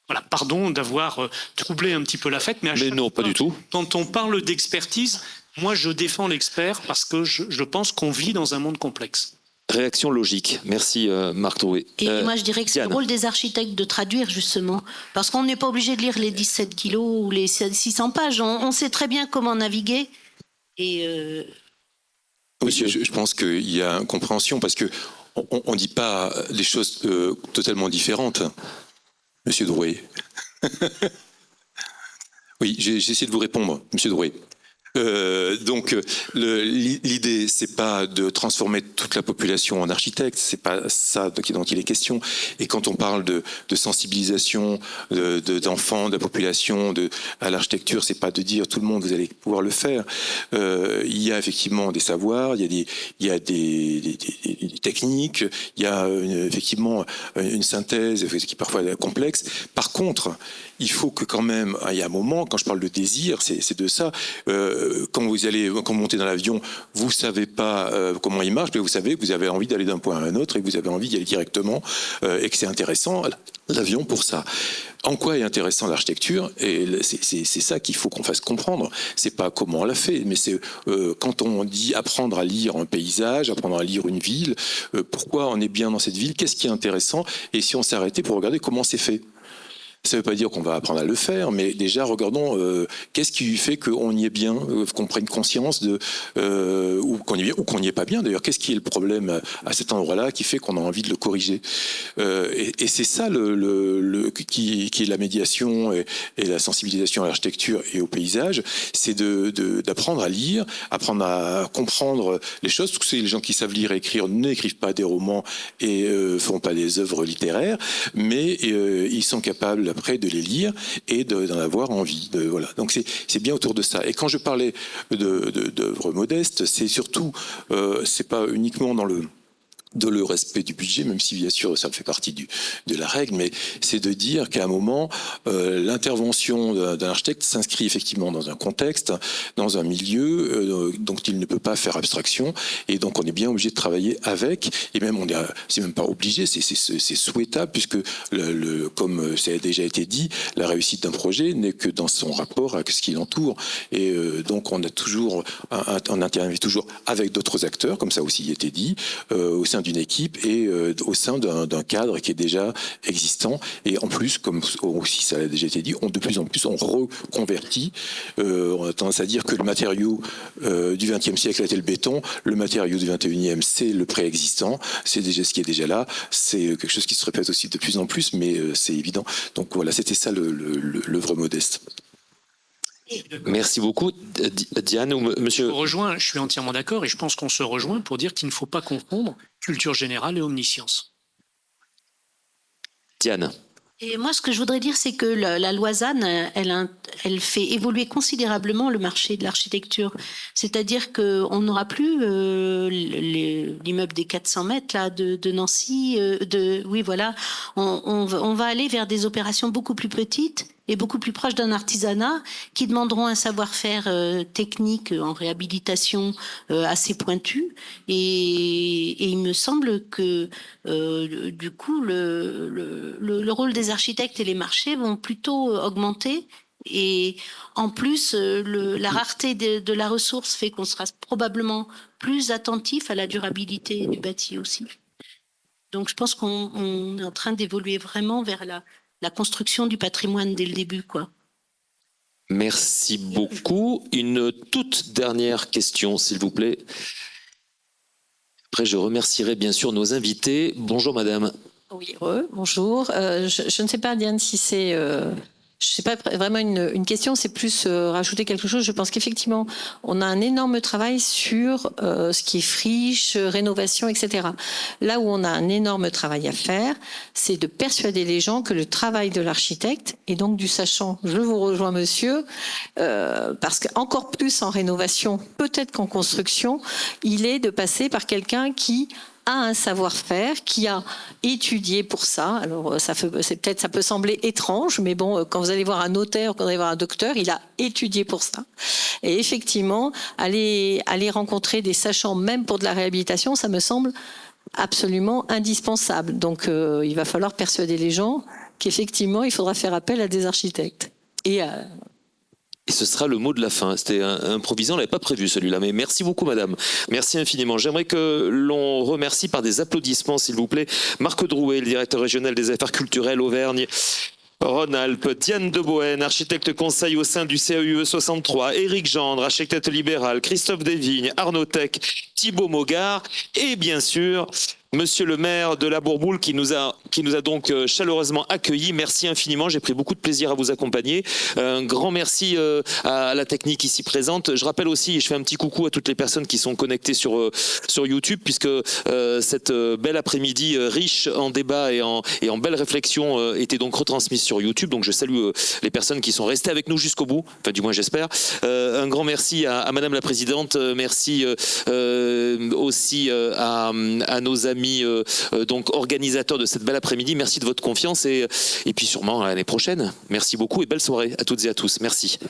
[SPEAKER 2] Voilà, pardon d'avoir troublé un petit peu la fête, mais
[SPEAKER 1] non, pas du tout.
[SPEAKER 2] Quand on parle d'expertise, moi je défends l'expert parce que je pense qu'on vit dans un monde complexe.
[SPEAKER 1] Réaction logique. Merci Marc Drouet.
[SPEAKER 4] Et moi je dirais que c'est le rôle des architectes de traduire justement, parce qu'on n'est pas obligé de lire les 17 kilos ou les 600 pages. On sait très bien comment naviguer. Et
[SPEAKER 11] Monsieur, je pense qu'il y a une compréhension parce que on dit pas des choses totalement différentes. Monsieur Drouet. Oui, j'ai essayé de vous répondre, Monsieur Drouet. Donc l'idée, c'est pas de transformer toute la population en architecte, c'est pas ça dont il est question. Et quand on parle de sensibilisation d'enfants, de la population à l'architecture, c'est pas de dire tout le monde vous allez pouvoir le faire. Il y a effectivement des savoirs, il y a des techniques, il y a effectivement une synthèse qui parfois est complexe. Par contre, il faut que quand même, il y a un moment, quand je parle de désir, c'est de ça. Quand vous montez dans l'avion, vous savez pas comment il marche, mais vous savez que vous avez envie d'aller d'un point à un autre et que vous avez envie d'y aller directement et que c'est intéressant l'avion pour ça. En quoi est intéressant l'architecture? Et c'est ça qu'il faut qu'on fasse comprendre. C'est pas comment on l'a fait, mais c'est quand on dit apprendre à lire un paysage, apprendre à lire une ville, pourquoi on est bien dans cette ville, qu'est-ce qui est intéressant, et si on s'arrêtait pour regarder comment c'est fait. Ça ne veut pas dire qu'on va apprendre à le faire, mais déjà regardons qu'est-ce qui fait qu'on y est bien, qu'on prenne conscience de ou qu'on y est bien ou qu'on n'y est pas bien. D'ailleurs, qu'est-ce qui est le problème à cet endroit-là qui fait qu'on a envie de le corriger. Et c'est ça qui est la médiation et la sensibilisation à l'architecture et au paysage, c'est d'apprendre à lire, apprendre à comprendre les choses. Parce que les gens qui savent lire et écrire n'écrivent pas des romans et font pas des œuvres littéraires, mais ils sont capables après de les lire et d'en avoir envie. Voilà. Donc c'est bien autour de ça. Et quand je parlais d'œuvres modestes, c'est surtout, c'est pas uniquement dans le respect du budget, même si bien sûr ça fait partie de la règle, mais c'est de dire qu'à un moment, l'intervention d'un architecte s'inscrit effectivement dans un contexte, dans un milieu dont il ne peut pas faire abstraction, et donc on est bien obligé de travailler avec, et même c'est même pas obligé, c'est souhaitable, puisque comme ça a déjà été dit, la réussite d'un projet n'est que dans son rapport avec ce qui l'entoure, et donc on intervient toujours avec d'autres acteurs, comme ça aussi a été dit, au sein d'une équipe et au sein d'un cadre qui est déjà existant. Et en plus, comme aussi ça a déjà été dit, de plus en plus on reconvertit. On a tendance à dire que le matériau du XXe siècle était le béton, le matériau du XXIe c'est le préexistant, c'est déjà ce qui est déjà là. C'est quelque chose qui se répète aussi de plus en plus, mais c'est évident. Donc voilà, c'était ça l'œuvre modeste.
[SPEAKER 1] Merci beaucoup, Diane ou Monsieur.
[SPEAKER 2] Je suis entièrement d'accord et je pense qu'on se rejoint pour dire qu'il ne faut pas confondre culture générale et omniscience.
[SPEAKER 1] Diane.
[SPEAKER 4] Et moi, ce que je voudrais dire, c'est que la loi ZAN, elle fait évoluer considérablement le marché de l'architecture. C'est-à-dire qu'on n'aura plus l'immeuble des 400 mètres là, de Nancy. Oui, voilà. On va aller vers des opérations beaucoup plus petites et beaucoup plus proches d'un artisanat qui demanderont un savoir-faire technique en réhabilitation assez pointu. Et il me semble que du coup, le rôle des architectes et les marchés vont plutôt augmenter. Et en plus, la rareté de la ressource fait qu'on sera probablement plus attentif à la durabilité du bâti aussi. Donc je pense qu'on est en train d'évoluer vraiment vers la construction du patrimoine dès le début, quoi.
[SPEAKER 1] Merci beaucoup. Une toute dernière question, s'il vous plaît. Après, je remercierai bien sûr nos invités. Bonjour, madame.
[SPEAKER 12] Oui, bonjour. Je ne sais pas, Diane, si c'est... je ne sais pas vraiment une question, c'est plus rajouter quelque chose. Je pense qu'effectivement, on a un énorme travail sur ce qui est friche, rénovation, etc. Là où on a un énorme travail à faire, c'est de persuader les gens que le travail de l'architecte, et donc du sachant, je vous rejoins monsieur, parce qu'encore plus en rénovation, peut-être qu'en construction, il est de passer par quelqu'un qui a un savoir-faire, qui a étudié pour ça. Alors ça peut sembler étrange, mais bon, quand vous allez voir un notaire, quand vous allez voir un docteur, il a étudié pour ça. Et effectivement, aller rencontrer des sachants, même pour de la réhabilitation, ça me semble absolument indispensable. Donc il va falloir persuader les gens qu'effectivement, il faudra faire appel à des architectes.
[SPEAKER 1] Et ce sera le mot de la fin. C'était improvisé, on ne l'avait pas prévu celui-là. Mais merci beaucoup, madame. Merci infiniment. J'aimerais que l'on remercie par des applaudissements, s'il vous plaît, Marc Drouet, le directeur régional des affaires culturelles Auvergne Rhône-Alpes, Diane Deboën, architecte conseil au sein du CEUE 63, Éric Gendre, architecte libéral, Christophe Desvignes, Arnaud Tech, Thibaut Mogard et bien sûr Monsieur le maire de la Bourboule qui nous a donc chaleureusement accueillis. Merci infiniment, j'ai pris beaucoup de plaisir à vous accompagner. Un grand merci à la technique ici présente. Je rappelle aussi, et je fais un petit coucou à toutes les personnes qui sont connectées sur YouTube, puisque cette belle après-midi riche en débats et en belles réflexions était donc retransmise sur YouTube. Donc je salue les personnes qui sont restées avec nous jusqu'au bout, enfin du moins j'espère. Un grand merci à Madame la Présidente, merci aussi à nos amis donc organisateurs de cette belle après-midi. Merci de votre confiance et puis sûrement à l'année prochaine. Merci beaucoup et belle soirée à toutes et à tous. Merci.